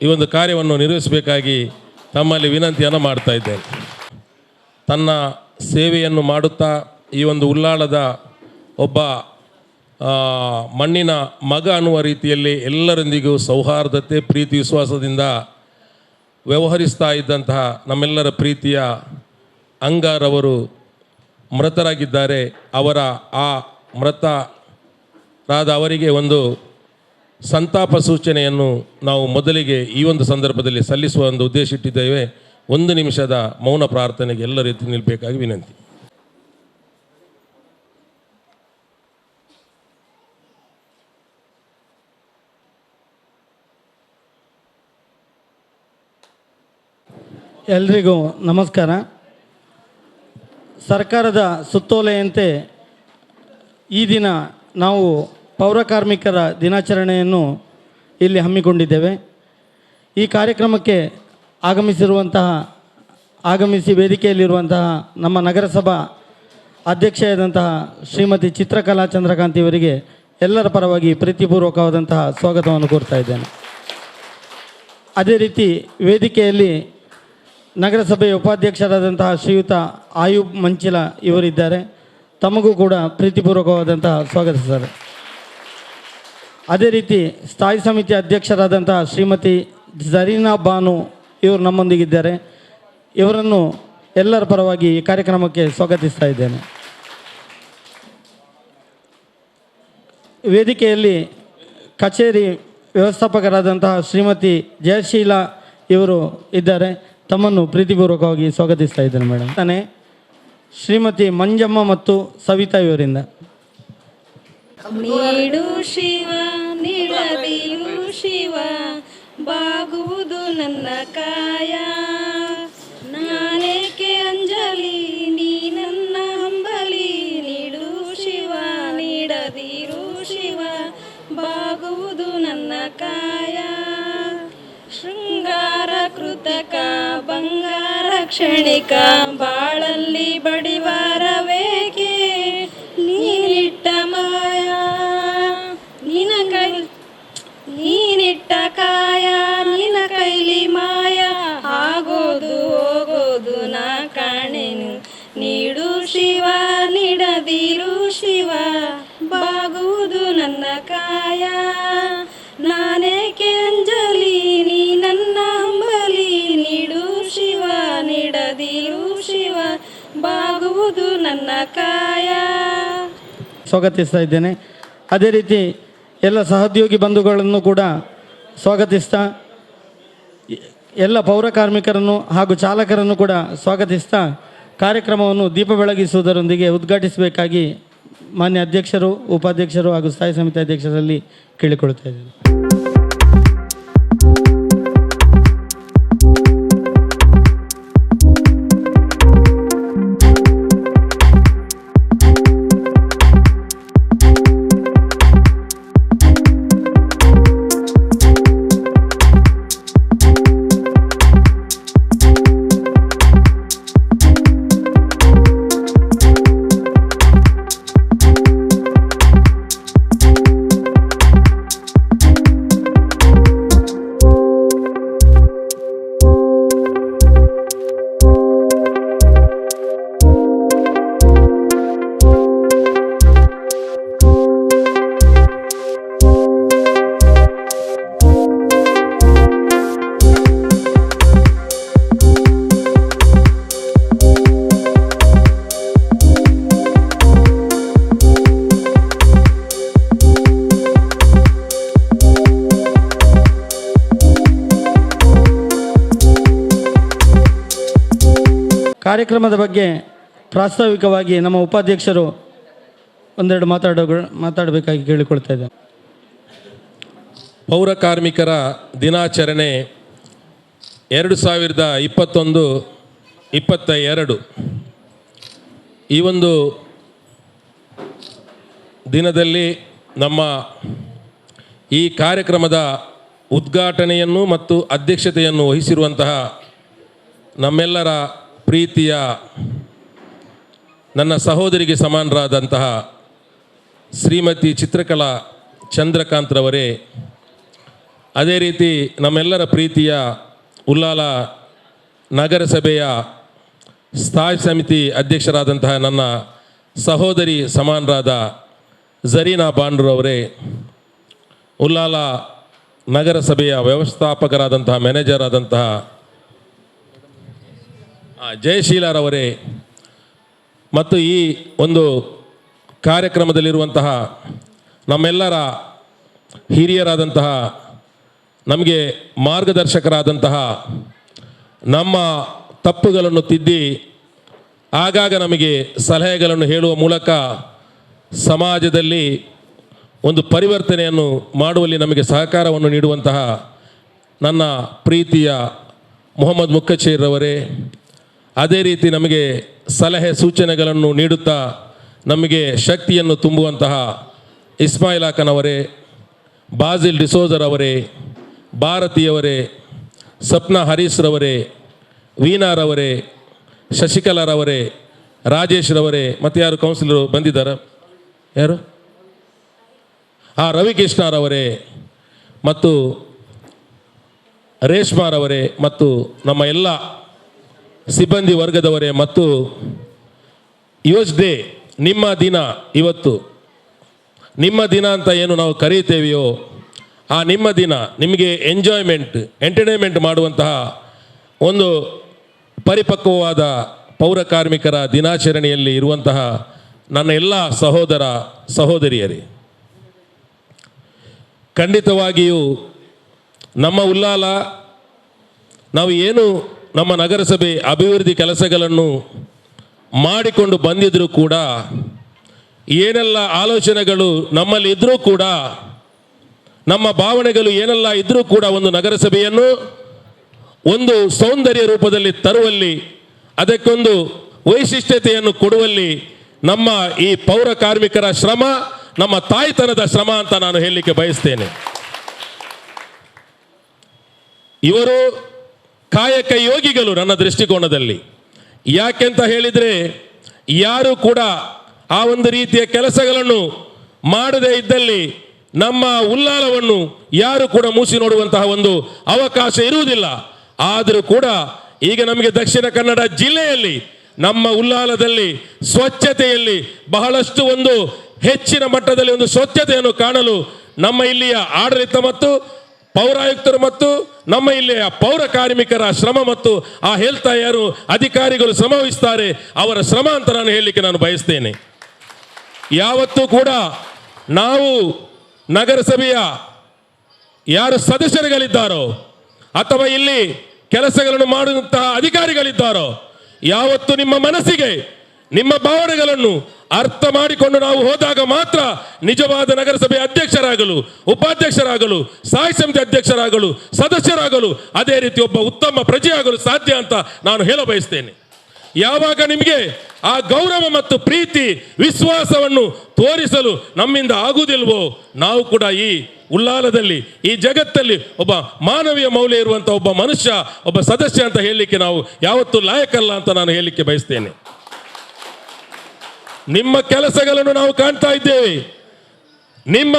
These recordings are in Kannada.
ಈ ಒಂದು ಕಾರ್ಯವನ್ನು ನಿರ್ವಹಿಸಬೇಕಾಗಿ ತಮ್ಮಲ್ಲಿ ವಿನಂತಿಯನ್ನು ಮಾಡ್ತಾ ಇದ್ದೇನೆ. ತನ್ನ ಸೇವೆಯನ್ನು ಮಾಡುತ್ತಾ ಈ ಒಂದು ಉಳ್ಳಾಳದ ಒಬ್ಬ ಮಣ್ಣಿನ ಮಗ ಅನ್ನುವ ರೀತಿಯಲ್ಲಿ ಎಲ್ಲರೊಂದಿಗೂ ಸೌಹಾರ್ದತೆ, ಪ್ರೀತಿ, ವಿಶ್ವಾಸದಿಂದ ವ್ಯವಹರಿಸ್ತಾ ಇದ್ದಂತಹ ನಮ್ಮೆಲ್ಲರ ಪ್ರೀತಿಯ ಅಂಗಾರವರು ಮೃತರಾಗಿದ್ದಾರೆ. ಅವರ ಆ ಮೃತರಾದ ಅವರಿಗೆ ಒಂದು ಸಂತಾಪ ಸೂಚನೆಯನ್ನು ನಾವು ಮೊದಲಿಗೆ ಈ ಒಂದು ಸಂದರ್ಭದಲ್ಲಿ ಸಲ್ಲಿಸುವ ಒಂದು ಉದ್ದೇಶ ಇಟ್ಟಿದ್ದೇವೆ. 1 ನಿಮಿಷದ ಮೌನ ಪ್ರಾರ್ಥನೆಗೆ ಎಲ್ಲರೂ ಎದ್ದು ನಿಲ್ಲಬೇಕಾಗಿ ವಿನಂತಿ. ಎಲ್ರಿಗೂ ನಮಸ್ಕಾರ. ಸರ್ಕಾರದ ಸುತ್ತೋಲೆಯಂತೆ ಈ ದಿನ ನಾವು ಪೌರಕಾರ್ಮಿಕರ ದಿನಾಚರಣೆಯನ್ನು ಇಲ್ಲಿ ಹಮ್ಮಿಕೊಂಡಿದ್ದೇವೆ. ಈ ಕಾರ್ಯಕ್ರಮಕ್ಕೆ ಆಗಮಿಸಿ ವೇದಿಕೆಯಲ್ಲಿರುವಂತಹ ನಮ್ಮ ನಗರಸಭಾ ಅಧ್ಯಕ್ಷೆಯಾದಂತಹ ಶ್ರೀಮತಿ ಚಿತ್ರಕಲಾ ಚಂದ್ರಕಾಂತಿಯವರಿಗೆ ಎಲ್ಲರ ಪರವಾಗಿ ಪ್ರೀತಿಪೂರ್ವಕವಾದಂತಹ ಸ್ವಾಗತವನ್ನು ಕೋರ್ತಾ ಇದ್ದೇನೆ. ಅದೇ ರೀತಿ ವೇದಿಕೆಯಲ್ಲಿ ನಗರಸಭೆಯ ಉಪಾಧ್ಯಕ್ಷರಾದಂತಹ ಶ್ರೀಯುತ ಆಯೂಬ್ ಮಂಚಿಲ ಇವರಿದ್ದಾರೆ. ತಮಗೂ ಕೂಡ ಪ್ರೀತಿಪೂರ್ವಕವಾದಂತಹ ಸ್ವಾಗತ ಸರ್. ಅದೇ ರೀತಿ ಸ್ಥಾಯಿ ಸಮಿತಿ ಅಧ್ಯಕ್ಷರಾದಂತಹ ಶ್ರೀಮತಿ ಜರೀನಾ ಬಾನು ಇವರು ನಮ್ಮೊಂದಿಗಿದ್ದಾರೆ. ಇವರನ್ನು ಎಲ್ಲರ ಪರವಾಗಿ ಈ ಕಾರ್ಯಕ್ರಮಕ್ಕೆ ಸ್ವಾಗತಿಸ್ತಾ ಇದ್ದೇನೆ. ವೇದಿಕೆಯಲ್ಲಿ ಕಚೇರಿ ವ್ಯವಸ್ಥಾಪಕರಾದಂತಹ ಶ್ರೀಮತಿ ಜಯಶೀಲಾ ಇವರು ಇದ್ದಾರೆ. ತಮ್ಮನ್ನು ಪ್ರೀತಿಪೂರ್ವಕವಾಗಿ ಸ್ವಾಗತಿಸ್ತಾ ಇದ್ದೇನೆ ಮೇಡಮ್. ತಾನೇ ಶ್ರೀಮತಿ ಮಂಜಮ್ಮ ಮತ್ತು ಸವಿತಾ ಇವರಿಂದ. ನೀಡು ಶಿವ ನೀಡದಿಯು ಶಿವ ಬಾಗುವುದು ನನ್ನ ಕಾಯ, ನಾನೇಕೆ ಅಂಜಲಿ ನೀ ನನ್ನ ಹಂಬಲಿ. ನೀಡು ಶಿವ ನೀಡದಿರು ಶಿವ ಬಾಗುವುದು ನನ್ನ ಕಾಯ. ಶೃಂಗಾರ ಕೃತಕ ಬಂಗಾರ ಕ್ಷಣಿಕ ಬಾಳಲ್ಲಿ ಬಡಿವಾರವೇಕೆ ನೀನಿಟ್ಟ ಮಾಯ. ನೀನಿಟ್ಟ ಕಾಯ ನಿನ ಕೈಲಿ ಮಾಯ ಆಗೋದು ಹೋಗೋದು ನಾ ಕಾಣೆನು. ನೀಡು ಶಿವ ನೀಡದಿರು ಶಿವ ಬಾಗುವುದು ನನ್ನ ಕಾಯ, ನಾನೇಕೆ ಅಂಜಲಿ ನೀ ನನ್ನ ಹಂಬಲಿ. ನೀಡು ಶಿವ ನೀಡದಿರು ಶಿವ ಬಾಗುವುದು ನನ್ನ ಕಾಯ. ಸ್ವಾಗತಿಸ್ತಾ ಇದ್ದೇನೆ. ಅದೇ ರೀತಿ ಎಲ್ಲ ಸಹೋದ್ಯೋಗಿ ಬಂಧುಗಳನ್ನು ಕೂಡ ಸ್ವಾಗತಿಸ್ತಾ, ಎಲ್ಲ ಪೌರ ಕಾರ್ಮಿಕರನ್ನು ಹಾಗೂ ಚಾಲಕರನ್ನು ಕೂಡ ಸ್ವಾಗತಿಸ್ತಾ ಕಾರ್ಯಕ್ರಮವನ್ನು ದೀಪ ಬೆಳಗಿಸುವುದರೊಂದಿಗೆ ಉದ್ಘಾಟಿಸಬೇಕಾಗಿ ಮಾನ್ಯ ಅಧ್ಯಕ್ಷರು, ಉಪಾಧ್ಯಕ್ಷರು ಹಾಗೂ ಸ್ಥಾಯಿ ಸಮಿತಿ ಅಧ್ಯಕ್ಷರಲ್ಲಿ ಕೇಳಿಕೊಳ್ತಾ ಇದ್ದೇನೆ. ಕಾರ್ಯಕ್ರಮದ ಬಗ್ಗೆ ಪ್ರಾಸ್ತಾವಿಕವಾಗಿ ನಮ್ಮ ಉಪಾಧ್ಯಕ್ಷರು ಒಂದೆರಡು ಮಾತಾಡಬೇಕಾಗಿ ಕೇಳಿಕೊಳ್ತಾ ಇದ್ದೇನೆ. ಪೌರ ಕಾರ್ಮಿಕರ ದಿನಾಚರಣೆ 2021-22 ಈ ಒಂದು ದಿನದಲ್ಲಿ ನಮ್ಮ ಈ ಕಾರ್ಯಕ್ರಮದ ಉದ್ಘಾಟನೆಯನ್ನು ಮತ್ತು ಅಧ್ಯಕ್ಷತೆಯನ್ನು ವಹಿಸಿರುವಂತಹ ನಮ್ಮೆಲ್ಲರ ಪ್ರೀತಿಯ ನನ್ನ ಸಹೋದರಿಗೆ ಸಮಾನರಾದಂತಹ ಶ್ರೀಮತಿ ಚಿತ್ರಕಲಾ ಚಂದ್ರಕಾಂತ್ರವರೇ, ಅದೇ ರೀತಿ ನಮ್ಮೆಲ್ಲರ ಪ್ರೀತಿಯ ಉಲ್ಲಾಲ ನಗರಸಭೆಯ ಸ್ಥಾಯಿ ಸಮಿತಿ ಅಧ್ಯಕ್ಷರಾದಂತಹ ನನ್ನ ಸಹೋದರಿ ಸಮಾನರಾದ ಝರೀನಾ ಬಾಂಡ್ರವರೇ, ಉಲ್ಲಾಲ ನಗರಸಭೆಯ ವ್ಯವಸ್ಥಾಪಕರಾದಂತಹ ಮ್ಯಾನೇಜರ್ ಆದಂತಹ ಜಯಶೀಲರವರೇ, ಮತ್ತು ಈ ಒಂದು ಕಾರ್ಯಕ್ರಮದಲ್ಲಿರುವಂತಹ ನಮ್ಮೆಲ್ಲರ ಹಿರಿಯರಾದಂತಹ, ನಮಗೆ ಮಾರ್ಗದರ್ಶಕರಾದಂತಹ, ನಮ್ಮ ತಪ್ಪುಗಳನ್ನು ತಿದ್ದಿ ಆಗಾಗ ನಮಗೆ ಸಲಹೆಗಳನ್ನು ಹೇಳುವ ಮೂಲಕ ಸಮಾಜದಲ್ಲಿ ಒಂದು ಪರಿವರ್ತನೆಯನ್ನು ಮಾಡುವಲ್ಲಿ ನಮಗೆ ಸಹಕಾರವನ್ನು ನೀಡುವಂತಹ ನನ್ನ ಪ್ರೀತಿಯ ಮೊಹಮ್ಮದ್ ಮುಕ್ಕಚೇರ್ರವರೇ, ಅದೇ ರೀತಿ ನಮಗೆ ಸಲಹೆ ಸೂಚನೆಗಳನ್ನು ನೀಡುತ್ತಾ ನಮಗೆ ಶಕ್ತಿಯನ್ನು ತುಂಬುವಂತಹ ಇಸ್ಮಾಯಿಲ್ ಅಕ್ಕನವರೇ, ಬಾಜಿಲ್ ಡಿಸೋಜರವರೇ, ಭಾರತಿಯವರೇ, ಸಪ್ನಾ ಹರೀಶ್ರವರೇ, ವೀಣಾರವರೇ, ಶಶಿಕಲಾರವರೇ, ರಾಜೇಶ್ ರವರೇ, ಮತ್ತು ಯಾರು ಕೌನ್ಸಿಲರು ಬಂದಿದ್ದಾರೆ, ಯಾರು ರವಿಕೃಷ್ಣರವರೇ, ಮತ್ತು ರೇಷ್ಮಾರವರೇ, ಮತ್ತು ನಮ್ಮ ಎಲ್ಲ ಸಿಬ್ಬಂದಿ ವರ್ಗದವರೇ, ಮತ್ತು ಯುವಸ್ ಡೇ ನಿಮ್ಮ ದಿನ, ಇವತ್ತು ನಿಮ್ಮ ದಿನ ಅಂತ ಏನು ನಾವು ಕರೀತೇವೆಯೋ ಆ ನಿಮ್ಮ ದಿನ, ನಿಮಗೆ ಎಂಟರ್ಟೈನ್ಮೆಂಟ್ ಮಾಡುವಂತಹ ಒಂದು ಪರಿಪಕ್ವವಾದ ಪೌರ ಕಾರ್ಮಿಕರ ದಿನಾಚರಣೆಯಲ್ಲಿ ಇರುವಂತಹ ನನ್ನ ಎಲ್ಲ ಸಹೋದರ ಸಹೋದರಿಯರೇ, ಖಂಡಿತವಾಗಿಯೂ ನಮ್ಮ ಉಲ್ಲಾಲ ನಾವು ಏನು ನಮ್ಮ ನಗರಸಭೆ ಅಭಿವೃದ್ಧಿ ಕೆಲಸಗಳನ್ನು ಮಾಡಿಕೊಂಡು ಬಂದಿದ್ದರೂ ಕೂಡ, ಏನೆಲ್ಲ ಆಲೋಚನೆಗಳು ನಮ್ಮಲ್ಲಿ ಇದ್ದರೂ ಕೂಡ, ನಮ್ಮ ಭಾವನೆಗಳು ಏನೆಲ್ಲ ಇದ್ದರೂ ಕೂಡ, ಒಂದು ನಗರಸಭೆಯನ್ನು ಒಂದು ಸೌಂದರ್ಯ ರೂಪದಲ್ಲಿ ತರುವಲ್ಲಿ, ಅದಕ್ಕೊಂದು ವೈಶಿಷ್ಟ್ಯತೆಯನ್ನು ಕೊಡುವಲ್ಲಿ ನಮ್ಮ ಈ ಪೌರ ಕಾರ್ಮಿಕರ ಶ್ರಮ ನಮ್ಮ ತಾಯ್ತನದ ಶ್ರಮ ಅಂತ ನಾನು ಹೇಳಲಿಕ್ಕೆ ಬಯಸ್ತೇನೆ. ಇವರು ಕಾಯಕ ಯೋಗಿಗಳು ನನ್ನ ದೃಷ್ಟಿಕೋನದಲ್ಲಿ. ಯಾಕೆಂತ ಹೇಳಿದರೆ, ಯಾರು ಕೂಡ ಆ ಒಂದು ರೀತಿಯ ಕೆಲಸಗಳನ್ನು ಮಾಡದೇ ಇದ್ದಲ್ಲಿ ನಮ್ಮ ಉಲ್ಲಾಲವನ್ನು ಯಾರು ಕೂಡ ಮೂಸಿ ನೋಡುವಂತಹ ಒಂದು ಅವಕಾಶ ಇರುವುದಿಲ್ಲ. ಆದರೂ ಕೂಡ ಈಗ ನಮಗೆ ದಕ್ಷಿಣ ಕನ್ನಡ ಜಿಲ್ಲೆಯಲ್ಲಿ, ನಮ್ಮ ಉಲ್ಲಾಲದಲ್ಲಿ ಸ್ವಚ್ಛತೆಯಲ್ಲಿ ಬಹಳಷ್ಟು ಒಂದು ಹೆಚ್ಚಿನ ಮಟ್ಟದಲ್ಲಿ ಒಂದು ಸ್ವಚ್ಛತೆಯನ್ನು ಕಾಣಲು ನಮ್ಮ ಇಲ್ಲಿಯ ಆಡಳಿತ ಮತ್ತು ಪೌರಾಯುಕ್ತರು ಮತ್ತು ನಮ್ಮ ಇಲ್ಲಿಯ ಪೌರ ಕಾರ್ಮಿಕರ ಶ್ರಮ ಮತ್ತು ಆ ಹೇಳ್ತಾ ಯಾರು ಅಧಿಕಾರಿಗಳು ಶ್ರಮ ವಹಿಸ್ತಾರೆ, ಅವರ ಶ್ರಮ ಅಂತ ನಾನು ಹೇಳಲಿಕ್ಕೆ ನಾನು ಬಯಸ್ತೇನೆ. ಯಾವತ್ತೂ ಕೂಡ ನಾವು ನಗರಸಭೆಯ ಯಾರು ಸದಸ್ಯರುಗಳಿದ್ದಾರೋ ಅಥವಾ ಇಲ್ಲಿ ಕೆಲಸಗಳನ್ನು ಮಾಡುವಂತಹ ಅಧಿಕಾರಿಗಳಿದ್ದಾರೋ, ಯಾವತ್ತು ನಿಮ್ಮ ಮನಸ್ಸಿಗೆ ನಿಮ್ಮ ಭಾವನೆಗಳನ್ನು ಅರ್ಥ ಮಾಡಿಕೊಂಡು ನಾವು ಹೋದಾಗ ಮಾತ್ರ ನಿಜವಾದ ನಗರಸಭೆ ಅಧ್ಯಕ್ಷರಾಗಲು, ಉಪಾಧ್ಯಕ್ಷರಾಗಲು, ಸ್ಥಾಯಿ ಸಮಿತಿ ಅಧ್ಯಕ್ಷರಾಗಲು, ಸದಸ್ಯರಾಗಲು, ಅದೇ ರೀತಿ ಒಬ್ಬ ಉತ್ತಮ ಪ್ರಜೆಯಾಗಲು ಸಾಧ್ಯ ಅಂತ ನಾನು ಹೇಳ ಬಯಸ್ತೇನೆ. ಯಾವಾಗ ನಿಮಗೆ ಆ ಗೌರವ ಮತ್ತು ಪ್ರೀತಿ ವಿಶ್ವಾಸವನ್ನು ತೋರಿಸಲು ನಮ್ಮಿಂದ ಆಗುವುದಿಲ್ವೋ, ನಾವು ಕೂಡ ಈ ಉಲ್ಲಾಲದಲ್ಲಿ, ಈ ಜಗತ್ತಲ್ಲಿ ಒಬ್ಬ ಮಾನವೀಯ ಮೌಲ್ಯ ಇರುವಂಥ ಒಬ್ಬ ಮನುಷ್ಯ, ಒಬ್ಬ ಸದಸ್ಯ ಅಂತ ಹೇಳಲಿಕ್ಕೆ ನಾವು ಯಾವತ್ತೂ ಲಾಯಕಲ್ಲ ಅಂತ ನಾನು ಹೇಳಲಿಕ್ಕೆ ಬಯಸ್ತೇನೆ. ನಿಮ್ಮ ಕೆಲಸಗಳನ್ನು ನಾವು ಕಾಣ್ತಾ ಇದ್ದೇವೆ. ನಿಮ್ಮ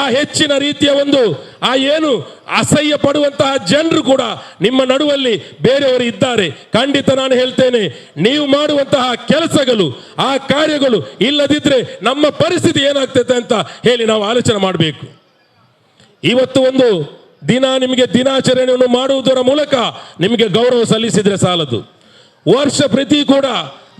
ಆ ಹೆಚ್ಚಿನ ರೀತಿಯ ಒಂದು ಆ ಏನು ಅಸಹ್ಯ ಪಡುವಂತಹ ಜನರು ಕೂಡ ನಿಮ್ಮ ನಡುವಲ್ಲಿ ಬೇರೆಯವರು ಇದ್ದಾರೆ. ಖಂಡಿತ ನಾನು ಹೇಳ್ತೇನೆ, ನೀವು ಮಾಡುವಂತಹ ಕೆಲಸಗಳು, ಆ ಕಾರ್ಯಗಳು ಇಲ್ಲದಿದ್ದರೆ ನಮ್ಮ ಪರಿಸ್ಥಿತಿ ಏನಾಗ್ತದೆ ಅಂತ ಹೇಳಿ ನಾವು ಆಲೋಚನೆ ಮಾಡಬೇಕು. ಇವತ್ತು ಒಂದು ದಿನ ನಿಮಗೆ ದಿನಾಚರಣೆಯನ್ನು ಮಾಡುವುದರ ಮೂಲಕ ನಿಮಗೆ ಗೌರವ ಸಲ್ಲಿಸಿದರೆ ಸಾಲದು. ವರ್ಷ ಪ್ರತಿ ಕೂಡ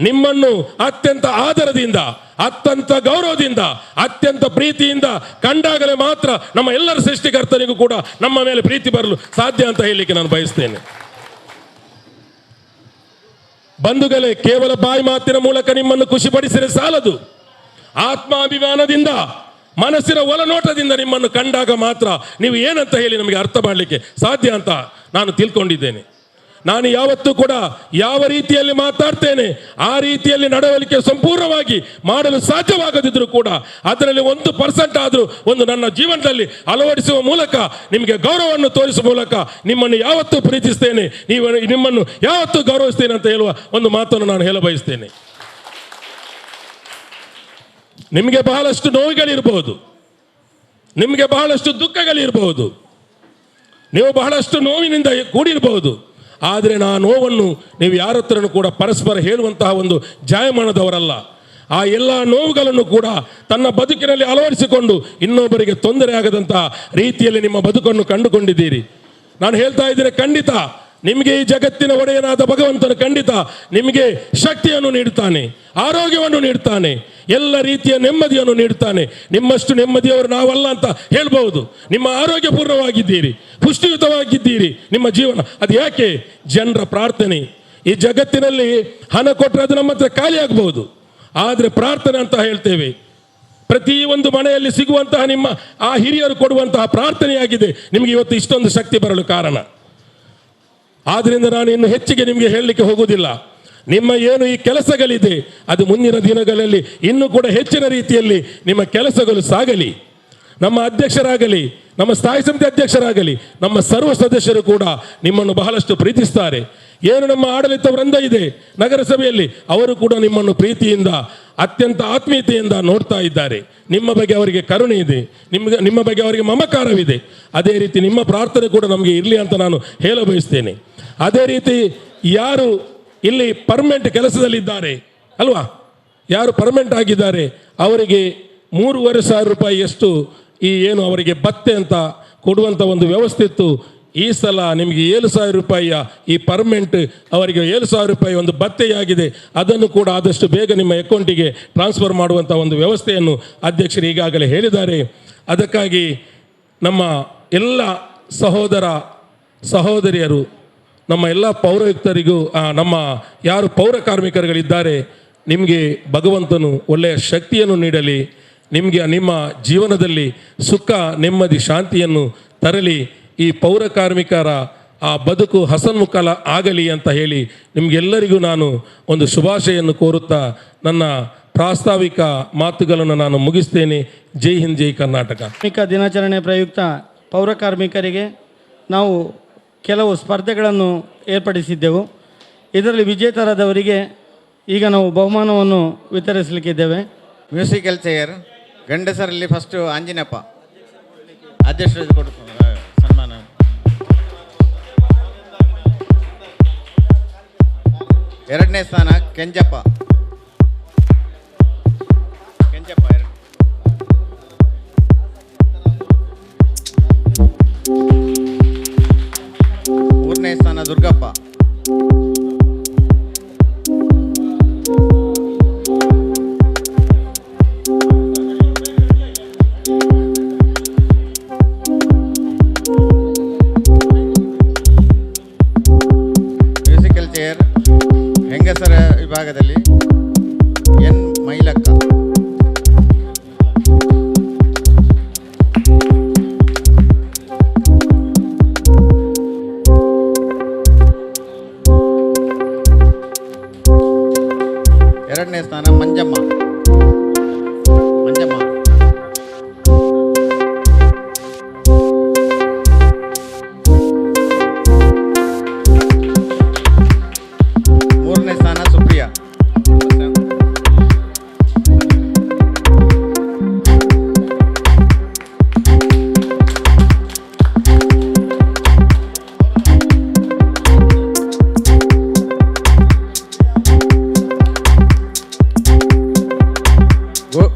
ನಿಮ್ಮನ್ನು ಅತ್ಯಂತ ಆದರದಿಂದ, ಅತ್ಯಂತ ಗೌರವದಿಂದ, ಅತ್ಯಂತ ಪ್ರೀತಿಯಿಂದ ಕಂಡಾಗಲೇ ಮಾತ್ರ ನಮ್ಮ ಎಲ್ಲರ ಸೃಷ್ಟಿಕರ್ತನಿಗೂ ಕೂಡ ನಮ್ಮ ಮೇಲೆ ಪ್ರೀತಿ ಬರಲು ಸಾಧ್ಯ ಅಂತ ಹೇಳಲಿಕ್ಕೆ ನಾನು ಬಯಸ್ತೇನೆ. ಬಂಧುಗಳೇ, ಕೇವಲ ಬಾಯಿ ಮಾತಿನ ಮೂಲಕ ನಿಮ್ಮನ್ನು ಖುಷಿಪಡಿಸಿದರೆ ಸಾಲದು. ಆತ್ಮಾಭಿಮಾನದಿಂದ, ಮನಸ್ಸಿನ ಒಳನೋಟದಿಂದ ನಿಮ್ಮನ್ನು ಕಂಡಾಗ ಮಾತ್ರ ನೀವು ಏನಂತ ಹೇಳಿ ನಮಗೆ ಅರ್ಥ ಮಾಡಲಿಕ್ಕೆ ಸಾಧ್ಯ ಅಂತ ನಾನು ತಿಳ್ಕೊಂಡಿದ್ದೇನೆ. ನಾನು ಯಾವತ್ತೂ ಕೂಡ ಯಾವ ರೀತಿಯಲ್ಲಿ ಮಾತಾಡ್ತೇನೆ ಆ ರೀತಿಯಲ್ಲಿ ನಡವಳಿಕೆ ಸಂಪೂರ್ಣವಾಗಿ ಮಾಡಲು ಸಾಧ್ಯವಾಗದಿದ್ದರೂ ಕೂಡ ಅದರಲ್ಲಿ 1% ಆದರೂ ಒಂದು ನನ್ನ ಜೀವನದಲ್ಲಿ ಅಳವಡಿಸುವ ಮೂಲಕ, ನಿಮಗೆ ಗೌರವವನ್ನು ತೋರಿಸುವ ಮೂಲಕ ನಿಮ್ಮನ್ನು ಯಾವತ್ತೂ ಪ್ರೀತಿಸ್ತೇನೆ, ನಿಮ್ಮನ್ನು ಯಾವತ್ತೂ ಗೌರವಿಸ್ತೇನೆ ಅಂತ ಹೇಳುವ ಒಂದು ಮಾತನ್ನು ನಾನು ಹೇಳ ಬಯಸ್ತೇನೆ. ನಿಮಗೆ ಬಹಳಷ್ಟು ನೋವುಗಳಿರಬಹುದು, ನಿಮಗೆ ಬಹಳಷ್ಟು ದುಃಖಗಳಿರಬಹುದು. ನೀವು ಬಹಳಷ್ಟು ನೋವಿನಿಂದ ಕೂಡಿರಬಹುದು, ಆದರೆ ಆ ನೋವನ್ನು ನೀವು ಯಾರ ಹತ್ರನೂ ಕೂಡ ಪರಸ್ಪರ ಹೇಳುವಂತಹ ಒಂದು ಜಾಯಮಾನದವರಲ್ಲ. ಆ ಎಲ್ಲ ನೋವುಗಳನ್ನು ಕೂಡ ತನ್ನ ಬದುಕಿನಲ್ಲಿ ಅಳವಡಿಸಿಕೊಂಡು ಇನ್ನೊಬ್ಬರಿಗೆ ತೊಂದರೆ ಆಗದಂತಹ ರೀತಿಯಲ್ಲಿ ನಿಮ್ಮ ಬದುಕನ್ನು ಕಂಡುಕೊಂಡಿದ್ದೀರಿ. ನಾನು ಹೇಳ್ತಾ ಇದ್ದೇನೆ, ಖಂಡಿತ ನಿಮಗೆ ಈ ಜಗತ್ತಿನ ಒಡೆಯನಾದ ಭಗವಂತನು ಖಂಡಿತ ನಿಮಗೆ ಶಕ್ತಿಯನ್ನು ನೀಡುತ್ತಾನೆ, ಆರೋಗ್ಯವನ್ನು ನೀಡುತ್ತಾನೆ, ಎಲ್ಲ ರೀತಿಯ ನೆಮ್ಮದಿಯನ್ನು ನೀಡುತ್ತಾನೆ. ನಿಮ್ಮಷ್ಟು ನೆಮ್ಮದಿಯವರು ನಾವಲ್ಲ ಅಂತ ಹೇಳ್ಬಹುದು. ನಿಮ್ಮ ಆರೋಗ್ಯಪೂರ್ಣವಾಗಿದ್ದೀರಿ, ಪುಷ್ಟಿಯುತವಾಗಿದ್ದೀರಿ. ನಿಮ್ಮ ಜೀವನ ಅದು ಯಾಕೆ? ಜನರ ಪ್ರಾರ್ಥನೆ. ಈ ಜಗತ್ತಿನಲ್ಲಿ ಹಣ ಕೊಟ್ಟರೆ ಅದು ನಮ್ಮ ಹತ್ರ ಖಾಲಿ ಆಗಬಹುದು, ಆದರೆ ಪ್ರಾರ್ಥನೆ ಅಂತ ಹೇಳ್ತೇವೆ. ಪ್ರತಿಯೊಂದು ಮನೆಯಲ್ಲಿ ಸಿಗುವಂತಹ ನಿಮ್ಮ ಆ ಹಿರಿಯರು ಕೊಡುವಂತಹ ಪ್ರಾರ್ಥನೆಯಾಗಿದೆ ನಿಮಗೆ ಇವತ್ತು ಇಷ್ಟೊಂದು ಶಕ್ತಿ ಬರಲು ಕಾರಣ. ಆದ್ದರಿಂದ ನಾನು ಇನ್ನು ಹೆಚ್ಚಿಗೆ ನಿಮಗೆ ಹೇಳಲಿಕ್ಕೆ ಹೋಗುವುದಿಲ್ಲ. ನಿಮ್ಮ ಏನು ಈ ಕೆಲಸಗಳಿದೆ ಅದು ಮುಂದಿನ ದಿನಗಳಲ್ಲಿ ಇನ್ನೂ ಕೂಡ ಹೆಚ್ಚಿನ ರೀತಿಯಲ್ಲಿ ನಿಮ್ಮ ಕೆಲಸಗಳು ಸಾಗಲಿ. ನಮ್ಮ ಅಧ್ಯಕ್ಷರಾಗಲಿ, ನಮ್ಮ ಸ್ಥಾಯಿ ಸಮಿತಿ ಅಧ್ಯಕ್ಷರಾಗಲಿ, ನಮ್ಮ ಸರ್ವ ಸದಸ್ಯರು ಕೂಡ ನಿಮ್ಮನ್ನು ಬಹಳಷ್ಟು ಪ್ರೀತಿಸ್ತಾರೆ. ಏನು ನಮ್ಮ ಆಡಳಿತ ವೃಂದ ಇದೆ ನಗರಸಭೆಯಲ್ಲಿ, ಅವರು ಕೂಡ ನಿಮ್ಮನ್ನು ಪ್ರೀತಿಯಿಂದ ಅತ್ಯಂತ ಆತ್ಮೀಯತೆಯಿಂದ ನೋಡ್ತಾ ಇದ್ದಾರೆ. ನಿಮ್ಮ ಬಗ್ಗೆ ಅವರಿಗೆ ಕರುಣೆ ಇದೆ, ನಿಮ್ಮ ಬಗ್ಗೆ ಅವರಿಗೆ ಮಮಕಾರವಿದೆ. ಅದೇ ರೀತಿ ನಿಮ್ಮ ಪ್ರಾರ್ಥನೆ ಕೂಡ ನಮಗೆ ಇರಲಿ ಅಂತ ನಾನು ಹೇಳ ಬಯಸ್ತೇನೆ. ಅದೇ ರೀತಿ ಯಾರು ಇಲ್ಲಿ ಪರ್ಮನೆಂಟ್ ಕೆಲಸದಲ್ಲಿದ್ದಾರೆ ಅಲ್ವಾ, ಯಾರು ಪರ್ಮನೆಂಟ್ ಆಗಿದ್ದಾರೆ ಅವರಿಗೆ 3,500 ರೂಪಾಯಿಯಷ್ಟು ಈ ಏನು ಅವರಿಗೆ ಭತ್ತೆ ಅಂತ ಕೊಡುವಂಥ ಒಂದು ವ್ಯವಸ್ಥೆ ಇತ್ತು. ಈ ಸಲ ನಿಮಗೆ 7,000 ರೂಪಾಯಿಯ ಈ ಪರ್ಮನೆಂಟ್ ಅವರಿಗೆ 7,000 ರೂಪಾಯಿ ಒಂದು ಭತ್ತೆಯಾಗಿದೆ. ಅದನ್ನು ಕೂಡ ಆದಷ್ಟು ಬೇಗ ನಿಮ್ಮ ಅಕೌಂಟಿಗೆ ಟ್ರಾನ್ಸ್ಫರ್ ಮಾಡುವಂಥ ಒಂದು ವ್ಯವಸ್ಥೆಯನ್ನು ಅಧ್ಯಕ್ಷರು ಈಗಾಗಲೇ ಹೇಳಿದ್ದಾರೆ. ಅದಕ್ಕಾಗಿ ನಮ್ಮ ಎಲ್ಲ ಸಹೋದರ ಸಹೋದರಿಯರು, ನಮ್ಮ ಎಲ್ಲ ಪೌರಾಯುಕ್ತರಿಗೂ, ನಮ್ಮ ಯಾರು ಪೌರ ಕಾರ್ಮಿಕರುಗಳಿದ್ದಾರೆ, ನಿಮಗೆ ಭಗವಂತನು ಒಳ್ಳೆಯ ಶಕ್ತಿಯನ್ನು ನೀಡಲಿ. ನಿಮಗೆ ನಿಮ್ಮ ಜೀವನದಲ್ಲಿ ಸುಖ, ನೆಮ್ಮದಿ, ಶಾಂತಿಯನ್ನು ತರಲಿ. ಈ ಪೌರ ಕಾರ್ಮಿಕರ ಆ ಬದುಕು ಹಸನ್ಮುಖ ಆಗಲಿ ಅಂತ ಹೇಳಿ ನಿಮಗೆಲ್ಲರಿಗೂ ನಾನು ಒಂದು ಶುಭಾಶಯನ್ನು ಕೋರುತ್ತಾ ನನ್ನ ಪ್ರಾಸ್ತಾವಿಕ ಮಾತುಗಳನ್ನು ನಾನು ಮುಗಿಸ್ತೇನೆ. ಜೈ ಹಿಂದ್, ಜೈ ಕರ್ನಾಟಕ. ಕಾರ್ಮಿಕ ದಿನಾಚರಣೆ ಪ್ರಯುಕ್ತ ಪೌರ ಕಾರ್ಮಿಕರಿಗೆ ನಾವು ಕೆಲವು ಸ್ಪರ್ಧೆಗಳನ್ನು ಏರ್ಪಡಿಸಿದ್ದೆವು. ಇದರಲ್ಲಿ ವಿಜೇತರಾದವರಿಗೆ ಈಗ ನಾವು ಬಹುಮಾನವನ್ನು ವಿತರಿಸಲಿಕ್ಕಿದ್ದೇವೆ. ಮ್ಯೂಸಿಕಲ್ ಚೇರ್ ಗಂಡಸರಲ್ಲಿ ಫಸ್ಟು ಆಂಜಿನಪ್ಪ ಅಧ್ಯಕ್ಷರು ಕೊಡ್ತಾರೆ ಸನ್ಮಾನ. ಎರಡನೇ ಸ್ಥಾನ ಕೆಂಜಪ್ಪ. ಮೂರನೇ ಸ್ಥಾನ ದುರ್ಗಪ್ಪ. ಮ್ಯೂಸಿಕಲ್ ಚೇರ್ ಹೆಂಗಸರ ವಿಭಾಗದಲ್ಲಿ ಎನ್ ಮೈಲಕ್ಕ. ಎರಡನೇ ಸ್ಥಾನ ಮಂಜಮ್ಮ. ಮೂರನೇ ಸ್ಥಾನ ಸುಪ್ರಿಯಾ.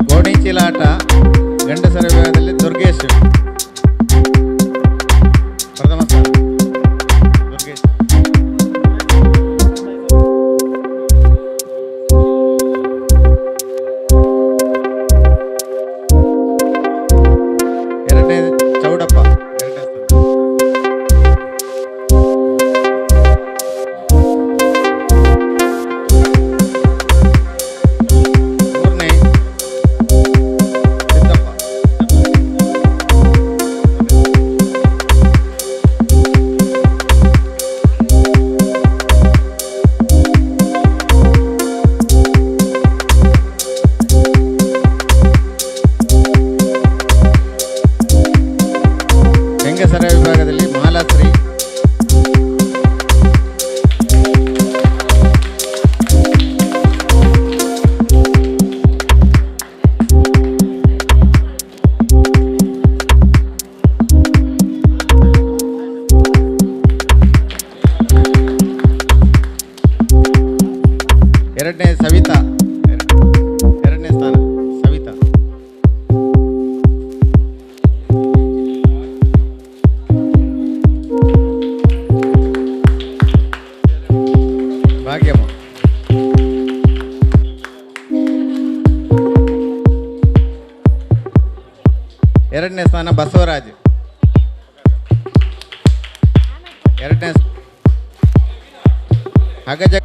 ಗೋಣಿ ಚೀಲಾಟ ಗಂಡಸರ ವಿಭಾಗದಲ್ಲಿ ದುರ್ಗೇಶ್ ಪ್ರಥಮ ಸ್ಥಾನ. ದುರ್ಗೇಶ್. ಎರಡನೇ ಚೌಡಪ್ಪ. ಎರಡನೇ ಸ್ಥಾನ. ಮೂರನೇ ಎರಡನೇ ಸವಿತಾ. ಎರಡನೇ ಸ್ಥಾನ ಸವಿತಾ. ಭಾಗ್ಯಮ್ಮ. ಎರಡನೇ ಸ್ಥಾನ ಬಸವರಾಜ್. ಎರಡನೇ ಅಗಜ.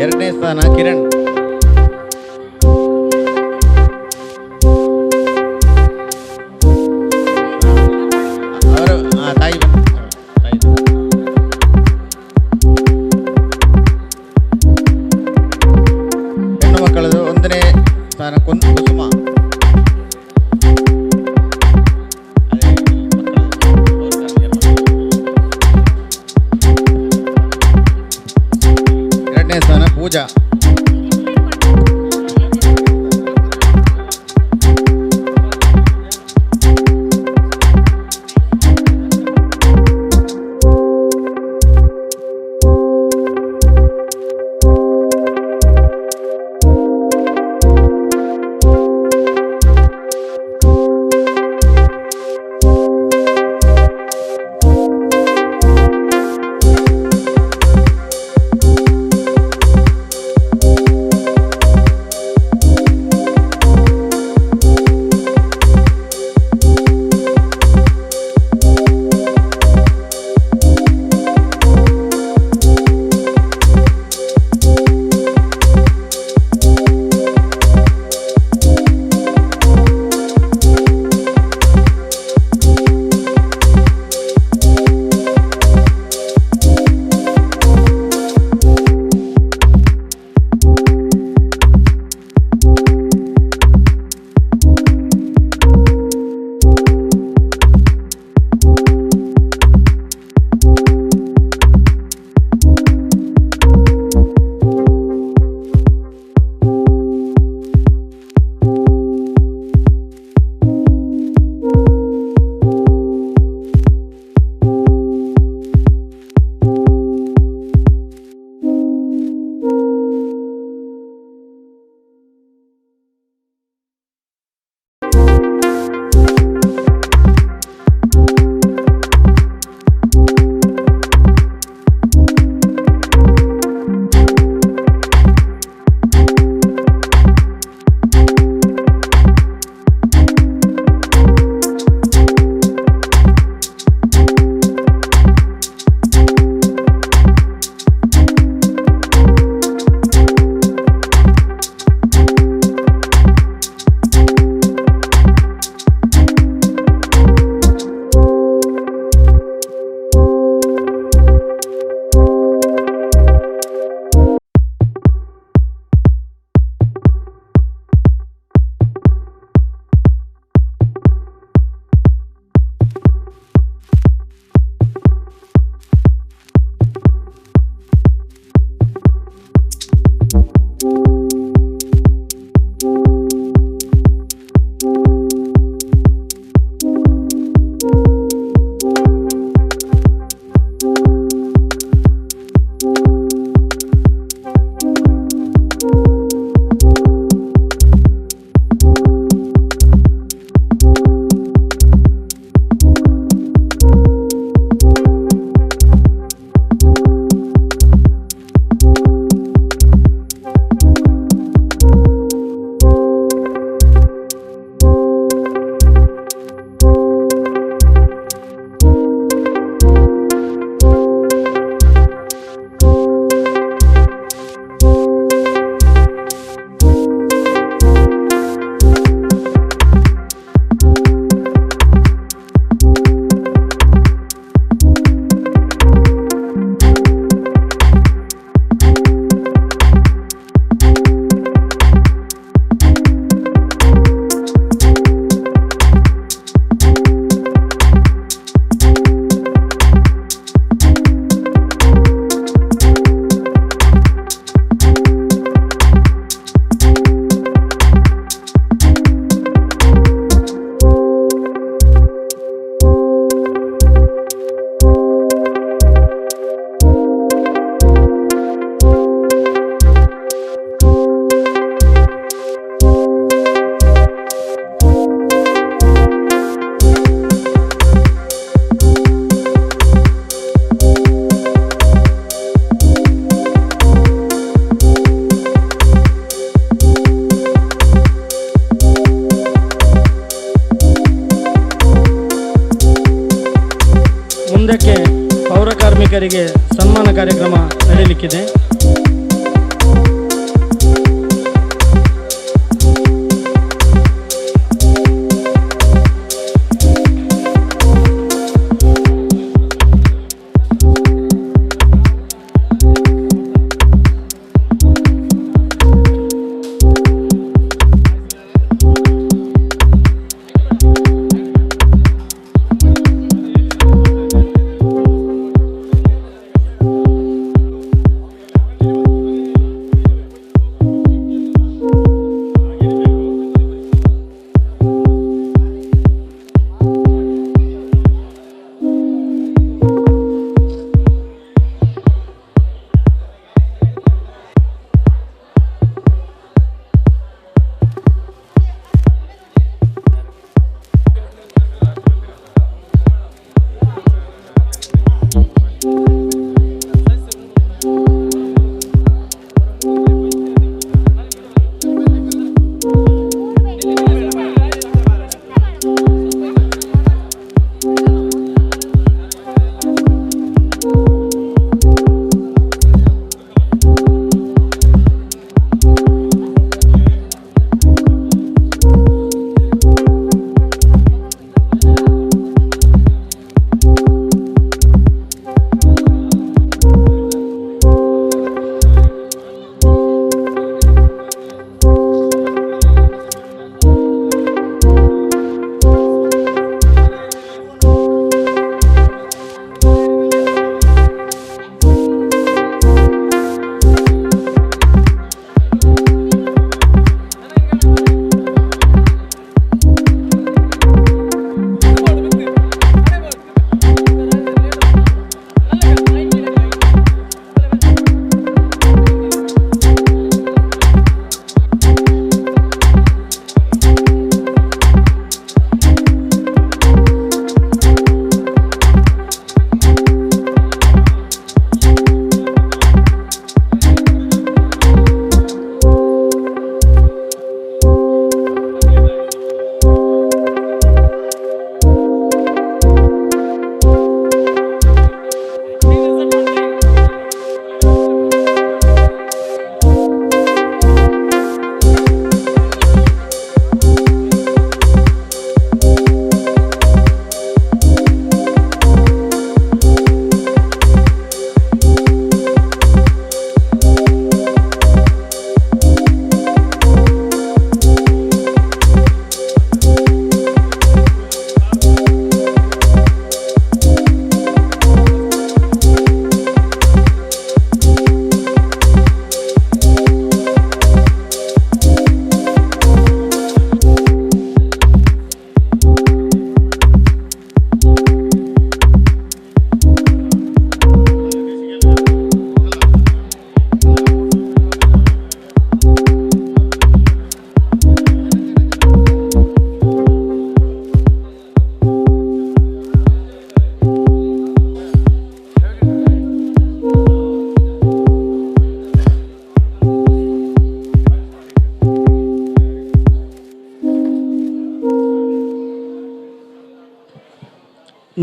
ಎರಡನೇ ಸ್ಥಾನ ಕಿರಣ್. ಅವರು ತಾಯಿ ತಾಯಿ. ಹೆಣ್ಣು ಮಕ್ಕಳದು ಒಂದನೇ ಸ್ಥಾನ ಕುಸುಮ. ಎರಡನೇ ಸ್ಥಾನ ಪೂಜಾ. ಕಾರ್ಮಿಕರಿಗೆ ಸನ್ಮಾನ ಕಾರ್ಯಕ್ರಮ ನಡೆಯಲಿಕ್ಕಿದೆ.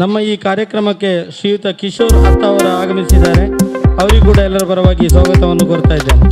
ನಮ್ಮ ಈ ಕಾರ್ಯಕ್ರಮಕ್ಕೆ ಶ್ರೀಯುತ ಕಿಶೋರ್ ಅತ್ತ ಅವರು ಆಗಮಿಸಿದ್ದಾರೆ. ಅವರಿಗೂ ಕೂಡ ಎಲ್ಲರ ಪರವಾಗಿ ಸ್ವಾಗತವನ್ನು ಕೋರ್ತಾ ಇದ್ದೇನೆ.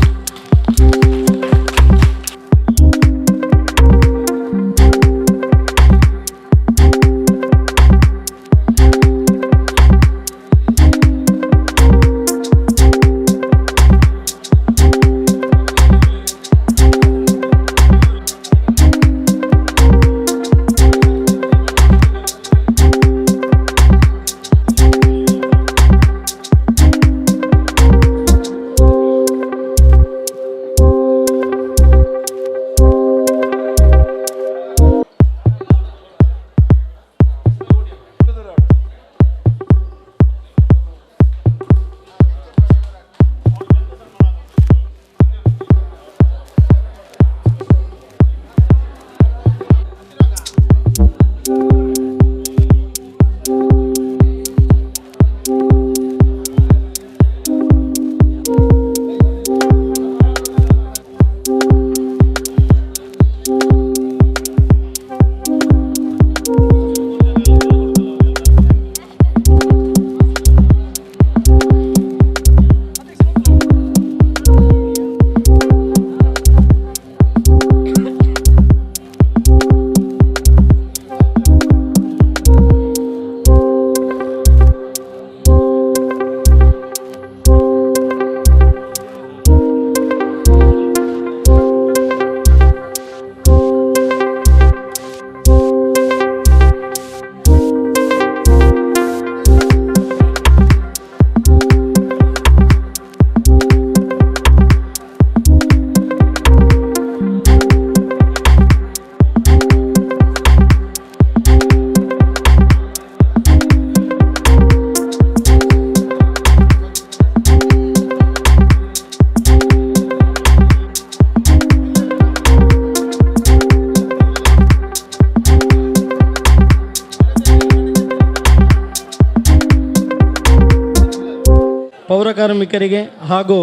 ಕಾರ್ಮಿಕರಿಗೆ ಹಾಗೂ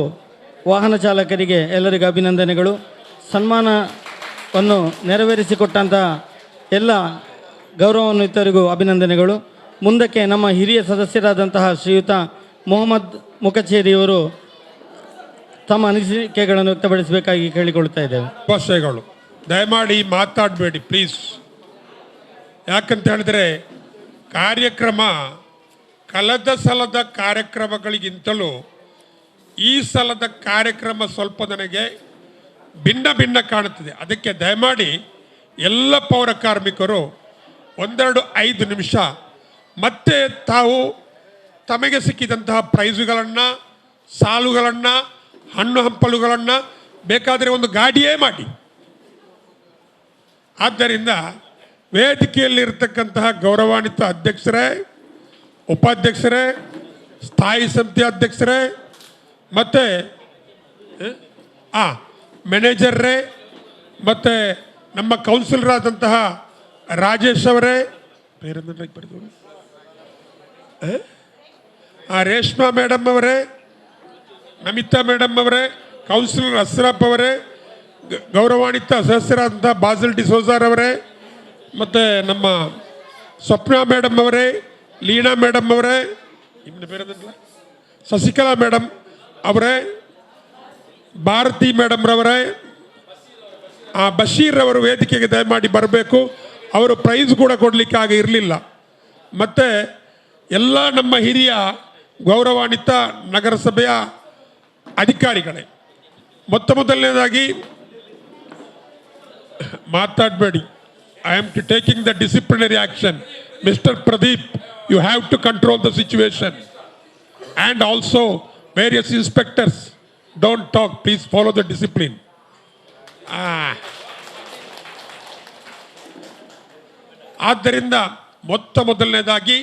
ವಾಹನ ಚಾಲಕರಿಗೆ ಎಲ್ಲರಿಗೂ ಅಭಿನಂದನೆಗಳು. ಸನ್ಮಾನವನ್ನು ನೆರವೇರಿಸಿಕೊಟ್ಟಂಥ ಎಲ್ಲ ಗೌರವಾನ್ವಿತರಿಗೂ ಅಭಿನಂದನೆಗಳು. ಮುಂದಕ್ಕೆ ನಮ್ಮ ಹಿರಿಯ ಸದಸ್ಯರಾದಂತಹ ಶ್ರೀಯುತ ಮೊಹಮ್ಮದ್ ಮುಖಚೇರಿಯವರು ತಮ್ಮ ಅನಿಸಿಕೆಗಳನ್ನು ವ್ಯಕ್ತಪಡಿಸಬೇಕಾಗಿ ಕೇಳಿಕೊಳ್ತಾ ಇದ್ದೇವೆ. ಶುಭಾಶಯಗಳು. ದಯಮಾಡಿ ಮಾತಾಡಬೇಡಿ ಪ್ಲೀಸ್. ಯಾಕಂತ ಹೇಳಿದ್ರೆ ಕಾರ್ಯಕ್ರಮ ಕಳೆದ ಸಲದ ಕಾರ್ಯಕ್ರಮಗಳಿಗಿಂತಲೂ ಈ ಸಲದ ಕಾರ್ಯಕ್ರಮ ಸ್ವಲ್ಪ ನನಗೆ ಭಿನ್ನ ಭಿನ್ನ ಕಾಣುತ್ತದೆ. ಅದಕ್ಕೆ ದಯಮಾಡಿ ಎಲ್ಲ ಪೌರ ಕಾರ್ಮಿಕರು 1-5 ನಿಮಿಷ ಮತ್ತೆ ತಾವು ತಮಗೆ ಸಿಕ್ಕಿದಂತಹ ಪ್ರೈಜುಗಳನ್ನು, ಸಾಲುಗಳನ್ನು, ಹಣ್ಣು ಹಂಪಲುಗಳನ್ನು ಬೇಕಾದರೆ ಒಂದು ಗಾಡಿಯೇ ಮಾಡಿ. ಆದ್ದರಿಂದ ವೇದಿಕೆಯಲ್ಲಿರ್ತಕ್ಕಂತಹ ಗೌರವಾನ್ವಿತ ಅಧ್ಯಕ್ಷರೇ, ಉಪಾಧ್ಯಕ್ಷರೇ, ಸ್ಥಾಯಿ ಸಮಿತಿ ಅಧ್ಯಕ್ಷರೇ, ಮತ್ತು ಮ್ಯಾನೇಜರ್ರೇ, ಮತ್ತು ನಮ್ಮ ಕೌನ್ಸಿಲರ್ ಆದಂತಹ ರಾಜೇಶ್ ಅವರೇ, ರೇಷ್ಮಾ ಮೇಡಮ್ ಅವರೇ, ನಮಿತಾ ಮೇಡಮ್ ಅವರೇ, ಕೌನ್ಸಿಲರ್ ಅಸ್ರಫ್ ಅವರೇ, ಗೌರವಾನ್ವಿತ ಸದಸ್ಯರಾದಂಥ ಬಾಜಲ್ ಡಿಸೋಜಾರ್ ಅವರೇ, ಮತ್ತು ನಮ್ಮ ಸ್ವಪ್ನ ಮೇಡಮ್ ಅವರೇ, ಲೀನಾ ಮೇಡಮ್ ಅವರೇ, ಇನ್ನು ಬೇರೆದಿಲ್ಲ, ಶಶಿಕಲಾ ಮೇಡಮ್ ಅವರೇ, ಭಾರತಿ ಮೇಡಮ್ ರವರೇ, ಬಶೀರ್ ಅವರು ವೇದಿಕೆಗೆ ದಯಮಾಡಿ ಬರಬೇಕು. ಅವರು ಪ್ರೈಸ್ ಕೂಡ ಕೊಡಲಿಕ್ಕೆ ಆಗ ಇರಲಿಲ್ಲ. ಮತ್ತು ಎಲ್ಲ ನಮ್ಮ ಹಿರಿಯ ಗೌರವಾನ್ವಿತ ನಗರಸಭೆಯ ಅಧಿಕಾರಿಗಳೇ, ಮೊದಲನೇದಾಗಿ ಮಾತಾಡಬೇಡಿ. I am taking the disciplinary action. Mister Pradeep, you have to control the situation. And also various inspectors, don't talk, please follow the discipline. ಆದ್ದರಿಂದ ಮೊದಲನೇದಾಗಿ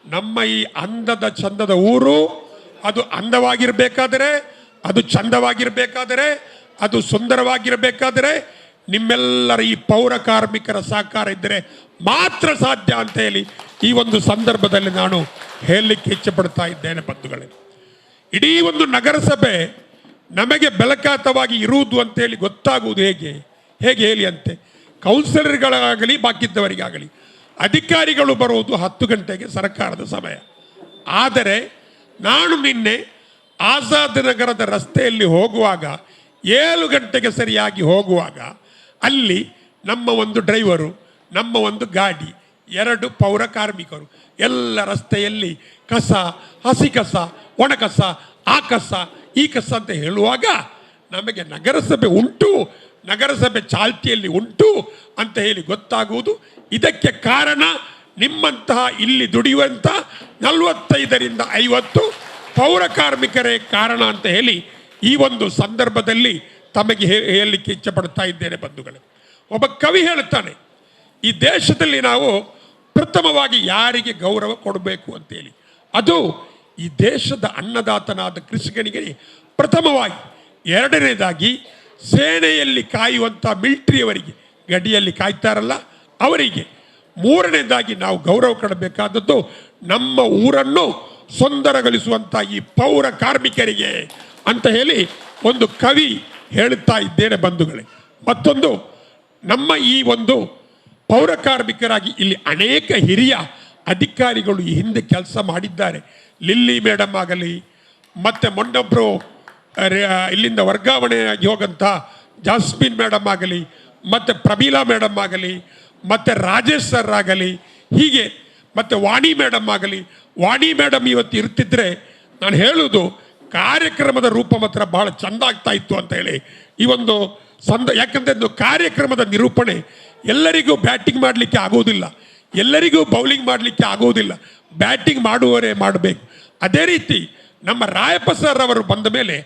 ನಮ್ಮ ಈ ಅಂದದ ಚಂದದ ಊರು ಅದು ಅಂದವಾಗಿರಬೇಕಾದರೆ, ಅದು ಚಂದವಾಗಿರಬೇಕಾದರೆ, ಅದು ಸುಂದರವಾಗಿರಬೇಕಾದರೆ ನಿಮ್ಮೆಲ್ಲರ ಈ ಪೌರ ಕಾರ್ಮಿಕರ ಸಹಕಾರ ಇದ್ದರೆ ಮಾತ್ರ ಸಾಧ್ಯ ಅಂತ ಹೇಳಿ ಈ ಒಂದು ಸಂದರ್ಭದಲ್ಲಿ ನಾನು ಹೇಳಲಿಕ್ಕೆ ಇಚ್ಛೆಪಡ್ತಾ ಇದ್ದೇನೆ. ಬಂಧುಗಳೇ, ಇಡೀ ಒಂದು ನಗರಸಭೆ ನಮಗೆ ಬೆಳಕಾತವಾಗಿ ಇರುವುದು ಅಂತೇಳಿ ಗೊತ್ತಾಗುವುದು ಹೇಗೆ ಹೇಳಿ ಅಂತೆ. ಕೌನ್ಸಿಲರ್ಗಳಾಗಲಿ ಬಾಕಿದ್ದವರಿಗಾಗಲಿ ಅಧಿಕಾರಿಗಳು ಬರುವುದು 10 ಗಂಟೆಗೆ ಸರ್ಕಾರದ ಸಮಯ. ಆದರೆ ನಾನು ನಿನ್ನೆ ಆಜಾದ್ ನಗರದ ರಸ್ತೆಯಲ್ಲಿ ಹೋಗುವಾಗ 7 ಗಂಟೆಗೆ ಸರಿಯಾಗಿ ಹೋಗುವಾಗ ಅಲ್ಲಿ ನಮ್ಮ ಒಂದು ಡ್ರೈವರು, ನಮ್ಮ ಒಂದು ಗಾಡಿ, 2 ಪೌರ ಕಾರ್ಮಿಕರು ಎಲ್ಲ ರಸ್ತೆಯಲ್ಲಿ ಕಸ, ಹಸಿ ಕಸ, ಒಣ ಕಸ, ಆ ಕಸ, ಈ ಕಸ ಅಂತ ಹೇಳುವಾಗ ನಮಗೆ ನಗರಸಭೆ ಉಂಟು, ನಗರಸಭೆ ಚಾಲ್ತಿಯಲ್ಲಿ ಉಂಟು ಅಂತ ಹೇಳಿ ಗೊತ್ತಾಗುವುದು. ಇದಕ್ಕೆ ಕಾರಣ ನಿಮ್ಮಂತಹ ಇಲ್ಲಿ ದುಡಿಯುವಂಥ 45ರಿಂದ 50 ಪೌರ ಕಾರ್ಮಿಕರೇ ಕಾರಣ ಅಂತ ಹೇಳಿ ಈ ಒಂದು ಸಂದರ್ಭದಲ್ಲಿ ತಮಗೆ ಹೇಳಲಿಕ್ಕೆ ಇಚ್ಛೆ ಪಡ್ತಾ ಇದ್ದೇನೆ. ಬಂಧುಗಳೇ, ಒಬ್ಬ ಕವಿ ಹೇಳ್ತಾನೆ, ಈ ದೇಶದಲ್ಲಿ ನಾವು ಪ್ರಥಮವಾಗಿ ಯಾರಿಗೆ ಗೌರವ ಕೊಡಬೇಕು ಅಂತೇಳಿ, ಅದು ಈ ದೇಶದ ಅನ್ನದಾತನಾದ ಕೃಷಿಕನಿಗೆ ಪ್ರಥಮವಾಗಿ, ಎರಡನೇದಾಗಿ ಸೇನೆಯಲ್ಲಿ ಕಾಯುವಂಥ ಮಿಲಿಟರಿಯವರಿಗೆ, ಗಡಿಯಲ್ಲಿ ಕಾಯ್ತಾರಲ್ಲ ಅವರಿಗೆ, ಮೂರನೇದಾಗಿ ನಾವು ಗೌರವ ಕೊಡಬೇಕಾದದ್ದು ನಮ್ಮ ಊರನ್ನು ಸುಂದರಗೊಳಿಸುವಂಥ ಈ ಪೌರ ಕಾರ್ಮಿಕರಿಗೆ ಅಂತ ಹೇಳಿ ಒಂದು ಕವಿ ಹೇಳುತ್ತಾ ಇದ್ದೇನೆ. ಬಂಧುಗಳೇ, ಮತ್ತೊಂದು, ನಮ್ಮ ಈ ಒಂದು ಪೌರ ಕಾರ್ಮಿಕರಾಗಿ ಇಲ್ಲಿ ಅನೇಕ ಹಿರಿಯ ಅಧಿಕಾರಿಗಳು ಈ ಹಿಂದೆ ಕೆಲಸ ಮಾಡಿದ್ದಾರೆ. ಲಿಲ್ಲಿ ಮೇಡಮ್ ಆಗಲಿ, ಮತ್ತು ಮೊನ್ನೊಬ್ಬರು ಇಲ್ಲಿಂದ ವರ್ಗಾವಣೆಯಾಗಿ ಹೋಗಂಥ ಜಾಸ್ಮಿನ್ ಮೇಡಮ್ ಆಗಲಿ, ಮತ್ತು ಪ್ರಮೀಳಾ ಮೇಡಮ್ ಆಗಲಿ, ಮತ್ತು ರಾಜೇಶ್ ಸರ್ ಆಗಲಿ, ಹೀಗೆ ಮತ್ತು ವಾಣಿ ಮೇಡಮ್ ಆಗಲಿ. ವಾಣಿ ಮೇಡಮ್ ಇವತ್ತು ಇರ್ತಿದ್ರೆ ನಾನು ಹೇಳುವುದು ಕಾರ್ಯಕ್ರಮದ ರೂಪ ಮಾತ್ರ ಬಹಳ ಚೆಂದ ಆಗ್ತಾ ಇತ್ತು ಅಂತ ಹೇಳಿ ಈ ಒಂದು ಯಾಕಂದರೆ ಒಂದು ಕಾರ್ಯಕ್ರಮದ ನಿರೂಪಣೆ ಎಲ್ಲರಿಗೂ ಬ್ಯಾಟಿಂಗ್ ಮಾಡಲಿಕ್ಕೆ ಆಗೋದಿಲ್ಲ, ಎಲ್ಲರಿಗೂ ಬೌಲಿಂಗ್ ಮಾಡಲಿಕ್ಕೆ ಆಗೋದಿಲ್ಲ, ಬ್ಯಾಟಿಂಗ್ ಮಾಡುವವರೇ ಮಾಡಬೇಕು. ಅದೇ ರೀತಿ ನಮ್ಮ ರಾಯಪ್ಪ ಸರ್ ಅವರು ಬಂದ ಮೇಲೆ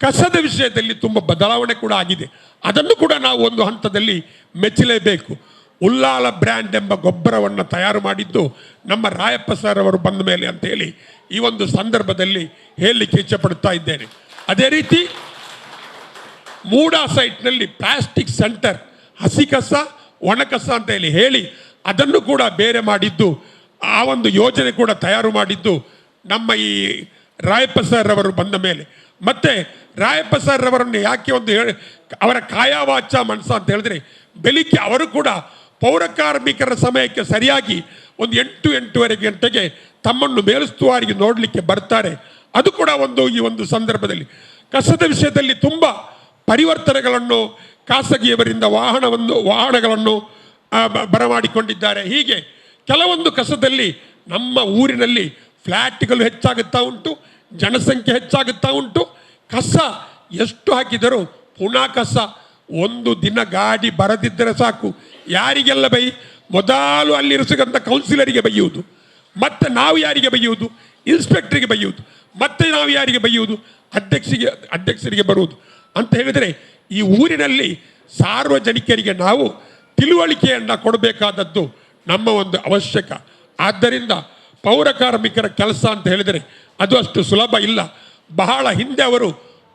ಕಸದ ವಿಷಯದಲ್ಲಿ ತುಂಬ ಬದಲಾವಣೆ ಕೂಡ ಆಗಿದೆ. ಅದನ್ನು ಕೂಡ ನಾವು ಒಂದು ಹಂತದಲ್ಲಿ ಮೆಚ್ಚಲೇಬೇಕು. ಉಲ್ಲಾಲ ಬ್ರ್ಯಾಂಡ್ ಎಂಬ ಗೊಬ್ಬರವನ್ನು ತಯಾರು ಮಾಡಿದ್ದು ನಮ್ಮ ರಾಯಪ್ಪ ಸರ್ ಅವರು ಬಂದ ಮೇಲೆ ಅಂತ ಹೇಳಿ ಈ ಒಂದು ಸಂದರ್ಭದಲ್ಲಿ ಹೇಳಲಿಕ್ಕೆ ಇಚ್ಛೆಪಡ್ತಾ ಇದ್ದೇನೆ. ಅದೇ ರೀತಿ ಮೂಡಾ ಸೈಟ್ನಲ್ಲಿ ಪ್ಲಾಸ್ಟಿಕ್ ಸೆಂಟರ್, ಹಸಿ ಕಸ, ಒಣ ಕಸ ಅಂತ ಹೇಳಿ ಅದನ್ನು ಕೂಡ ಬೇರೆ ಮಾಡಿದ್ದು, ಆ ಒಂದು ಯೋಜನೆ ಕೂಡ ತಯಾರು ಮಾಡಿದ್ದು ನಮ್ಮ ಈ ರಾಯಪ್ಪ ಸರ್ ಅವರು ಬಂದ ಮೇಲೆ. ಮತ್ತೆ ರಾಯಪ್ಪ ಸರ್ ಅವರನ್ನು ಯಾಕೆ ಒಂದು ಅವರ ಕಾಯವಾಚ ಮನಸ್ಸ ಅಂತ ಹೇಳಿದ್ರೆ, ಬೆಳಿಗ್ಗೆ ಅವರು ಕೂಡ ಪೌರ ಕಾರ್ಮಿಕರ ಸಮಯಕ್ಕೆ ಸರಿಯಾಗಿ ಒಂದು 8-8:30 ಗಂಟೆಗೆ ತಮ್ಮನ್ನು ಮೇಲುಸ್ತುವಾರಿಗೆ ನೋಡಲಿಕ್ಕೆ ಬರ್ತಾರೆ. ಅದು ಕೂಡ ಈ ಒಂದು ಸಂದರ್ಭದಲ್ಲಿ ಕಸದ ವಿಷಯದಲ್ಲಿ ತುಂಬ ಪರಿವರ್ತನೆಗಳನ್ನು ಖಾಸಗಿಯವರಿಂದ ವಾಹನಗಳನ್ನು ಬರಮಾಡಿಕೊಂಡಿದ್ದಾರೆ. ಹೀಗೆ ಕೆಲವೊಂದು ಕಸದಲ್ಲಿ ನಮ್ಮ ಊರಿನಲ್ಲಿ ಫ್ಲ್ಯಾಟ್ಗಳು ಹೆಚ್ಚಾಗುತ್ತಾ ಉಂಟು, ಜನಸಂಖ್ಯೆ ಹೆಚ್ಚಾಗುತ್ತಾ ಉಂಟು. ಕಸ ಎಷ್ಟು ಹಾಕಿದರೂ ಪುನಃ ಕಸ. ಒಂದು ದಿನ ಗಾಡಿ ಬರದಿದ್ದರೆ ಸಾಕು, ಯಾರಿಗೆಲ್ಲ ಮೊದಲು ಅಲ್ಲಿರಿಸಕ್ಕಂಥ ಕೌನ್ಸಿಲರಿಗೆ ಬೈಯುವುದು, ಮತ್ತೆ ನಾವು ಯಾರಿಗೆ ಬೈಯುವುದು? ಇನ್ಸ್ಪೆಕ್ಟರ್ಗೆ ಬೈಯುವುದು, ಮತ್ತೆ ನಾವು ಯಾರಿಗೆ ಬೈಯುವುದು? ಅಧ್ಯಕ್ಷರಿಗೆ ಬರುವುದು. ಅಂತ ಹೇಳಿದರೆ ಈ ಊರಿನಲ್ಲಿ ಸಾರ್ವಜನಿಕರಿಗೆ ನಾವು ತಿಳುವಳಿಕೆಯನ್ನು ಕೊಡಬೇಕಾದದ್ದು ನಮ್ಮ ಒಂದು ಅವಶ್ಯಕ. ಆದ್ದರಿಂದ ಪೌರ ಕಾರ್ಮಿಕರ ಕೆಲಸ ಅಂತ ಹೇಳಿದರೆ ಅದು ಅಷ್ಟು ಸುಲಭ ಇಲ್ಲ. ಬಹಳ ಹಿಂದೆ ಅವರು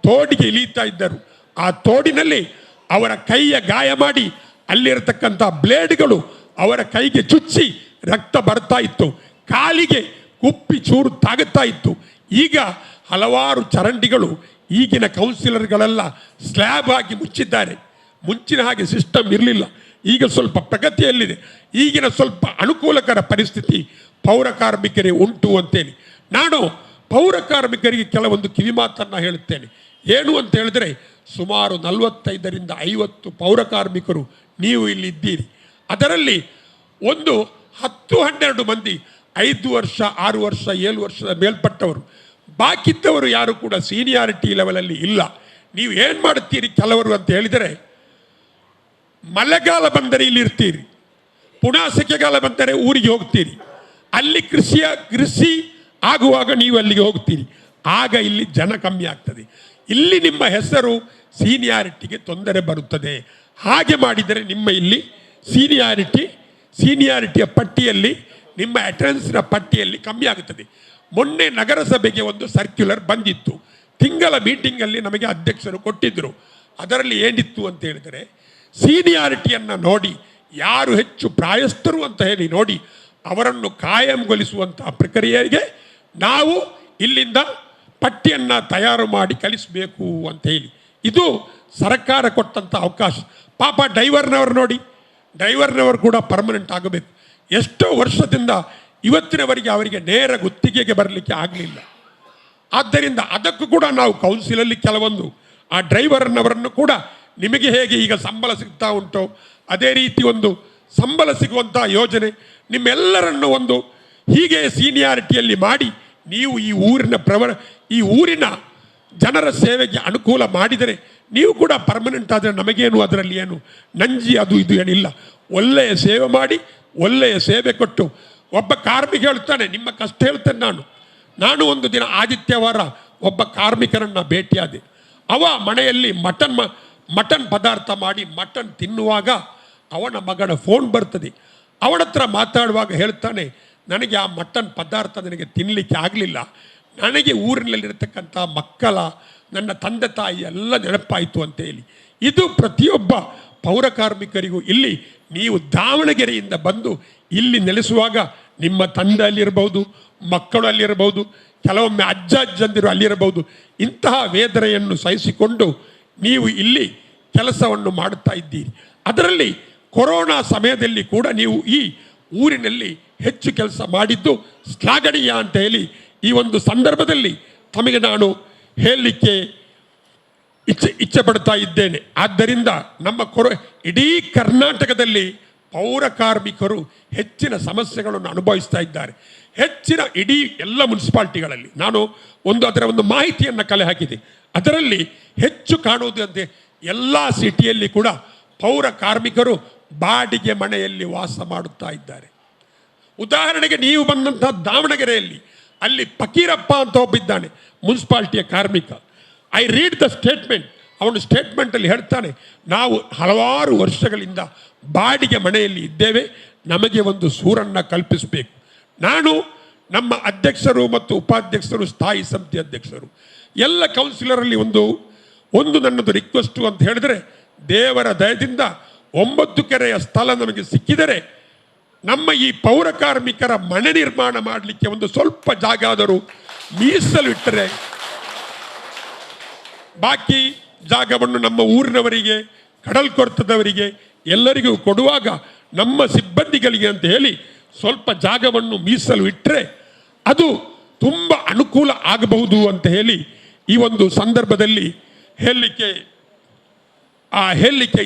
ತೋಡಿಗೆ ಇಳಿತಾ ಇದ್ದರು. ಆ ತೋಡಿನಲ್ಲಿ ಅವರ ಕೈಯ ಗಾಯ ಮಾಡಿ ಅಲ್ಲಿರತಕ್ಕಂಥ ಬ್ಲೇಡ್ಗಳು ಅವರ ಕೈಗೆ ಚುಚ್ಚಿ ರಕ್ತ ಬರ್ತಾ ಇತ್ತು, ಕಾಲಿಗೆ ಕುಪ್ಪಿ ಚೂರು ತಾಗುತ್ತಾ ಇತ್ತು. ಈಗ ಹಲವಾರು ಚರಂಡಿಗಳು ಈಗಿನ ಕೌನ್ಸಿಲರ್ಗಳೆಲ್ಲ ಸ್ಲ್ಯಾಬ್ ಆಗಿ ಮುಚ್ಚಿದ್ದಾರೆ. ಮುಂಚಿನ ಹಾಗೆ ಸಿಸ್ಟಮ್ ಇರಲಿಲ್ಲ, ಈಗ ಸ್ವಲ್ಪ ಪ್ರಗತಿಯಲ್ಲಿದೆ. ಈಗಿನ ಸ್ವಲ್ಪ ಅನುಕೂಲಕರ ಪರಿಸ್ಥಿತಿ ಪೌರ ಕಾರ್ಮಿಕರಿಗೆ ಉಂಟು ಅಂತೇಳಿ ನಾನು ಪೌರ ಕಾರ್ಮಿಕರಿಗೆ ಕೆಲವೊಂದು ಕಿವಿಮಾತನ್ನು ಹೇಳುತ್ತೇನೆ. ಏನು ಅಂತ ಹೇಳಿದ್ರೆ, ಸುಮಾರು 45ರಿಂದ 50 ಪೌರ ಕಾರ್ಮಿಕರು ನೀವು ಇಲ್ಲಿ ಇದ್ದೀರಿ. ಅದರಲ್ಲಿ ಒಂದು 10-12 ಮಂದಿ 5 ವರ್ಷ 6 ವರ್ಷ 7 ವರ್ಷದ ಮೇಲ್ಪಟ್ಟವರು. ಬಾಕಿದ್ದವರು ಯಾರು ಕೂಡ ಸೀನಿಯಾರಿಟಿ ಲೆವೆಲಲ್ಲಿ ಇಲ್ಲ. ನೀವು ಏನು ಮಾಡುತ್ತೀರಿ ಕೆಲವರು ಅಂತ ಹೇಳಿದರೆ, ಮಳೆಗಾಲ ಬಂದರೆ ಇಲ್ಲಿ ಇರ್ತೀರಿ, ಪುನಃ ಸೆಕೆಗಾಲ ಬಂದರೆ ಊರಿಗೆ ಹೋಗ್ತೀರಿ. ಅಲ್ಲಿ ಕೃಷಿ ಆಗುವಾಗ ನೀವು ಅಲ್ಲಿಗೆ ಹೋಗ್ತೀರಿ. ಆಗ ಇಲ್ಲಿ ಜನ ಕಮ್ಮಿ ಆಗ್ತದೆ. ಇಲ್ಲಿ ನಿಮ್ಮ ಹೆಸರು ಸೀನಿಯಾರಿಟಿಗೆ ತೊಂದರೆ ಬರುತ್ತದೆ. ಹಾಗೆ ಮಾಡಿದರೆ ನಿಮ್ಮ ಇಲ್ಲಿ ಸೀನಿಯಾರಿಟಿಯ ಪಟ್ಟಿಯಲ್ಲಿ, ನಿಮ್ಮ ಅಟೆಂಡೆನ್ಸ್ನ ಪಟ್ಟಿಯಲ್ಲಿ ಕಮ್ಮಿ ಆಗುತ್ತದೆ. ಮೊನ್ನೆ ನಗರಸಭೆಗೆ ಒಂದು ಸರ್ಕ್ಯುಲರ್ ಬಂದಿತ್ತು. ತಿಂಗಳ ಮೀಟಿಂಗಲ್ಲಿ ನಮಗೆ ಅಧ್ಯಕ್ಷರು ಕೊಟ್ಟಿದ್ದರು. ಅದರಲ್ಲಿ ಏನಿತ್ತು ಅಂತ ಹೇಳಿದರೆ, ಸೀನಿಯಾರಿಟಿಯನ್ನು ನೋಡಿ ಯಾರು ಹೆಚ್ಚು ಪ್ರಾಯಸ್ಥರು ಅಂತ ಹೇಳಿ ನೋಡಿ ಅವರನ್ನು ಕಾಯಂಗೊಳಿಸುವಂಥ ಪ್ರಕ್ರಿಯೆಗೆ ನಾವು ಇಲ್ಲಿಂದ ಪಟ್ಟಿಯನ್ನು ತಯಾರು ಮಾಡಿ ಕಳಿಸಬೇಕು ಅಂತ ಹೇಳಿ ಇದು ಸರ್ಕಾರ ಕೊಟ್ಟಂಥ ಅವಕಾಶ. ಪಾಪ ಡ್ರೈವರ್ನವರು ನೋಡಿ, ಡ್ರೈವರ್ನವರು ಕೂಡ ಪರ್ಮನೆಂಟ್ ಆಗಬೇಕು. ಎಷ್ಟೋ ವರ್ಷದಿಂದ ಇವತ್ತಿನವರೆಗೆ ಅವರಿಗೆ ನೇರ ಗುತ್ತಿಗೆಗೆ ಬರಲಿಕ್ಕೆ ಆಗಲಿಲ್ಲ. ಆದ್ದರಿಂದ ಅದಕ್ಕೂ ಕೂಡ ನಾವು ಕೌನ್ಸಿಲಲ್ಲಿ ಕೆಲವೊಂದು ಆ ಡ್ರೈವರ್ನವರನ್ನು ಕೂಡ ನಿಮಗೆ ಹೇಗೆ ಈಗ ಸಂಬಳ ಸಿಗ್ತಾ ಉಂಟೋ ಅದೇ ರೀತಿ ಒಂದು ಸಂಬಳ ಸಿಗುವಂಥ ಯೋಜನೆ ನಿಮ್ಮೆಲ್ಲರನ್ನು ಒಂದು ಹೀಗೆ ಸೀನಿಯಾರಿಟಿಯಲ್ಲಿ ಮಾಡಿ ನೀವು ಈ ಊರಿನ ಜನರ ಸೇವೆಗೆ ಅನುಕೂಲ ಮಾಡಿದರೆ ನೀವು ಕೂಡ ಪರ್ಮನೆಂಟ್ ಆದರೆ ನಮಗೇನು ಅದರಲ್ಲಿ ಏನು ನಂಜಿ ಅದು ಇದು ಏನಿಲ್ಲ. ಒಳ್ಳೆಯ ಸೇವೆ ಮಾಡಿ ಒಳ್ಳೆಯ ಸೇವೆ ಕೊಟ್ಟು ಒಬ್ಬ ಕಾರ್ಮಿಕ ಹೇಳ್ತಾನೆ, ನಿಮ್ಮ ಕಷ್ಟ ಹೇಳ್ತೇನೆ ನಾನು ಒಂದು ದಿನ ಆದಿತ್ಯವಾರ ಒಬ್ಬ ಕಾರ್ಮಿಕರನ್ನು ಭೇಟಿಯಾದೆ. ಅವ ಮನೆಯಲ್ಲಿ ಮಟನ್ ಪದಾರ್ಥ ಮಾಡಿ ಮಟನ್ ತಿನ್ನುವಾಗ ಅವನ ಮಗನ ಫೋನ್ ಬರ್ತದೆ. ಅವನ ಹತ್ರ ಮಾತಾಡುವಾಗ ಹೇಳ್ತಾನೆ, ನನಗೆ ಆ ಮಟನ್ ಪದಾರ್ಥ ನನಗೆ ತಿನ್ನಲಿಕ್ಕೆ ಆಗಲಿಲ್ಲ, ನನಗೆ ಊರಿನಲ್ಲಿರತಕ್ಕಂಥ ನನ್ನ ತಂದೆ ತಾಯಿ ಎಲ್ಲ ನೆನಪಾಯಿತು ಅಂತ ಹೇಳಿ. ಇದು ಪ್ರತಿಯೊಬ್ಬ ಪೌರ ಕಾರ್ಮಿಕರಿಗೂ ಇಲ್ಲಿ ನೀವು ದಾವಣಗೆರೆಯಿಂದ ಬಂದು ಇಲ್ಲಿ ನೆಲೆಸುವಾಗ ನಿಮ್ಮ ತಂದೆ ಅಲ್ಲಿರಬಹುದು, ಮಕ್ಕಳು ಅಲ್ಲಿರಬಹುದು, ಕೆಲವೊಮ್ಮೆ ಅಜ್ಜಂದಿರು ಅಲ್ಲಿರಬಹುದು. ಇಂತಹ ವೇದನೆಯನ್ನು ಸಹಿಸಿಕೊಂಡು ನೀವು ಇಲ್ಲಿ ಕೆಲಸವನ್ನು ಮಾಡುತ್ತಾ ಇದ್ದೀರಿ. ಅದರಲ್ಲಿ ಕೊರೋನಾ ಸಮಯದಲ್ಲಿ ಕೂಡ ನೀವು ಈ ಊರಿನಲ್ಲಿ ಹೆಚ್ಚು ಕೆಲಸ ಮಾಡಿದ್ದು ಶ್ಲಾಘನೀಯ ಅಂತ ಹೇಳಿ ಈ ಒಂದು ಸಂದರ್ಭದಲ್ಲಿ ತಮಗೆ ನಾನು ಹೇಳಲಿಕ್ಕೆ ಇಚ್ಛೆ ಪಡ್ತಾ ಇದ್ದೇನೆ. ಆದ್ದರಿಂದ ನಮ್ಮ ಇಡೀ ಕರ್ನಾಟಕದಲ್ಲಿ ಪೌರ ಕಾರ್ಮಿಕರು ಹೆಚ್ಚಿನ ಸಮಸ್ಯೆಗಳನ್ನು ಅನುಭವಿಸ್ತಾ ಇದ್ದಾರೆ. ಇಡೀ ಎಲ್ಲ ಮುನ್ಸಿಪಾಲ್ಟಿಗಳಲ್ಲಿ ನಾನು ಅದರ ಒಂದು ಮಾಹಿತಿಯನ್ನು ಕಲೆ ಹಾಕಿದೆ. ಅದರಲ್ಲಿ ಹೆಚ್ಚು ಕಾಣುವುದು ಅಂತೆ ಎಲ್ಲ ಸಿಟಿಯಲ್ಲಿ ಕೂಡ ಪೌರ ಕಾರ್ಮಿಕರು ಬಾಡಿಗೆ ಮನೆಯಲ್ಲಿ ವಾಸ ಮಾಡುತ್ತಾ ಇದ್ದಾರೆ. ಉದಾಹರಣೆಗೆ ನೀವು ಬಂದಂಥ ದಾವಣಗೆರೆಯಲ್ಲಿ ಅಲ್ಲಿ ಫಕೀರಪ್ಪ ಅಂತ ಒಬ್ಬಿದ್ದಾನೆ, ಮುನ್ಸಿಪಾಲ್ಟಿಯ ಕಾರ್ಮಿಕ. I read the statement. ಅವನು ಸ್ಟೇಟ್ಮೆಂಟಲ್ಲಿ ಹೇಳ್ತಾನೆ, ನಾವು ಹಲವಾರು ವರ್ಷಗಳಿಂದ ಬಾಡಿಗೆ ಮನೆಯಲ್ಲಿ ಇದ್ದೇವೆ, ನಮಗೆ ಒಂದು ಸೂರನ್ನು ಕಲ್ಪಿಸಬೇಕು. ನಾನು ನಮ್ಮ ಅಧ್ಯಕ್ಷರು ಮತ್ತು ಉಪಾಧ್ಯಕ್ಷರು, ಸ್ಥಾಯಿ ಸಮಿತಿ ಅಧ್ಯಕ್ಷರು, ಎಲ್ಲ ಕೌನ್ಸಿಲರಲ್ಲಿ ಒಂದು ನನ್ನದು ರಿಕ್ವೆಸ್ಟು ಅಂತ ಹೇಳಿದರೆ, ದೇವರ ದಯದಿಂದ 9 ಕೆರೆಯ ಸ್ಥಳ ನಮಗೆ ಸಿಕ್ಕಿದರೆ ನಮ್ಮ ಈ ಪೌರ ಕಾರ್ಮಿಕರ ಮನೆ ನಿರ್ಮಾಣ ಮಾಡಲಿಕ್ಕೆ ಒಂದು ಸ್ವಲ್ಪ ಜಾಗ ಆದರೂ ಮೀಸಲು ಇಟ್ಟರೆ ಬಾಕಿ ಜಾಗವನ್ನು ನಮ್ಮ ಊರಿನವರಿಗೆ, ಕಡಲ್ಕೊರ್ತದವರಿಗೆ ಎಲ್ಲರಿಗೂ ಕೊಡುವಾಗ ನಮ್ಮ ಸಿಬ್ಬಂದಿಗಳಿಗೆ ಅಂತ ಹೇಳಿ ಸ್ವಲ್ಪ ಜಾಗವನ್ನು ಮೀಸಲು ಇಟ್ಟರೆ ಅದು ತುಂಬ ಅನುಕೂಲ ಆಗಬಹುದು ಅಂತ ಹೇಳಿ ಈ ಒಂದು ಸಂದರ್ಭದಲ್ಲಿ ಹೇಳಲಿಕ್ಕೆ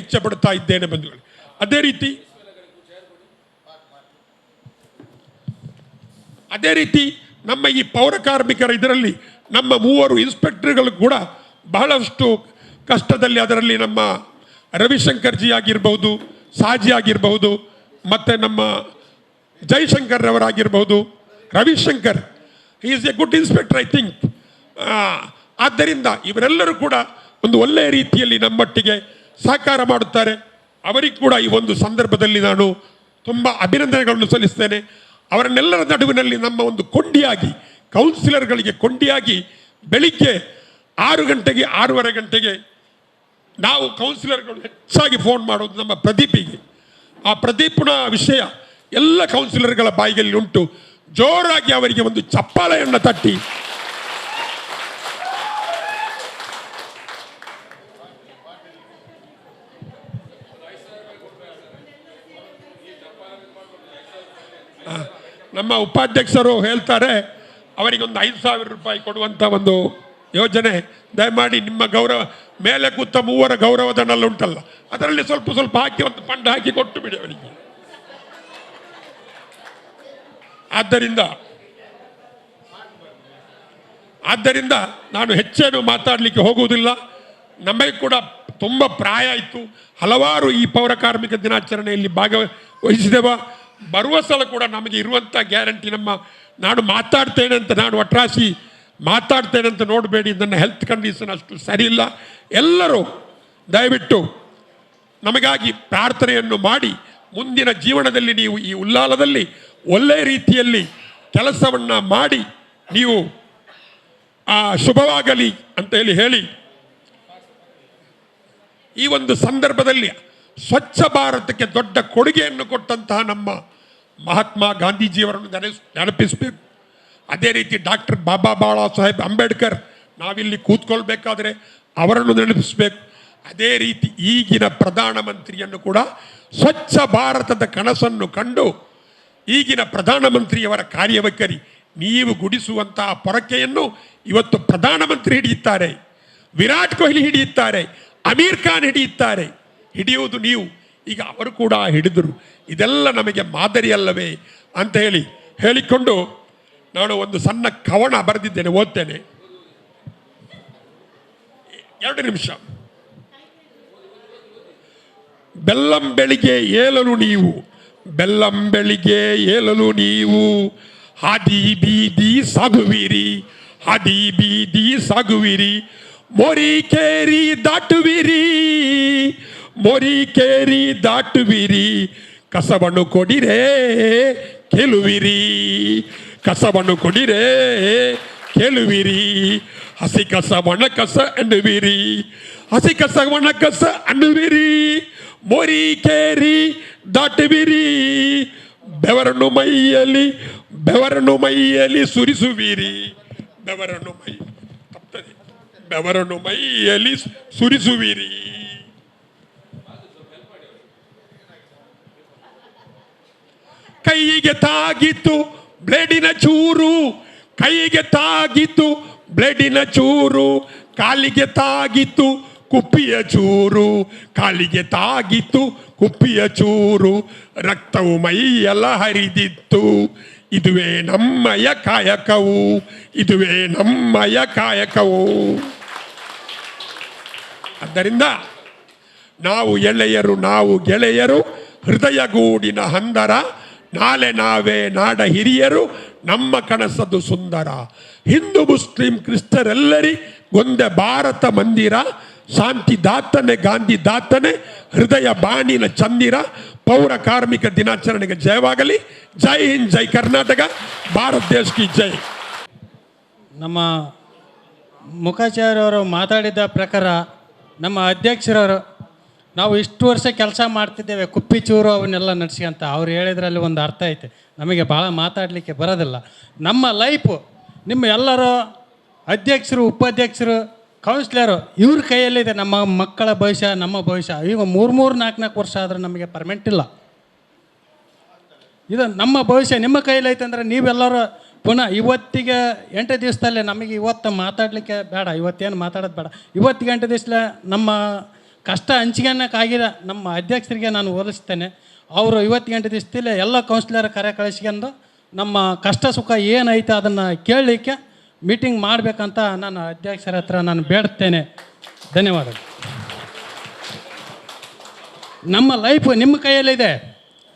ಇಚ್ಛೆ ಪಡ್ತಾ ಇದ್ದೇನೆ ಬಂಧುಗಳು. ಅದೇ ರೀತಿ ನಮ್ಮ ಈ ಪೌರ ಕಾರ್ಮಿಕರ ಇದರಲ್ಲಿ ನಮ್ಮ 3 ಇನ್ಸ್ಪೆಕ್ಟರ್ಗಳು ಕೂಡ ಬಹಳಷ್ಟು ಕಷ್ಟದಲ್ಲಿ, ಅದರಲ್ಲಿ ನಮ್ಮ ರವಿಶಂಕರ್ ಜಿ ಆಗಿರ್ಬೋದು, ಸಾಜಿ ಆಗಿರಬಹುದು, ಮತ್ತು ನಮ್ಮ ಜೈಶಂಕರ್ ಅವರಾಗಿರ್ಬೋದು. Ravishankar is a good inspector I think. ಆದ್ದರಿಂದ ಇವರೆಲ್ಲರೂ ಕೂಡ ಒಂದು ಒಳ್ಳೆಯ ರೀತಿಯಲ್ಲಿ ನಮ್ಮೊಟ್ಟಿಗೆ ಸಹಕಾರ ಮಾಡುತ್ತಾರೆ. ಅವರಿಗೆ ಕೂಡ ಈ ಒಂದು ಸಂದರ್ಭದಲ್ಲಿ ನಾನು ತುಂಬ ಅಭಿನಂದನೆಗಳನ್ನು ಸಲ್ಲಿಸ್ತೇನೆ. ಅವರನ್ನೆಲ್ಲರ ನಡುವಿನಲ್ಲಿ ನಮ್ಮ ಒಂದು ಕೊಂಡಿಯಾಗಿ, ಕೌನ್ಸಿಲರ್ಗಳಿಗೆ ಕೊಂಡಿಯಾಗಿ ಬೆಳಿಗ್ಗೆ 6 ಗಂಟೆಗೆ 6:30 ಗಂಟೆಗೆ ನಾವು ಕೌನ್ಸಿಲರ್ಗಳು ಹೆಚ್ಚಾಗಿ ಫೋನ್ ಮಾಡೋದು ನಮ್ಮ ಪ್ರದೀಪಿಗೆ. ಆ ಪ್ರದೀಪ್ನ ವಿಷಯ ಎಲ್ಲ ಕೌನ್ಸಿಲರ್ಗಳ ಬಾಯಿಯಲ್ಲಿ ಉಂಟು. ಜೋರಾಗಿ ಅವರಿಗೆ ಒಂದು ಚಪ್ಪಾಳೆಯನ್ನು ತಟ್ಟಿ ನಮ್ಮ ಉಪಾಧ್ಯಕ್ಷರು ಹೇಳ್ತಾರೆ, ಅವರಿಗೊಂದು 5,000 ರೂಪಾಯಿ ಕೊಡುವಂಥ ಒಂದು ಯೋಜನೆ, ದಯಮಾಡಿ ನಿಮ್ಮ ಗೌರವ ಮೇಲೆ ಕೂತ 3 ಗೌರವಧನ ಉಂಟಲ್ಲ, ಅದರಲ್ಲಿ ಸ್ವಲ್ಪ ಸ್ವಲ್ಪ ಹಾಕಿ ಒಂದು ಫಂಡ್ ಹಾಕಿ ಕೊಟ್ಟು ಬಿಡಿ ಅವರಿಗೆ. ಆದ್ದರಿಂದ ನಾನು ಹೆಚ್ಚೇನು ಮಾತಾಡಲಿಕ್ಕೆ ಹೋಗುವುದಿಲ್ಲ. ನಮಗೆ ಕೂಡ ತುಂಬ ಪ್ರಾಯ ಆಯಿತು. ಹಲವಾರು ಈ ಪೌರ ಕಾರ್ಮಿಕ ದಿನಾಚರಣೆಯಲ್ಲಿ ಭಾಗವಹಿಸಿದೆವ. ಬರುವ ಸಲ ಕೂಡ ನಮಗೆ ಇರುವಂಥ ಗ್ಯಾರಂಟಿ ನಾನು ಮಾತಾಡ್ತೇನೆ ಅಂತ, ನಾನು ಒಟ್ರಾಸಿ ಮಾತಾಡ್ತೇನೆ ಅಂತ ನೋಡಬೇಡಿ. ನನ್ನ ಹೆಲ್ತ್ ಕಂಡೀಷನ್ ಅಷ್ಟು ಸರಿ ಇಲ್ಲ. ಎಲ್ಲರೂ ದಯವಿಟ್ಟು ನಮಗಾಗಿ ಪ್ರಾರ್ಥನೆಯನ್ನು ಮಾಡಿ ಮುಂದಿನ ಜೀವನದಲ್ಲಿ ನೀವು ಈ ಉಲ್ಲಾಲದಲ್ಲಿ ಒಳ್ಳೆಯ ರೀತಿಯಲ್ಲಿ ಕೆಲಸವನ್ನು ಮಾಡಿ ನೀವು ಶುಭವಾಗಲಿ ಅಂತ ಹೇಳಿ ಈ ಒಂದು ಸಂದರ್ಭದಲ್ಲಿ ಸ್ವಚ್ಛ ಭಾರತಕ್ಕೆ ದೊಡ್ಡ ಕೊಡುಗೆಯನ್ನು ಕೊಟ್ಟಂತಹ ನಮ್ಮ ಮಹಾತ್ಮ ಗಾಂಧೀಜಿಯವರನ್ನು ನೆನಪಿಸಬೇಕು. ಅದೇ ರೀತಿ ಡಾಕ್ಟರ್ ಬಾಬಾ ಸಾಹೇಬ್ ಅಂಬೇಡ್ಕರ್, ನಾವಿಲ್ಲಿ ಕೂತ್ಕೊಳ್ಬೇಕಾದ್ರೆ ಅವರನ್ನು ನೆನಪಿಸಬೇಕು. ಅದೇ ರೀತಿ ಈಗಿನ ಪ್ರಧಾನಮಂತ್ರಿಯನ್ನು ಕೂಡ ಸ್ವಚ್ಛ ಭಾರತದ ಕನಸನ್ನು ಕಂಡು ಈಗಿನ ಪ್ರಧಾನಮಂತ್ರಿಯವರ ಕಾರ್ಯವೈಖರಿ, ನೀವು ಗುಡಿಸುವಂತಹ ಪೊರಕೆಯನ್ನು ಇವತ್ತು ಪ್ರಧಾನಮಂತ್ರಿ ಹಿಡಿಯುತ್ತಾರೆ, ವಿರಾಟ್ ಕೊಹ್ಲಿ ಹಿಡಿಯುತ್ತಾರೆ, ಅಮೀರ್ ಖಾನ್ ಹಿಡಿಯುತ್ತಾರೆ. ಹಿಡಿಯುವುದು ನೀವು, ಈಗ ಅವರು ಕೂಡ ಹಿಡಿದರು. ಇದೆಲ್ಲ ನಮಗೆ ಮಾದರಿಯಲ್ಲವೇ ಅಂತ ಹೇಳಿಕೊಂಡು ನಾನು ಒಂದು ಸಣ್ಣ ಕವನ ಬರೆದಿದ್ದೇನೆ, ಓದ್ತೇನೆ. 2 ನಿಮಿಷ. ಬೆಲ್ಲಂ ಬೆಳಿಗ್ಗೆ ಏಳಲು ನೀವು, ಬೆಲ್ಲಂ ಬೆಳಿಗ್ಗೆ ಏಳಲು ನೀವು, ಹಾದಿ ಬೀದಿ ಸಾಗುವಿರಿ, ಹಾದಿ ಬೀದಿ ಸಾಗುವಿರಿ, ಮೊರಿಕೇರಿ ದಾಟುವಿರಿ, ಮೊರಿಕೇರಿ ದಾಟುವಿರಿ, ಕಸವನ್ನು ಕೊಡಿರೆ ಕೇಳುವಿರಿ, ಕಸವನ್ನು ಕೊಡಿರೆ ಕೇಳುವಿರಿ, ಹಸಿ ಕಸ ಒಣ ಕಸ ಅನ್ನುವಿರಿ, ಹಸಿ ಕಸ ಒಣ ಕಸ ಅನ್ನುವಿರಿ, ಮೊರಿಕೇರಿ ದಾಟುವಿರಿ, ಬೆವರನ್ನು ಮೈಯಲ್ಲಿ ಸುರಿಸುವಿರಿ, ಬೆವರನ್ನು ಮೈಯಲ್ಲಿ ಸುರಿಸುವಿರಿ. ಕೈಗೆ ತಾಗಿತ್ತು ಬ್ಲೇಡಿನ ಚೂರು, ಕೈಗೆ ತಾಗಿತ್ತು ಬ್ಲೇಡಿನ ಚೂರು, ಕಾಲಿಗೆ ತಾಗಿತ್ತು ಕುಪ್ಪಿಯ ಚೂರು, ಕಾಲಿಗೆ ತಾಗಿತ್ತು ಕುಪ್ಪಿಯ ಚೂರು, ರಕ್ತವು ಮೈಯೆಲ್ಲ ಹರಿದಿತ್ತು, ಇದುವೇ ನಮ್ಮಯ ಕಾಯಕವು, ಇದುವೇ ನಮ್ಮಯ ಕಾಯಕವು. ಆದ್ದರಿಂದ ನಾವು ಎಳೆಯರು, ನಾವು ಗೆಳೆಯರು, ಹೃದಯಗೂಡಿನ ಹಂದರ, ನಾಳೆ ನಾವೇ ನಾಡ ಹಿರಿಯರು, ನಮ್ಮ ಕನಸದು ಸುಂದರ, ಹಿಂದೂ ಮುಸ್ಲಿಂ ಕ್ರಿಸ್ತರೆಲ್ಲರಿಗೊಂದೇ ಭಾರತ ಮಂದಿರ, ಶಾಂತಿ ದಾತನೆ ಗಾಂಧಿ ದಾತನೆ, ಹೃದಯ ಬಾಣಿನ ಚಂದಿರ, ಪೌರ ಕಾರ್ಮಿಕ ದಿನಾಚರಣೆಗೆ ಜಯವಾಗಲಿ. ಜೈ ಹಿಂದ್, ಜೈ ಕರ್ನಾಟಕ, ಭಾರತ ದೇಶ ಕಿ ಜೈ. ನಮ್ಮ ಮುಖಾಚಾರ್ಯವರು ಮಾತಾಡಿದ ಪ್ರಕಾರ ನಮ್ಮ ಅಧ್ಯಕ್ಷರವರು ನಾವು ಇಷ್ಟು ವರ್ಷ ಕೆಲಸ ಮಾಡ್ತಿದ್ದೇವೆ ಕುಪ್ಪಿ ಚೂರು ಅವನ್ನೆಲ್ಲ ನಡೆಸ್ಕೊಂತ ಅವ್ರು ಹೇಳಿದ್ರಲ್ಲಿ ಒಂದು ಅರ್ಥ ಐತೆ, ನಮಗೆ ಭಾಳ ಮಾತಾಡಲಿಕ್ಕೆ ಬರೋದಿಲ್ಲ. ನಮ್ಮ ಲೈಫು ನಿಮ್ಮ ಎಲ್ಲರ ಅಧ್ಯಕ್ಷರು, ಉಪಾಧ್ಯಕ್ಷರು, ಕೌನ್ಸಿಲರು ಇವ್ರ ಕೈಯಲ್ಲಿದೆ. ನಮ್ಮ ಮಕ್ಕಳ ಭವಿಷ್ಯ, ನಮ್ಮ ಭವಿಷ್ಯ. ಈಗ 3-4 ವರ್ಷ ಆದರೂ ನಮಗೆ ಪರ್ಮೆಂಟ್ ಇಲ್ಲ. ಇದು ನಮ್ಮ ಭವಿಷ್ಯ ನಿಮ್ಮ ಕೈಯಲ್ಲೈತೆ ಅಂದರೆ ನೀವೆಲ್ಲರೂ ಪುನಃ ಇವತ್ತಿಗೆ 8 ದಿವಸದಲ್ಲೇ ನಮಗೆ ಇವತ್ತು ಮಾತಾಡಲಿಕ್ಕೆ ಬೇಡ, ಇವತ್ತೇನು ಮಾತಾಡೋದು ಬೇಡ. ಇವತ್ತಿಗೆ 8 ದಿವಸಲೇ ನಮ್ಮ ಕಷ್ಟ ಹಂಚ್ಕೊಳಕ್ಕಾಗಿಲ್ಲ ನಮ್ಮ ಅಧ್ಯಕ್ಷರಿಗೆ ನಾನು ಹೋಲಿಸ್ತೇನೆ. ಅವರು ಇವತ್ತಿಗೆ 8 ದಿವಸದಲ್ಲೇ ಎಲ್ಲ ಕೌನ್ಸಿಲರ್ ಕರೆ ಕಳಿಸ್ಕೊಂಡು ನಮ್ಮ ಕಷ್ಟ ಸುಖ ಏನೈತೆ ಅದನ್ನು ಕೇಳಲಿಕ್ಕೆ ಮೀಟಿಂಗ್ ಮಾಡಬೇಕಂತ ನಾನು ಅಧ್ಯಕ್ಷರ ಹತ್ರ ನಾನು ಬೇಡ್ತೇನೆ. ಧನ್ಯವಾದಗಳು. ನಮ್ಮ ಲೈಫು ನಿಮ್ಮ ಕೈಯಲ್ಲಿದೆ,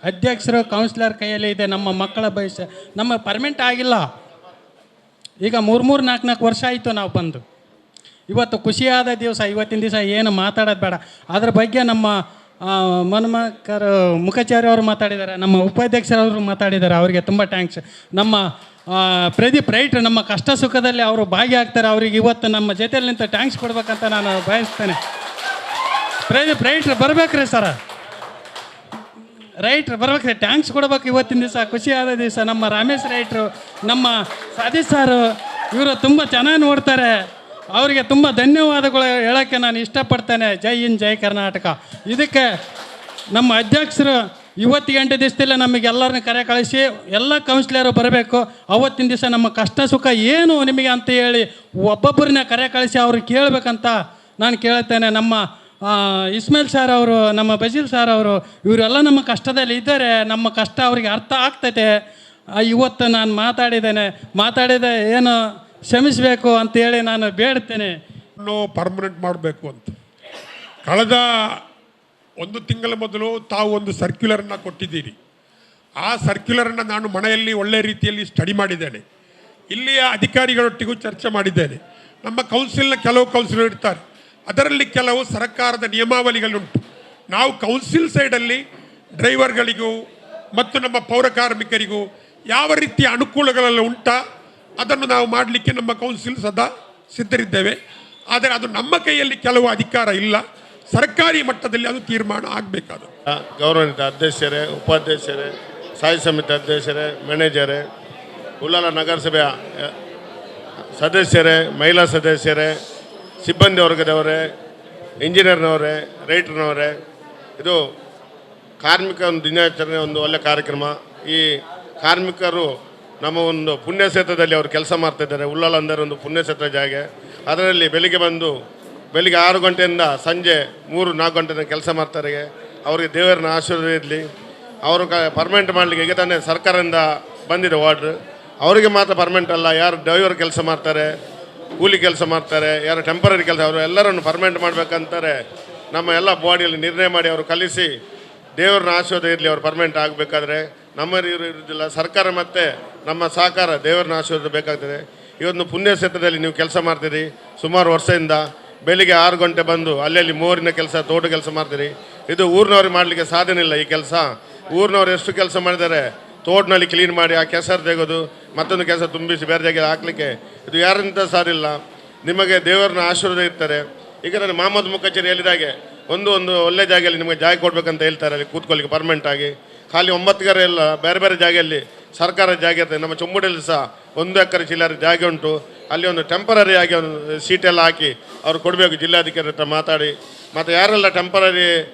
ಅಧ್ಯಕ್ಷರು ಕೌನ್ಸಿಲರ್ ಕೈಯಲ್ಲಿ ಇದೆ. ನಮ್ಮ ಮಕ್ಕಳ ಭವಿಷ್ಯ ನಮ್ಮ ಪರ್ಮೆಂಟ್ ಆಗಿಲ್ಲ. ಈಗ 3-4 ವರ್ಷ ಆಯಿತು ನಾವು ಬಂದು. ಇವತ್ತು ಖುಷಿಯಾದ ದಿವಸ. ಇವತ್ತಿನ ದಿವಸ ಏನು ಮಾತಾಡೋದು ಬೇಡ. ಅದ್ರ ಬಗ್ಗೆ ನಮ್ಮ ಮನ್ಮಕರು ಮುಖಚಾರಿ ಅವರು ಮಾತಾಡಿದ್ದಾರೆ, ನಮ್ಮ ಉಪಾಧ್ಯಕ್ಷರವರು ಮಾತಾಡಿದ್ದಾರೆ, ಅವರಿಗೆ ತುಂಬ ಥ್ಯಾಂಕ್ಸ್. ನಮ್ಮ ಪ್ರದೀಪ್ ರೈಟ್ರು ನಮ್ಮ ಕಷ್ಟ ಸುಖದಲ್ಲಿ ಅವರು ಭಾಗಿಯಾಗ್ತಾರೆ. ಅವ್ರಿಗೆ ಇವತ್ತು ನಮ್ಮ ಜೊತೆಯಲ್ಲಿ ನಿಂತು ಥ್ಯಾಂಕ್ಸ್ ಕೊಡ್ಬೇಕಂತ ನಾನು ಬಯಸ್ತೇನೆ. ಪ್ರದೀಪ್ ರೈಟ್ರು ಬರ್ಬೇಕ್ರಿ ಸರ, ರೈಟ್ರು ಬರ್ಬೇಕ್ರಿ, ಥ್ಯಾಂಕ್ಸ್ ಕೊಡ್ಬೇಕು. ಇವತ್ತಿನ ದಿವಸ ಖುಷಿಯಾದ ದಿವಸ. ನಮ್ಮ ರಮೇಶ್ ರೈಟ್ರು, ನಮ್ಮ ಸತೀಶ್ ಸಾರು ಇವರು ತುಂಬ ಚೆನ್ನಾಗಿ ನೋಡ್ತಾರೆ. ಅವರಿಗೆ ತುಂಬ ಧನ್ಯವಾದಗಳು ಹೇಳೋಕ್ಕೆ ನಾನು ಇಷ್ಟಪಡ್ತೇನೆ. ಜೈ ಹಿಂದ್, ಜೈ ಕರ್ನಾಟಕ. ಇದಕ್ಕೆ ನಮ್ಮ ಅಧ್ಯಕ್ಷರು ಇವತ್ತಿಗೆ 8 ದಿವಸದಲ್ಲೇ ನಮಗೆಲ್ಲರನ್ನ ಕರೆ ಕಳಿಸಿ ಎಲ್ಲ ಕೌನ್ಸಿಲರು ಬರಬೇಕು. ಅವತ್ತಿನ ದಿವಸ ನಮ್ಮ ಕಷ್ಟ ಸುಖ ಏನು ನಿಮಗೆ ಅಂತ ಹೇಳಿ ಒಬ್ಬೊಬ್ಬರನ್ನ ಕರೆ ಕಳಿಸಿ ಅವ್ರಿಗೆ ಕೇಳಬೇಕಂತ ನಾನು ಕೇಳ್ತೇನೆ. ನಮ್ಮ ಇಸ್ಮೇಲ್ ಸಾರ್ ಅವರು, ನಮ್ಮ ಬಜೀಲ್ ಸಾರ್ ಅವರು ಇವರೆಲ್ಲ ನಮ್ಮ ಕಷ್ಟದಲ್ಲಿ ಇದ್ದಾರೆ. ನಮ್ಮ ಕಷ್ಟ ಅವರಿಗೆ ಅರ್ಥ ಆಗ್ತೈತೆ. ಇವತ್ತು ನಾನು ಮಾತಾಡಿದ ಏನು ಕ್ಷಮಿಸಬೇಕು ಅಂತೇಳಿ ನಾನು ಬೇಡ್ತೇನೆ. ಪರ್ಮನೆಂಟ್ ಮಾಡಬೇಕು ಅಂತ ಕಳೆದ 1 ತಿಂಗಳ ಮೊದಲು ತಾವು ಒಂದು ಸರ್ಕ್ಯುಲರನ್ನು ಕೊಟ್ಟಿದ್ದೀರಿ. ಆ ಸರ್ಕ್ಯುಲರನ್ನು ನಾನು ಮನೆಯಲ್ಲಿ ಒಳ್ಳೆಯ ರೀತಿಯಲ್ಲಿ ಸ್ಟಡಿ ಮಾಡಿದ್ದೇನೆ. ಇಲ್ಲಿಯ ಅಧಿಕಾರಿಗಳೊಟ್ಟಿಗೂ ಚರ್ಚೆ ಮಾಡಿದ್ದೇನೆ. ನಮ್ಮ ಕೌನ್ಸಿಲ್ನ ಕೆಲವು ಕೌನ್ಸಿಲರ್ ಇರ್ತಾರೆ, ಅದರಲ್ಲಿ ಕೆಲವು ಸರ್ಕಾರದ ನಿಯಮಾವಳಿಗಳುಂಟು. ನಾವು ಕೌನ್ಸಿಲ್ ಸೈಡಲ್ಲಿ ಡ್ರೈವರ್ಗಳಿಗೂ ಮತ್ತು ನಮ್ಮ ಪೌರ ಕಾರ್ಮಿಕರಿಗೂ ಯಾವ ರೀತಿಯ ಅನುಕೂಲಗಳೆಲ್ಲ ಉಂಟಾ ಅದನ್ನು ನಾವು ಮಾಡಲಿಕ್ಕೆ ನಮ್ಮ ಕೌನ್ಸಿಲ್ ಸದಾ ಸಿದ್ಧರಿದ್ದೇವೆ. ಆದರೆ ಅದು ನಮ್ಮ ಕೈಯಲ್ಲಿ ಕೆಲವು ಅಧಿಕಾರ ಇಲ್ಲ. ಸರ್ಕಾರಿ ಮಟ್ಟದಲ್ಲಿ ಅದು ತೀರ್ಮಾನ ಆಗಬೇಕಾದ. ಗೌರವಾನ್ವಿತ ಅಧ್ಯಕ್ಷರೇ, ಉಪಾಧ್ಯಕ್ಷರೇ, ಸ್ಥಾಯಿ ಸಮಿತಿ ಅಧ್ಯಕ್ಷರೇ, ಮ್ಯಾನೇಜರೇ, ಉಳ್ಳಾಲ ನಗರಸಭೆಯ ಸದಸ್ಯರೇ, ಮಹಿಳಾ ಸದಸ್ಯರೇ, ಸಿಬ್ಬಂದಿ ವರ್ಗದವರೇ, ಇಂಜಿನಿಯರ್ನವರೇ, ರೈಟರ್ನವರೇ, ಇದು ಕಾರ್ಮಿಕ ಒಂದು ದಿನಾಚರಣೆ, ಒಂದು ಒಳ್ಳೆಯ ಕಾರ್ಯಕ್ರಮ. ಈ ಕಾರ್ಮಿಕರು ನಮ್ಮ ಒಂದು ಪುಣ್ಯಕ್ಷೇತ್ರದಲ್ಲಿ ಅವರು ಕೆಲಸ ಮಾಡ್ತಾಯಿದ್ದಾರೆ. ಉಳ್ಳಾಲ ಅಂದರೆ ಒಂದು ಪುಣ್ಯಕ್ಷೇತ್ರ ಜಾಗ. ಅದರಲ್ಲಿ ಬೆಳಿಗ್ಗೆ 6 ಗಂಟೆಯಿಂದ ಸಂಜೆ 3-4 ಗಂಟೆ ಕೆಲಸ ಮಾಡ್ತಾರೆ. ಅವರಿಗೆ ದೇವರನ್ನ ಆಶೀರ್ವಾದ ಇರಲಿ. ಅವರು ಪರ್ಮನೆಂಟ್ ಮಾಡಲಿಕ್ಕೆ ಈಗ ತಾನೇ ಸರ್ಕಾರದಿಂದ ಬಂದಿದೆ ವಾರ್ಡ್ರ್. ಅವರಿಗೆ ಮಾತ್ರ ಪರ್ಮನೆಂಟ್ ಅಲ್ಲ, ಯಾರು ಡ್ರೈವರ್ ಕೆಲಸ ಮಾಡ್ತಾರೆ, ಕೂಲಿ ಕೆಲಸ ಮಾಡ್ತಾರೆ, ಯಾರು ಟೆಂಪರರಿ ಕೆಲಸ, ಅವರು ಎಲ್ಲರನ್ನು ಪರ್ಮನೆಂಟ್ ಮಾಡಬೇಕಂತಾರೆ ನಮ್ಮ ಎಲ್ಲ ಬಾಡಿಯಲ್ಲಿ ನಿರ್ಣಯ ಮಾಡಿ ಅವರು ಕಲಿಸಿ ದೇವರನ್ನ ಆಶೀರ್ವಾದ ಇರಲಿ. ಅವರು ಪರ್ಮನೆಂಟ್ ಆಗಬೇಕಾದ್ರೆ ನಮ್ಮ ಇರೋದಿಲ್ಲ, ಸರ್ಕಾರ ಮತ್ತು ನಮ್ಮ ಸಹಕಾರ, ದೇವರನ್ನ ಆಶೀರ್ವಾದ ಬೇಕಾಗ್ತದೆ. ಈ ಒಂದು ಪುಣ್ಯಕ್ಷೇತ್ರದಲ್ಲಿ ನೀವು ಕೆಲಸ ಮಾಡ್ತೀರಿ ಸುಮಾರು ವರ್ಷದಿಂದ. ಬೆಳಿಗ್ಗೆ 6 ಗಂಟೆ ಬಂದು ಅಲ್ಲಲ್ಲಿ ಮೋರಿನ ಕೆಲಸ, ತೋಟ ಕೆಲಸ ಮಾಡ್ತೀರಿ. ಇದು ಊರಿನವ್ರಿಗೆ ಮಾಡಲಿಕ್ಕೆ ಸಾಧ್ಯನೇ ಇಲ್ಲ. ಈ ಕೆಲಸ ಊರಿನವ್ರು ಎಷ್ಟು ಕೆಲಸ ಮಾಡಿದ್ದಾರೆ, ತೋಟನಲ್ಲಿ ಕ್ಲೀನ್ ಮಾಡಿ ಆ ಕೆಸರು ತೆಗೆದು ಮತ್ತೊಂದು ಕೆಲಸ ತುಂಬಿಸಿ ಬೇರೆ ಜಾಗ ಹಾಕಲಿಕ್ಕೆ ಇದು ಯಾರಂತ ಸಾರಿಲ್ಲ. ನಿಮಗೆ ದೇವರನ್ನ ಆಶೀರ್ವಾದ ಇರ್ತಾರೆ. ಈಗ ನಾನು ಮಹಮ್ಮದ್ ಮುಖಚೇರಿ ಹೇಳಿದಾಗೆ ಒಂದು ಒಳ್ಳೆ ಜಾಗದಲ್ಲಿ ನಿಮಗೆ ಜಾಗ ಕೊಡಬೇಕಂತ ಹೇಳ್ತಾರೆ, ಅಲ್ಲಿ ಕೂತ್ಕೊಳ್ಳಿಕ್ಕೆ ಪರ್ಮನೆಂಟ್ ಆಗಿ. ಖಾಲಿ 9 ಎಕರೆ ಎಲ್ಲ ಬೇರೆ ಬೇರೆ ಜಾಗೆಯಲ್ಲಿ ಸರ್ಕಾರ ಜಾಗ ಇರ್ತದೆ. ನಮ್ಮ ಚುಂಬುಡಿಯಲ್ಲಿ ಸಹ 1 ಎಕರೆ ಚಿಲ್ಲರೆ ಜಾಗ ಉಂಟು. ಅಲ್ಲಿ ಒಂದು ಟೆಂಪರರಿ ಆಗಿ ಒಂದು ಸೀಟೆಲ್ಲ ಹಾಕಿ ಅವ್ರು ಕೊಡಬೇಕು. ಜಿಲ್ಲಾಧಿಕಾರಿ ಹತ್ರ ಮಾತಾಡಿ ಮತ್ತು ಯಾರೆಲ್ಲ ಟೆಂಪರರಿ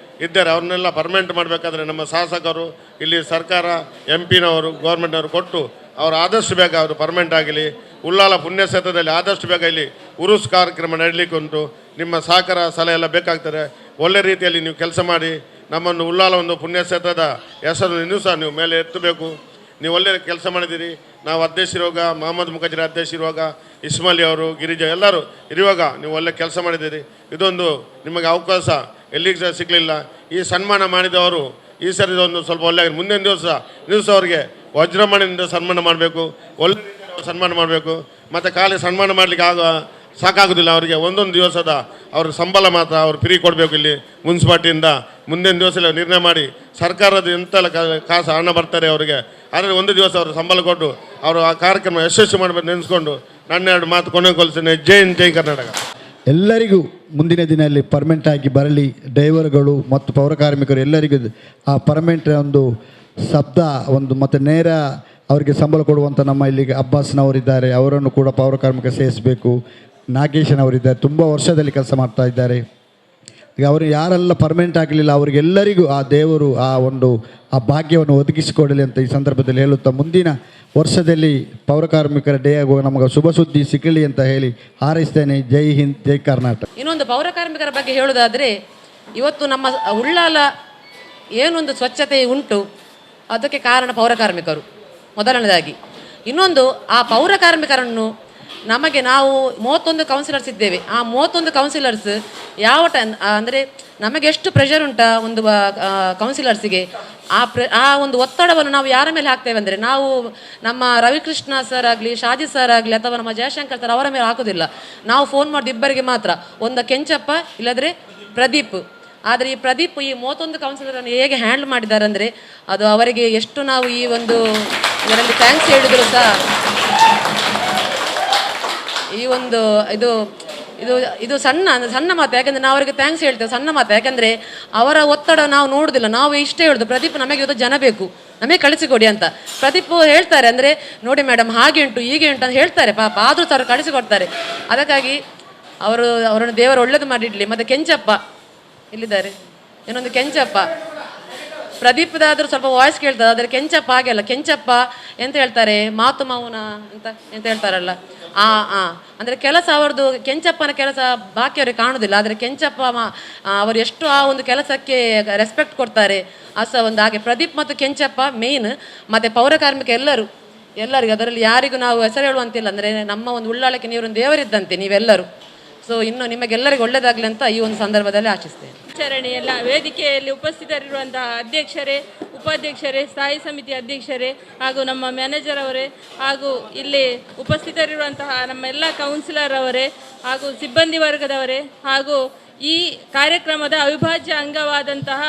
ಇದ್ದಾರೆ ಅವ್ರನ್ನೆಲ್ಲ ಪರ್ಮನೆಂಟ್ ಮಾಡಬೇಕಾದ್ರೆ ನಮ್ಮ ಶಾಸಕರು, ಇಲ್ಲಿ ಸರ್ಕಾರ, MP ನವರು, ಗೌರ್ಮೆಂಟ್ನವರು ಕೊಟ್ಟು ಅವರು ಆದಷ್ಟು ಬೇಗ ಅವರು ಪರ್ಮನೆಂಟ್ ಆಗಲಿ. ಉಳ್ಳಾಲ ಪುಣ್ಯಕ್ಷೇತ್ರದಲ್ಲಿ ಆದಷ್ಟು ಬೇಗ ಇಲ್ಲಿ ಉರುಸ್ ಕಾರ್ಯಕ್ರಮ ನಡೀಲಿಕ್ಕೆ ಉಂಟು. ನಿಮ್ಮ ಸಹಕಾರ ಸಲಹೆ ಎಲ್ಲ ಬೇಕಾಗ್ತದೆ. ಒಳ್ಳೆ ರೀತಿಯಲ್ಲಿ ನೀವು ಕೆಲಸ ಮಾಡಿ ನಮ್ಮನ್ನು ಉಳ್ಳಾಲ ಒಂದು ಪುಣ್ಯಕ್ಷೇತ್ರದ ಹೆಸರು ಇನ್ನೂ ಸಹ ನೀವು ಮೇಲೆ ಎತ್ತಬೇಕು. ನೀವು ಒಳ್ಳೆ ಕೆಲಸ ಮಾಡಿದ್ದೀರಿ. ನಾವು ಅಧ್ಯಕ್ಷರಿರುವಾಗ, ಮಹಮ್ಮದ್ ಮುಖಚೇರಿ ಅಧ್ಯಕ್ಷರಿರುವಾಗ, ಇಸ್ಮಾಲಿ ಅವರು, ಗಿರಿಜಾ ಎಲ್ಲರೂ ಇರುವಾಗ ನೀವು ಒಳ್ಳೆ ಕೆಲಸ ಮಾಡಿದ್ದೀರಿ. ಇದೊಂದು ನಿಮಗೆ ಅವಕಾಶ ಎಲ್ಲಿಗೆ ಸಹ ಸಿಗಲಿಲ್ಲ. ಈ ಸನ್ಮಾನ ಮಾಡಿದವರು ಈ ಸರಿ ಒಂದು ಸ್ವಲ್ಪ ಒಳ್ಳೆ ಮುಂದಿನ ದಿವಸ ಅವರಿಗೆ ವಜ್ರಮಣಿಯಿಂದ ಸನ್ಮಾನ ಮಾಡಬೇಕು, ಒಳ್ಳೆ ಸನ್ಮಾನ ಮಾಡಬೇಕು. ಮತ್ತು ಖಾಲಿ ಸನ್ಮಾನ ಮಾಡಲಿಕ್ಕೆ ಸಾಕಾಗೋದಿಲ್ಲ. ಅವರಿಗೆ ಒಂದೊಂದು ದಿವಸದ ಅವ್ರ ಸಂಬಳ ಮಾತ್ರ ಅವ್ರು ಫ್ರೀ ಕೊಡಬೇಕು. ಇಲ್ಲಿ ಮುನ್ಸಿಪಾಲ್ಟಿಯಿಂದ ಮುಂದಿನ ದಿವಸ ನಿರ್ಣಯ ಮಾಡಿ ಸರ್ಕಾರದ ಎಂತೆಲ್ಲ ಕಾಸು ಹಣ ಬರ್ತಾರೆ ಅವರಿಗೆ, ಆದರೆ ಒಂದು ದಿವಸ ಅವರು ಸಂಬಳ ಕೊಟ್ಟು ಅವರು ಆ ಕಾರ್ಯಕ್ರಮ ಯಶಸ್ವಿ ಮಾಡಬೇಕು ನೆನೆಸ್ಕೊಂಡು ನನ್ನ 2 ಮಾತು ಕೊನೆಗೊಳಿಸ್ತೇನೆ. ಜೈ ಹಿಂದ್, ಜೈ ಕರ್ನಾಟಕ. ಎಲ್ಲರಿಗೂ ಮುಂದಿನ ದಿನದಲ್ಲಿ ಪರ್ಮನೆಂಟ್ ಆಗಿ ಬರಲಿ. ಡ್ರೈವರ್ಗಳು ಮತ್ತು ಪೌರಕಾರ್ಮಿಕರು ಎಲ್ಲರಿಗೂ ಆ ಪರ್ಮನೆಂಟ್ ಒಂದು ಶಬ್ದ ಒಂದು ಮತ್ತು ನೇರ ಅವರಿಗೆ ಸಂಬಳ ಕೊಡುವಂಥ ನಮ್ಮ ಇಲ್ಲಿಗೆ ಅಬ್ಬಾಸ್ನವರಿದ್ದಾರೆ, ಅವರನ್ನು ಕೂಡ ಪೌರಕಾರ್ಮಿಕ ಸೇರಿಸಬೇಕು. ನಾಗೇಶನವರಿದ್ದಾರೆ, ತುಂಬ ವರ್ಷದಲ್ಲಿ ಕೆಲಸ ಮಾಡ್ತಾ ಇದ್ದಾರೆ. ಈಗ ಅವರು ಯಾರೆಲ್ಲ ಪರ್ಮನೆಂಟ್ ಆಗಲಿಲ್ಲ ಅವರಿಗೆಲ್ಲರಿಗೂ ಆ ದೇವರು ಆ ಭಾಗ್ಯವನ್ನು ಒದಗಿಸಿಕೊಡಲಿ ಅಂತ ಈ ಸಂದರ್ಭದಲ್ಲಿ ಹೇಳುತ್ತಾ, ಮುಂದಿನ ವರ್ಷದಲ್ಲಿ ಪೌರಕಾರ್ಮಿಕರ ಡೇ ಆಗುವ ನಮಗೆ ಶುಭ ಸುದ್ದಿ ಸಿಗಲಿ ಅಂತ ಹೇಳಿ ಹಾರೈಸ್ತೇನೆ. ಜೈ ಹಿಂದ್, ಜೈ ಕರ್ನಾಟಕ. ಇನ್ನೊಂದು ಪೌರಕಾರ್ಮಿಕರ ಬಗ್ಗೆ ಹೇಳುವುದಾದರೆ, ಇವತ್ತು ನಮ್ಮ ಉಳ್ಳಾಲ ಏನೊಂದು ಸ್ವಚ್ಛತೆ ಉಂಟು ಅದಕ್ಕೆ ಕಾರಣ ಪೌರಕಾರ್ಮಿಕರು ಮೊದಲನೇದಾಗಿ. ಇನ್ನೊಂದು ಆ ಪೌರಕಾರ್ಮಿಕರನ್ನು ನಾವು 31 ಕೌನ್ಸಿಲರ್ಸ್ ಇದ್ದೇವೆ. ಆ 31 ಕೌನ್ಸಿಲರ್ಸ್ ಯಾವ ಅಂದರೆ ನಮಗೆ ಎಷ್ಟು ಪ್ರೆಷರ್ ಉಂಟಾ ಒಂದು ಕೌನ್ಸಿಲರ್ಸಿಗೆ, ಆ ಒಂದು ಒತ್ತಡವನ್ನು ನಾವು ಯಾರ ಮೇಲೆ ಹಾಕ್ತೇವೆ ಅಂದರೆ, ನಾವು ನಮ್ಮ ರವಿಕೃಷ್ಣ ಸರ್ ಆಗಲಿ, ಶಾಜಿ ಸರ್ ಆಗಲಿ, ಅಥವಾ ನಮ್ಮ ಜಯಶಂಕರ್ ಸರ್ ಅವರ ಮೇಲೆ ಹಾಕೋದಿಲ್ಲ. ನಾವು ಫೋನ್ ಮಾಡಿದ ಇಬ್ಬರಿಗೆ ಮಾತ್ರ, ಒಂದು ಕೆಂಚಪ್ಪ ಇಲ್ಲದ್ರೆ ಪ್ರದೀಪ್. ಆದರೆ ಈ ಪ್ರದೀಪ್ ಈ 31 ಕೌನ್ಸಿಲರನ್ನು ಹೇಗೆ ಹ್ಯಾಂಡಲ್ ಮಾಡಿದ್ದಾರೆ ಅಂದರೆ, ಅದು ಅವರಿಗೆ ಎಷ್ಟು ನಾವು ಈ ಒಂದು ಇದರಲ್ಲಿ ಥ್ಯಾಂಕ್ಸ್ ಹೇಳಿದ್ರು ಸಹ ಈ ಒಂದು ಇದು ಇದು ಇದು ಸಣ್ಣ ಮಾತು. ಯಾಕೆಂದರೆ ನಾವು ಅವರಿಗೆ ಥ್ಯಾಂಕ್ಸ್ ಹೇಳ್ತೇವೆ, ಸಣ್ಣ ಮಾತು. ಯಾಕೆಂದರೆ ಅವರ ಒತ್ತಡ ನಾವು ನೋಡೋದಿಲ್ಲ. ನಾವು ಇಷ್ಟೇ ಹೇಳೋದು, ಪ್ರದೀಪ್ ನಮಗೆ ಇವತ್ತು ಜನ ಬೇಕು, ನಮಗೆ ಕಳಿಸಿಕೊಡಿ ಅಂತ. ಪ್ರದೀಪ್ ಹೇಳ್ತಾರೆ ಅಂದರೆ, ನೋಡಿ ಮೇಡಮ್ ಹಾಗೆ ಉಂಟು ಹೀಗೆ ಉಂಟು ಅಂತ ಹೇಳ್ತಾರೆ ಪಾಪ, ಆದರೂ ಸಹ ಅವರು ಕಳಿಸಿಕೊಡ್ತಾರೆ. ಅದಕ್ಕಾಗಿ ಅವರನ್ನು ದೇವರು ಒಳ್ಳೇದು ಮಾಡಿಡಲಿ. ಮತ್ತು ಕೆಂಚಪ್ಪ ಇಲ್ಲಿದ್ದಾರೆ, ಇನ್ನೊಂದು ಕೆಂಚಪ್ಪ, ಪ್ರದೀಪ್ದಾದರೂ ಸ್ವಲ್ಪ ವಾಯ್ಸ್ ಕೇಳ್ತದೆ, ಆದರೆ ಕೆಂಚಪ್ಪ ಹಾಗೆಲ್ಲ. ಕೆಂಚಪ್ಪ ಎಂತ ಹೇಳ್ತಾರೆ, ಮಾತು ಮೌನ ಎಂತ ಹೇಳ್ತಾರಲ್ಲ, ಅಂದರೆ ಕೆಲಸ ಅವ್ರದ್ದು, ಕೆಂಚಪ್ಪನ ಕೆಲಸ ಬಾಕಿ ಅವ್ರಿಗೆ ಕಾಣುವುದಿಲ್ಲ. ಆದರೆ ಕೆಂಚಪ್ಪ ಅವರು ಎಷ್ಟು ಆ ಒಂದು ಕೆಲಸಕ್ಕೆ ರೆಸ್ಪೆಕ್ಟ್ ಕೊಡ್ತಾರೆ ಸಹ ಒಂದು ಹಾಗೆ. ಪ್ರದೀಪ್ ಮತ್ತು ಕೆಂಚಪ್ಪ ಮೇಯ್ನ್, ಮತ್ತು ಪೌರಕಾರ್ಮಿಕ ಎಲ್ಲರಿಗೂ ಅದರಲ್ಲಿ ಯಾರಿಗೂ ನಾವು ಹೆಸರು ಹೇಳುವಂತಿಲ್ಲ. ಅಂದರೆ ನಮ್ಮ ಒಂದು ಉಳ್ಳಾಳಕ್ಕೆ ನೀವೊಂದು ದೇವರಿದ್ದಂತೆ ನೀವೆಲ್ಲರೂ. ಸೊ ಇನ್ನು ನಿಮಗೆಲ್ಲರಿಗೂ ಒಳ್ಳೆಯದಾಗಲಿ ಅಂತ ಈ ಒಂದು ಸಂದರ್ಭದಲ್ಲಿ ಆಶಿಸ್ತೇನೆ. ಆಚರಣೆಯಲ್ಲ ವೇದಿಕೆಯಲ್ಲಿ ಉಪಸ್ಥಿತರಿರುವಂತಹ ಅಧ್ಯಕ್ಷರೇ, ಉಪಾಧ್ಯಕ್ಷರೇ, ಸ್ಥಾಯಿ ಸಮಿತಿ ಅಧ್ಯಕ್ಷರೇ, ಹಾಗೂ ನಮ್ಮ ಮ್ಯಾನೇಜರ್ ಅವರೇ, ಹಾಗೂ ಇಲ್ಲಿ ಉಪಸ್ಥಿತರಿರುವಂತಹ ನಮ್ಮ ಎಲ್ಲ ಕೌನ್ಸಿಲರ್ ಅವರೇ, ಹಾಗೂ ಸಿಬ್ಬಂದಿ ವರ್ಗದವರೇ, ಹಾಗೂ ಈ ಕಾರ್ಯಕ್ರಮದ ಅವಿಭಾಜ್ಯ ಅಂಗವಾದಂತಹ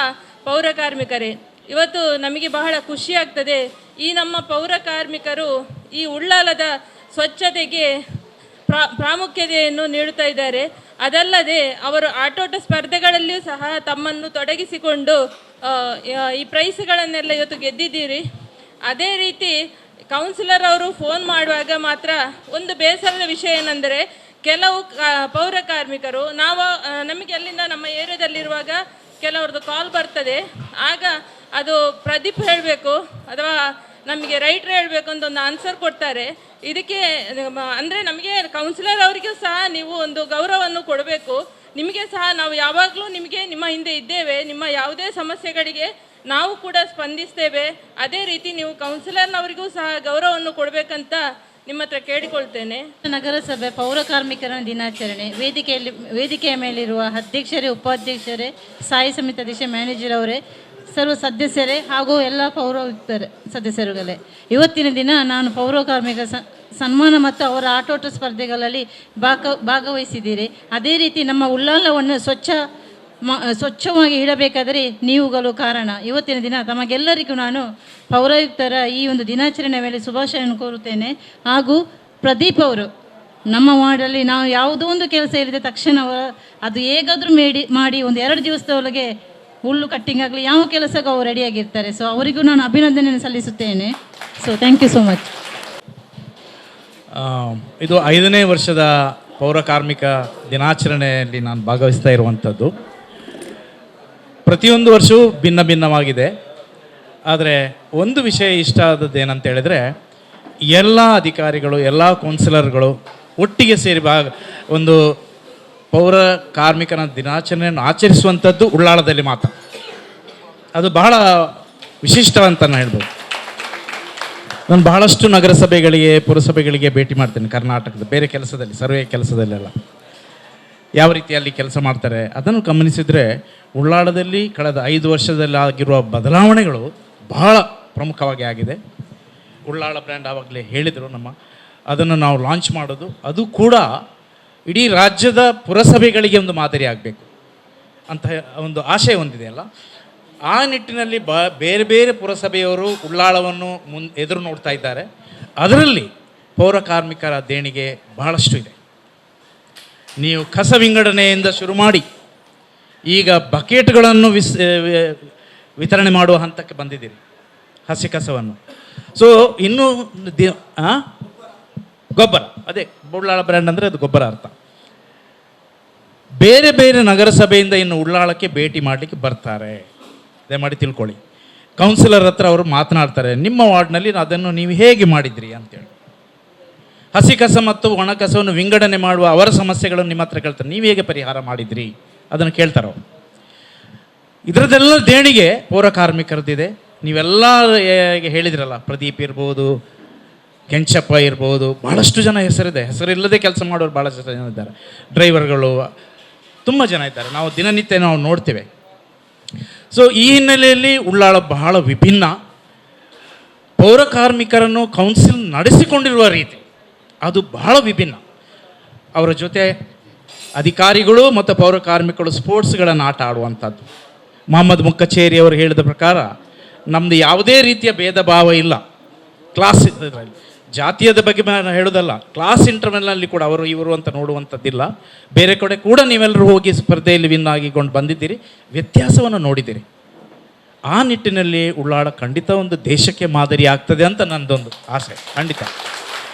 ಪೌರಕಾರ್ಮಿಕರೇ, ಇವತ್ತು ನಮಗೆ ಬಹಳ ಖುಷಿಯಾಗ್ತದೆ. ಈ ನಮ್ಮ ಪೌರಕಾರ್ಮಿಕರು ಈ ಉಳ್ಳಾಲದ ಸ್ವಚ್ಛತೆಗೆ ಪ್ರಾಮುಖ್ಯತೆಯನ್ನು ನೀಡುತ್ತಾ ಇದ್ದಾರೆ. ಅದಲ್ಲದೆ ಅವರು ಆಟೋಟ ಸ್ಪರ್ಧೆಗಳಲ್ಲಿಯೂ ಸಹ ತಮ್ಮನ್ನು ತೊಡಗಿಸಿಕೊಂಡು ಈ ಪ್ರೈಸ್ಗಳನ್ನೆಲ್ಲ ಇವತ್ತು ಗೆದ್ದಿದ್ದೀರಿ. ಅದೇ ರೀತಿ ಕೌನ್ಸಿಲರ್ ಅವರು ಫೋನ್ ಮಾಡುವಾಗ ಮಾತ್ರ ಒಂದು ಬೇಸರದ ವಿಷಯ ಏನೆಂದರೆ, ಕೆಲವು ಪೌರಕಾರ್ಮಿಕರು ನಮಗೆ ಅಲ್ಲಿಂದ ನಮ್ಮ ಏರಿಯಾದಲ್ಲಿರುವಾಗ ಕೆಲವ್ರದ್ದು ಕಾಲ್ ಬರ್ತದೆ, ಆಗ ಅದು ಪ್ರದೀಪ್ ಹೇಳಬೇಕು ಅಥವಾ ನಮಗೆ ರೈಟ್ರ್ ಹೇಳಬೇಕು ಅಂತ ಒಂದು ಆನ್ಸರ್ ಕೊಡ್ತಾರೆ. ಇದಕ್ಕೆ ಅಂದರೆ ನಮಗೆ ಕೌನ್ಸಿಲರ್ ಅವರಿಗೂ ಸಹ ನೀವು ಒಂದು ಗೌರವವನ್ನು ಕೊಡಬೇಕು. ನಿಮಗೆ ಸಹ ನಾವು ಯಾವಾಗಲೂ ನಿಮ್ಮ ಹಿಂದೆ ಇದ್ದೇವೆ, ನಿಮ್ಮ ಯಾವುದೇ ಸಮಸ್ಯೆಗಳಿಗೆ ನಾವು ಕೂಡ ಸ್ಪಂದಿಸ್ತೇವೆ. ಅದೇ ರೀತಿ ನೀವು ಕೌನ್ಸಿಲರ್ನವರಿಗೂ ಸಹ ಗೌರವವನ್ನು ಕೊಡಬೇಕಂತ ನಿಮ್ಮ ಹತ್ರ ಕೇಳಿಕೊಳ್ತೇನೆ. ನಗರಸಭೆ ಪೌರಕಾರ್ಮಿಕರ ದಿನಾಚರಣೆ ವೇದಿಕೆಯ ಮೇಲಿರುವ ಅಧ್ಯಕ್ಷರೇ, ಉಪಾಧ್ಯಕ್ಷರೇ, ಸ್ಥಾಯಿ ಸಮಿತಿ ಅಧ್ಯಕ್ಷ, ಮ್ಯಾನೇಜರ್ ಅವರೇ, ಸರ್ವ ಸದಸ್ಯರೇ ಹಾಗೂ ಎಲ್ಲ ಪೌರಯುಕ್ತರೇ ಸದಸ್ಯರುಗಳೇ, ಇವತ್ತಿನ ದಿನ ನಾನು ಪೌರಕಾರ್ಮಿಕ ಸನ್ಮಾನ ಮತ್ತು ಅವರ ಆಟೋಟ ಸ್ಪರ್ಧೆಗಳಲ್ಲಿ ಭಾಗವಹಿಸಿದ್ದೀರಿ. ಅದೇ ರೀತಿ ನಮ್ಮ ಉಳ್ಳಾಲವನ್ನು ಸ್ವಚ್ಛವಾಗಿ ಇಡಬೇಕಾದರೆ ನೀವುಗಳು ಕಾರಣ. ಇವತ್ತಿನ ದಿನ ತಮಗೆಲ್ಲರಿಗೂ ನಾನು ಪೌರಾಯುಕ್ತರ ಈ ಒಂದು ದಿನಾಚರಣೆ ಮೇಲೆ ಶುಭಾಶಯವನ್ನು ಕೋರುತ್ತೇನೆ. ಹಾಗೂ ಪ್ರದೀಪ್ ಅವರು ನಮ್ಮ ವಾರ್ಡಲ್ಲಿ ನಾವು ಯಾವುದೋ ಒಂದು ಕೆಲಸ ಇಲ್ಲದೆ ತಕ್ಷಣ ಅದು ಹೇಗಾದರೂ ಮಾಡಿ ಒಂದು 2 ದಿವಸದೊಳಗೆ ಹುಲ್ಲು ಕಟ್ಟಿಂಗ್ ಆಗಲಿ ಯಾವ ಕೆಲಸಕ್ಕೂ ಅವರು ರೆಡಿಯಾಗಿರ್ತಾರೆ. ಸೊ ಅವರಿಗೂ ನಾನು ಅಭಿನಂದನೆ ಸಲ್ಲಿಸುತ್ತೇನೆ. So thank you so much. ಇದು 5ನೇ ವರ್ಷದ ಪೌರಕಾರ್ಮಿಕ ದಿನಾಚರಣೆಯಲ್ಲಿ ನಾನು ಭಾಗವಹಿಸ್ತಾ ಇರುವಂಥದ್ದು. ಪ್ರತಿಯೊಂದು ವರ್ಷವೂ ಭಿನ್ನವಾಗಿದೆ. ಆದರೆ ಒಂದು ವಿಷಯ ಇಷ್ಟ ಆದದ್ದು ಏನಂತ ಹೇಳಿದರೆ, ಎಲ್ಲ ಅಧಿಕಾರಿಗಳು, ಎಲ್ಲ ಕೌನ್ಸಿಲರ್ಗಳು ಒಟ್ಟಿಗೆ ಸೇರಿ ಒಂದು ಪೌರ ಕಾರ್ಮಿಕನ ದಿನಾಚರಣೆಯನ್ನು ಆಚರಿಸುವಂಥದ್ದು ಉಳ್ಳಾಳದಲ್ಲಿ ಮಾತ್ರ. ಅದು ಬಹಳ ವಿಶಿಷ್ಟ ಅಂತ ನಾನು ಹೇಳ್ಬೋದು. ನಾನು ಬಹಳಷ್ಟು ನಗರಸಭೆಗಳಿಗೆ, ಪುರಸಭೆಗಳಿಗೆ ಭೇಟಿ ಮಾಡ್ತೇನೆ ಕರ್ನಾಟಕದ ಬೇರೆ ಕೆಲಸದಲ್ಲಿ, ಸರ್ವೆ ಕೆಲಸದಲ್ಲೆಲ್ಲ ಯಾವ ರೀತಿಯಲ್ಲಿ ಕೆಲಸ ಮಾಡ್ತಾರೆ ಅದನ್ನು ಗಮನಿಸಿದರೆ, ಉಳ್ಳಾಳದಲ್ಲಿ ಕಳೆದ 5 ವರ್ಷದಲ್ಲಿ ಆಗಿರುವ ಬದಲಾವಣೆಗಳು ಬಹಳ ಪ್ರಮುಖವಾಗಿ ಆಗಿದೆ. ಉಳ್ಳಾಳ ಬ್ರ್ಯಾಂಡ್ ಆವಾಗಲೇ ಹೇಳಿದರು ಅದನ್ನು ನಾವು ಲಾಂಚ್ ಮಾಡೋದು, ಅದು ಕೂಡ ಇಡೀ ರಾಜ್ಯದ ಪುರಸಭೆಗಳಿಗೆ ಒಂದು ಮಾದರಿ ಆಗಬೇಕು ಅಂತ ಒಂದು ಆಶಯ ಹೊಂದಿದೆಯಲ್ಲ. ಆ ನಿಟ್ಟಿನಲ್ಲಿ ಬೇರೆ ಬೇರೆ ಪುರಸಭೆಯವರು ಉಳ್ಳಾಳವನ್ನು ಎದುರು ನೋಡ್ತಾ ಇದ್ದಾರೆ. ಅದರಲ್ಲಿ ಪೌರಕಾರ್ಮಿಕರ ದೇಣಿಗೆ ಬಹಳಷ್ಟು ಇದೆ. ನೀವು ಕಸ ವಿಂಗಡಣೆಯಿಂದ ಶುರು ಮಾಡಿ ಈಗ ಬಕೆಟ್ಗಳನ್ನು ವಿತರಣೆ ಮಾಡುವ ಹಂತಕ್ಕೆ ಬಂದಿದ್ದೀರಿ, ಹಸಿ ಕಸವನ್ನು. ಸೊ ಇನ್ನೂ ಗೊಬ್ಬರ, ಅದೇ ಉಳ್ಳಾಳ ಬ್ರ್ಯಾಂಡ್ ಅಂದರೆ ಅದು ಗೊಬ್ಬರ ಅರ್ಥ. ಬೇರೆ ಬೇರೆ ನಗರಸಭೆಯಿಂದ ಇನ್ನು ಉಳ್ಳಾಳಕ್ಕೆ ಭೇಟಿ ಮಾಡಲಿಕ್ಕೆ ಬರ್ತಾರೆ, ದಯಮಾಡಿ ತಿಳ್ಕೊಳ್ಳಿ. ಕೌನ್ಸಿಲರ್ ಹತ್ರ ಅವರು ಮಾತನಾಡ್ತಾರೆ, ನಿಮ್ಮ ವಾರ್ಡ್ನಲ್ಲಿ ಅದನ್ನು ನೀವು ಹೇಗೆ ಮಾಡಿದ್ರಿ ಅಂತೇಳಿ. ಹಸಿ ಕಸ ಮತ್ತು ಒಣ ಕಸವನ್ನು ವಿಂಗಡಣೆ ಮಾಡುವ ಅವರ ಸಮಸ್ಯೆಗಳನ್ನು ನಿಮ್ಮ ಹತ್ರ ಕೇಳ್ತಾರೆ, ನೀವು ಹೇಗೆ ಪರಿಹಾರ ಮಾಡಿದ್ರಿ ಅದನ್ನು ಕೇಳ್ತಾರೆ ಅವರು. ಇದರದ್ದೆಲ್ಲ ದೇಣಿಗೆ ಪೌರ ಕಾರ್ಮಿಕರದ್ದಿದೆ. ನೀವೆಲ್ಲ ಹೇಳಿದ್ರಲ್ಲ, ಪ್ರದೀಪ್ ಇರ್ಬೋದು, ಕೆಂಚಪ್ಪ ಇರ್ಬೋದು, ಭಾಳಷ್ಟು ಜನ ಹೆಸರಿದೆ. ಹೆಸರಿಲ್ಲದೆ ಕೆಲಸ ಮಾಡೋರು ಭಾಳಷ್ಟು ಜನ ಇದ್ದಾರೆ. ಡ್ರೈವರ್ಗಳು ತುಂಬ ಜನ ಇದ್ದಾರೆ, ನಾವು ದಿನನಿತ್ಯ ನಾವು ನೋಡ್ತೇವೆ. ಸೊ ಈ ಹಿನ್ನೆಲೆಯಲ್ಲಿ ಉಳ್ಳಾಳ ಬಹಳ ವಿಭಿನ್ನ. ಪೌರ ಕಾರ್ಮಿಕರನ್ನು ಕೌನ್ಸಿಲ್ ನಡೆಸಿಕೊಂಡಿರುವ ರೀತಿ ಅದು ಬಹಳ ವಿಭಿನ್ನ. ಅವರ ಜೊತೆ ಅಧಿಕಾರಿಗಳು ಮತ್ತು ಪೌರ ಕಾರ್ಮಿಕರು ಸ್ಪೋರ್ಟ್ಸ್ಗಳನ್ನು ಆಟ ಆಡುವಂಥದ್ದು. ಮೊಹಮ್ಮದ್ ಮುಕ್ಕಚೇರಿ ಅವರು ಹೇಳಿದ ಪ್ರಕಾರ ನಮ್ಮದು ಯಾವುದೇ ರೀತಿಯ ಭೇದ ಭಾವ ಇಲ್ಲ. ಕ್ಲಾಸ್ ಜಾತಿಯದ ಬಗ್ಗೆ ಹೇಳೋದಲ್ಲ, ಕ್ಲಾಸ್ ಇಂಟರ್ವೆಲ್ನಲ್ಲಿ ಕೂಡ ಅವರು ಇವರು ಅಂತ ನೋಡುವಂಥದ್ದಿಲ್ಲ. ಬೇರೆ ಕಡೆ ಕೂಡ ನೀವೆಲ್ಲರೂ ಹೋಗಿ ಸ್ಪರ್ಧೆಯಲ್ಲಿ ವಿನ್ ಆಗಿಕೊಂಡು ಬಂದಿದ್ದೀರಿ, ವ್ಯತ್ಯಾಸವನ್ನು ನೋಡಿದ್ದೀರಿ. ಆ ನಿಟ್ಟಿನಲ್ಲಿ ಉಳ್ಳಾಳ ಖಂಡಿತ ಒಂದು ದೇಶಕ್ಕೆ ಮಾದರಿ ಆಗ್ತದೆ ಅಂತ ನನ್ನದೊಂದು ಆಸೆ, ಖಂಡಿತ.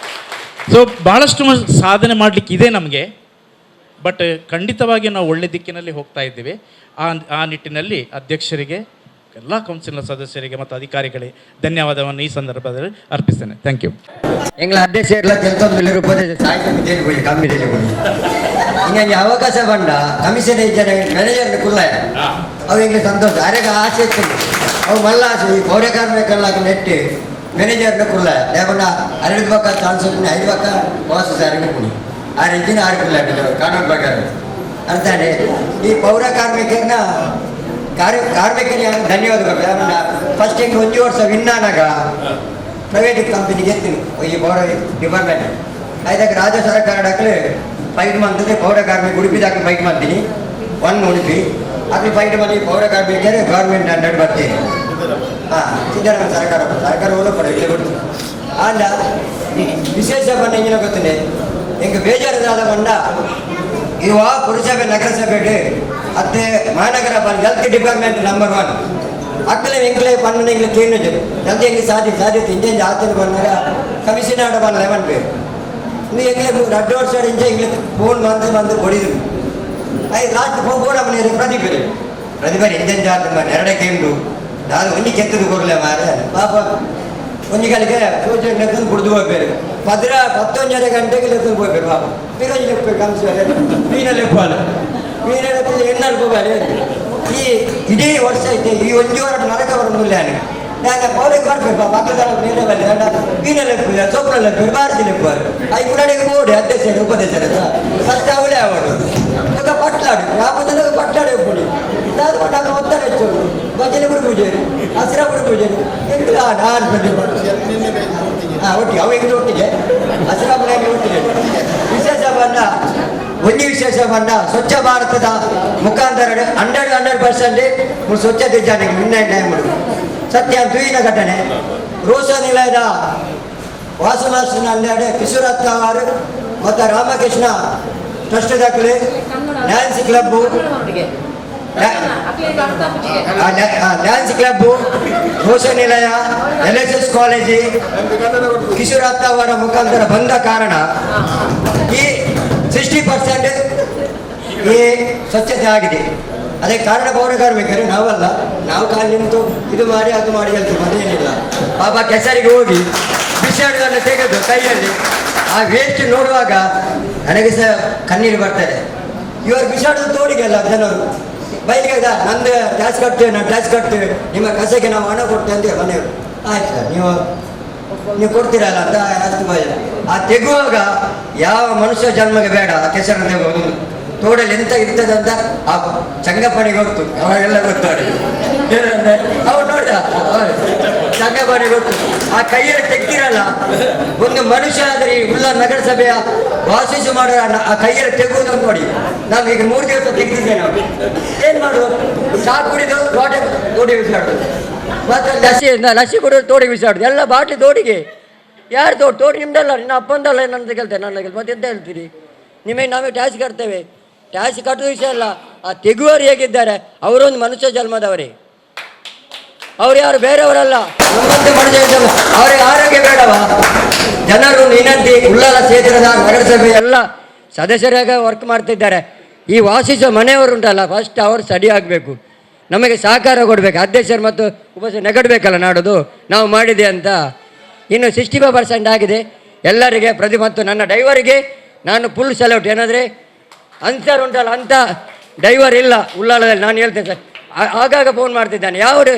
ಸೊ ಭಾಳಷ್ಟು ಸಾಧನೆ ಮಾಡಲಿಕ್ಕಿದೆ ನಮಗೆ, ಬಟ್ ಖಂಡಿತವಾಗಿ ನಾವು ಒಳ್ಳೆ ದಿಕ್ಕಿನಲ್ಲಿ ಹೋಗ್ತಾ ಇದ್ದೀವಿ. ಆ ನಿಟ್ಟಿನಲ್ಲಿ ಅಧ್ಯಕ್ಷರಿಗೆ, ಎಲ್ಲ ಕೌನ್ಸಿಲ್ನ ಸದಸ್ಯರಿಗೆ ಮತ್ತು ಅಧಿಕಾರಿಗಳಿಗೆ ಧನ್ಯವಾದವನ್ನು ಈ ಸಂದರ್ಭದಲ್ಲಿ ಅರ್ಪಿಸ್ತೇನೆ. Thank you. ಎಂಗ್ಲ ಅಧ್ಯಕ್ಷ ಎಲ್ಲ ಕೆಲಸೊಂದು ಉಪಾಧ್ಯಕ್ಷ ಸಾಹಿತ್ಯ ಹೋಗಿ ಕಮ್ಮಿದಲ್ಲಿ ಹೋಗಿ ಹಿಂಗೆ ಅವಕಾಶ ಬಂಡ ಕಮಿಷನ್ ಜನ ಮ್ಯಾನೇಜರ್ ಕುಲ್ಲ ಅವು ಹಿಂಗೆ ಸಂತೋಷ ಅರೆಗ ಆಸೆ ಇತ್ತು ಅವು ಮಲ್ಲ ಆಸೆ ಈ ಪೌರ ಕಾರ್ಮಿಕಲ್ಲ ನೆಟ್ಟು ಮ್ಯಾನೇಜರ್ನ ಕುಲ್ಲ లేకుండా 2 పక్క ఛాన్స్ ఉంది 5 పక్క బాస్ అరగకుని ఆ రీతిన ఆడుకున్నాడు కానూన్ ప్రకారం ಅರ್ಥಾನೆ ಈ ಪೌರ ಕಾರ್ಮಿಕರನ್ನ ಕಾರ್ಮಿಕರಿಗೆ ಧನ್ಯವಾದಗಳು. ಯಾಕಂದ್ರೆ ಫಸ್ಟ್ ಹಿಂಗೆ 1 ವರ್ಷ ವಿನ್ನಾನಾಗ ಪ್ರೈವೇಟ್ ಕಂಪನಿಗೆ ಎತ್ತೀನಿ ಈ ಪೌರ ಡಿಪಾರ್ಟ್ಮೆಂಟ್ ಐದಾಗ ರಾಜ್ಯ ಸರ್ಕಾರಕ್ಕೆ ಫೈಟ್ ಮಾಡ್ತದೆ. ಪೌರ ಕಾರ್ಮಿಕ ಉಡುಪಿದಾಕ ಫೈಟ್ ಮಾಡ್ತೀನಿ 1 ಉಡುಪಿ ಅಲ್ಲಿ ಫೈಟ್ ಮಾಡಿ ಪೌರ ಕಾರ್ಮಿಕರು ಗೌರ್ಮೆಂಟ್ 100 ಬರ್ತೀನಿ. ಹಾಂ ಸಿದ್ದರಾಮಯ್ಯ ಸರ್ಕಾರ ಹೋಲಪಡ ಇಲ್ಲಿ ಕೊಡ್ತೀನಿ. ಆಂಡ ವಿಶೇಷ ಬಣ್ಣ ಹಿಂಗಿನ ಗೊತ್ತೇ ಹಿಂಗೆ ಬೇಜಾರದಾದ ಬಂಡ ಇವ ಪುರಸಭೆ ನಗರಸಭೆ ಅತ್ತೆ ಮಹಾನಗರ ಹೆಲ್ತ್ ಡಿಪಾರ್ಟ್ಮೆಂಟ್ ನಂಬರ್ 1 ಅಕ್ಕಲೆ ಎಂಕ್ಲೆ ಪನ್ನೆಂಗ್ಲೆ ಕ್ಲೀನ್ ಜಲ್ದಿ ಹೆಂಗೆ ಸಾಧ್ಯತೆ ಇಂಜೆ ಆತನ ಬಂದಾಗ ಕಮಿಷನ್ ಆಡ ಬಂದ 11 பேர் ನೀ ಎಂಗ್ಲೆ 2 ವರ್ಷ ಇಂಜೆ ಇಂಗ್ಲೆ ಫೋನ್ ಬಂದು ಕೊಡಿದ್ರು ಐ ಲಾಸ್ಟ್ ಫೋನ್ ಅವನಿಗೆ ಪ್ರತಿಭೆ ಇಂಜನ್ ಜಾತ ನೆರಡೆ ಕೇಂದ್ರ ನಾನು ಒಂಜಿ ಕೆತ್ತದು ಕೊಡಲೆ ಮಾರೆ ಪಾಪ ಒಂಜಿ ಕಾಲಿಗೆ ಸೂಚನೆ ಲೆಕ್ಕನ್ನು ಕುಡಿದು ಹೋಗ್ಬೇರು 11 ಗಂಟೆಗೆ ಲೆಕ್ಕನ್ನು ಹೋಗ್ಬೇಕು ಪಾಪ ಪಿರೋಜಿ ಲೆಕ್ಕ ಕಮಿಷನ್ ಮೀನ ಲೆಪ್ಪಾಲು ಮೀನ ಲೆಕ್ಕ ಎಣ್ಣೆ ಹೋಗಲಿ ಈ ಇಡೀ ವರ್ಷ ಐತೆ ಈ 1 ವಾರ ನರಕ ಬರೋದಿಲ್ಲ ನಾನು ಪೌರಕ್ಕೆ ಬರ್ಬೇಕು ಪಕ್ಕದ ಮೇಲೆ ಬರಲಿ ಮೀನ ಲೆಪ್ಪಿಲ್ಲ ಸೊಪ್ಪು ಲೆಪ್ಪ ಭಾರತಿ ಲೆಪ್ಪಾರು ಐ ಕುಡಾಡಿಗೆ ಓಡಿ ಅಧ್ಯಕ್ಷರು ಉಪಾಧ್ಯಕ್ಷರ ಫಸ್ಟ್ ಅವಳೇ ಅವರು ಪಟ್ಲಾಡು ಯಾಪದ ಪಟ್ಲಾಡು ಕೊಡಿ ನಾನು ಕೊಟ್ಟಾಗ ಒತ್ತಾರೆ ಹೆಚ್ಚು ಭಜನೆ ಕೂಡ ಪೂಜೆರು ಹಸಿರ ಕೂಡ ಪೂಜೆರು ಎಂಟು ನಾನು ಒಟ್ಟಿಗೆ ಅವ ಎಂಟು ಒಟ್ಟಿಗೆ ಹಸಿರ ಮನೆಯಲ್ಲಿ ಒಟ್ಟಿಗೆ ವಿಶೇಷ ಬಣ್ಣ ಒಂದು ವಿಶೇಷ ಬಣ್ಣ ಸ್ವಚ್ಛ ಭಾರತದ ಮುಖಾಂತರ 100% ಸ್ವಚ್ಛತೆ ಜಾರಿಗೆ ಮುನ್ನಡೆ ಸತ್ಯ ತುಯಿನ ಘಟನೆ ರೋಷ ನಿಲಯದ ವಾಸಮಾಸನ 12 ಕಿಶೋರತ್ತ ಅವರು ಮತ್ತು ರಾಮಕೃಷ್ಣ ಟ್ರಸ್ಟ್ ದಾಖಲೆ ಡ್ಯಾನ್ಸ್ ಕ್ಲಬ್ ಡ್ಯಾನ್ಸ್ ಕ್ಲಬ್ ರೋಷ ನಿಲಯ LSS ಕಾಲೇಜ್ ಕಿಶೋರತ್ತ ಅವರ ಮುಖಾಂತರ ಬಂದ ಕಾರಣ ಈ 60% ಈ ಸ್ವಚ್ಛತೆ ಆಗಿದೆ. ಅದಕ್ಕೆ ಕಾರಣ ಪೌರ ಕಾರ್ಮಿಕರು ನಾವಲ್ಲ, ನಾವು ಕಾಲು ನಿಂತು ಇದು ಮಾಡಿ ಅದು ಮಾಡಿ ಹೇಳ್ತೀವಿ, ಮನೇನಿಲ್ಲ ಪಾಪ ಕೆಸರಿಗೆ ಹೋಗಿ ಬಿಸಾಡುವುದನ್ನು ತೆಗೆದು ಕೈಯಲ್ಲಿ ಆ ವೇಸ್ಟ್ ನೋಡುವಾಗ ನನಗೆ ಸಹ ಕಣ್ಣೀರು ಬರ್ತದೆ. ಇವರು ಬಿಸಾಡೋದು ತೋಡಿಗೆಲ್ಲ ಜನರು ಬೈಲಿಗೆ ನಂದು ಟ್ಯಾಕ್ಸ್ ಕಟ್ತೇವೆ, ನಾವು ಟ್ಯಾಕ್ಸ್ ಕಟ್ತೇವೆ, ನಿಮ್ಮ ಕಸಕ್ಕೆ ನಾವು ಹಣ ಕೊಡ್ತೇವೆ ಅಂತೇಳಿ ಮನೆಯವರು. ಆಯ್ತು ಸರ್, ನೀವು ಕೊಡ್ತೀರಲ್ಲ ಅಂತ ಅಷ್ಟು ಭಯ. ಆ ತೆಗುವಾಗ ಯಾವ ಮನುಷ್ಯ ಜನ್ಮಗೆ ಬೇಡ ಆ ಕೆಸರನ್ನು ತೆಗೋದು. ತೋಡಲ್ಲಿ ಎಂತ ಇರ್ತದೆ ಅಂತ ಆ ಚಂಗಪ್ಪನಿಗೆ ಗೊತ್ತು, ಅವಾಗೆಲ್ಲ ಗೊತ್ತಾಡಿ ಅವ್ರು ನೋಡ ಚಂಗಪ್ಪನಿಗೆ ಗೊತ್ತು. ಆ ಕೈಯಲ್ಲಿ ತೆಗ್ದಿರಲ್ಲ ಒಂದು ಮನುಷ್ಯ ಆದರೆ ಉಳ್ಳ ನಗರಸಭೆಯ ವಾಸಿಸು ಮಾಡೋ ಆ ಕೈಯಲ್ಲಿ ತೆಗುವುದನ್ನು ನೋಡಿ. ನಾವು ಈಗ 3 ದಿವಸ ತೆಗ್ದಿದ್ದೇವೆ. ನಾವು ಏನು ಮಾಡುವುದು? ಚಾ ಕುಡಿದು ತೋಡಿ ಬಿಸಾಡೋದು, ಮತ್ತೆ ಲಸಿ ಕುಡಿದು ತೋಡಿಗೆ ಬಿಸಾಡೋದು, ಎಲ್ಲ ಬಾಟ್ಲಿ ತೋಡಿಗೆ. ಯಾರು ತೋಡಿ ನಿಮ್ದಲ್ಲ, ನಿನ್ನ ಅಪ್ಪಂದಲ್ಲ ಏನಂತ ಕೇಳ್ತೇನೆ. ನನ್ನ ಮತ್ತೆ ಎಂತ ಹೇಳ್ತೀರಿ? ನಿಮಗೆ ನಾವೇ ಟ್ಯಾಕ್ಸ್ ಕಟ್ತೇವೆ. ಟ್ಯಾಕ್ಸ್ ಕಟ್ಟುವ ವಿಷಯ ಅಲ್ಲ, ಆ ತೆಗುವವರು ಹೇಗಿದ್ದಾರೆ ಅವರೊಂದು ಮನುಷ್ಯ ಜನ್ಮದವರೇ, ಅವ್ರು ಯಾರು ಬೇರೆಯವರಲ್ಲ, ನಮ್ಮಂತೆ ಮನುಷ್ಯ ಜನ್ಮ. ಅವರಿಗೆ ಆರೋಗ್ಯ ಬೇಡವಾ? ಜನರು ವಿನಂತಿ, ಉಳ್ಳಾಲ ಕ್ಷೇತ್ರದ ನಗರಸಭೆ ಎಲ್ಲ ಸದಸ್ಯರಾಗ ವರ್ಕ್ ಮಾಡ್ತಿದ್ದಾರೆ. ಈ ವಾಸಿಸುವ ಮನೆಯವರು ಉಂಟಲ್ಲ, ಫಸ್ಟ್ ಅವರು ಸ್ಟಡಿ ಆಗಬೇಕು, ನಮಗೆ ಸಹಕಾರ ಕೊಡಬೇಕು, ಅಧ್ಯಕ್ಷರು ಮತ್ತು ಉಪಸ್ಥಿತಿ ನೆಗಡಬೇಕಲ್ಲ ನಾಡೋದು ನಾವು ಮಾಡಿದೆ ಅಂತ. ಇನ್ನು 65% ಆಗಿದೆ ಎಲ್ಲರಿಗೆ ಪ್ರತಿ, ಮತ್ತು ನನ್ನ ಡ್ರೈವರಿಗೆ ನಾನು ಫುಲ್ ಸೆಲ್ಯೂಟ್. ಏನಂದರೆ ಅನ್ಸರ್ ಉಂಟಲ್ಲ, ಅಂಥ ಡ್ರೈವರ್ ಇಲ್ಲ ಉಳ್ಳಾಲದಲ್ಲಿ. ನಾನು ಹೇಳ್ತೇನೆ ಸರ್, ಆಗಾಗ ಫೋನ್ ಮಾಡ್ತಿದ್ದಾನೆ. ಯಾವುದು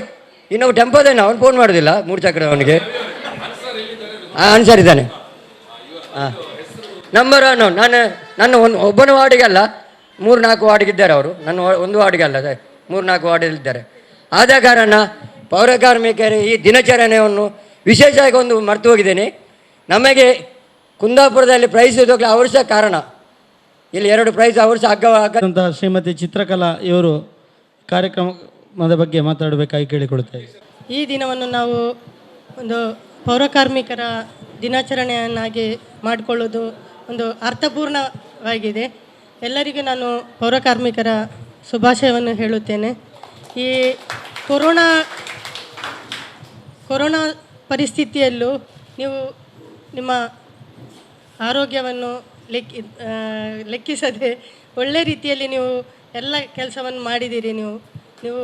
ಇನ್ನೊಬ್ಬ ಟೆಂಪೋದೇನೆ, ಅವನು ಫೋನ್ ಮಾಡೋದಿಲ್ಲ, 3 ಚಕ್ರ ಅವನಿಗೆ ಅನ್ಸರ್ ಇದ್ದಾನೆ. ಹಾಂ, ನಂಬರ್ ನನ್ನ ಒಬ್ಬನ ವಾರ್ಡಿಗಲ್ಲ 3-4 ವಾರ್ಡ್ಗಿದ್ದಾರೆ ಅವರು, ನನ್ನ ಒಂದು ವಾರ್ಡ್ಗಲ್ಲ 3-4 ವಾರ್ಡಲ್ಲಿದ್ದಾರೆ. ಆದ ಕಾರಣ ಪೌರಕಾರ್ಮಿಕರ ಈ ದಿನಚರಣೆಯನ್ನು ವಿಶೇಷವಾಗಿ ಒಂದು ಮರೆತು ಹೋಗಿದ್ದೇನೆ. ನಮಗೆ ಕುಂದಾಪುರದಲ್ಲಿ ಪ್ರೈಸ್ ಇದ್ದೋಗ್ಲಿ ಅವರು ಸಹ ಕಾರಣ. ಇಲ್ಲಿ 2 ಪ್ರೈಸ್ ಅವರು ಸಹ ಅಂತ ಶ್ರೀಮತಿ ಚಿತ್ರಕಲಾ ಇವರು ಕಾರ್ಯಕ್ರಮದ ಬಗ್ಗೆ ಮಾತಾಡಬೇಕಾಗಿ ಕೇಳಿಕೊಡುತ್ತೇವೆ. ಈ ದಿನವನ್ನು ನಾವು ಒಂದು ಪೌರಕಾರ್ಮಿಕರ ದಿನಾಚರಣೆಯನ್ನಾಗಿ ಮಾಡಿಕೊಳ್ಳೋದು ಒಂದು ಅರ್ಥಪೂರ್ಣವಾಗಿದೆ. ಎಲ್ಲರಿಗೂ ನಾನು ಪೌರಕಾರ್ಮಿಕರ ಶುಭಾಶಯವನ್ನು ಹೇಳುತ್ತೇನೆ. ಈ ಕೊರೋನಾ ಪರಿಸ್ಥಿತಿಯಲ್ಲೂ ನೀವು ನಿಮ್ಮ ಆರೋಗ್ಯವನ್ನು ಲೆಕ್ಕಿಸದೆ ಒಳ್ಳೆ ರೀತಿಯಲ್ಲಿ ನೀವು ಎಲ್ಲ ಕೆಲಸವನ್ನು ಮಾಡಿದ್ದೀರಿ. ನೀವು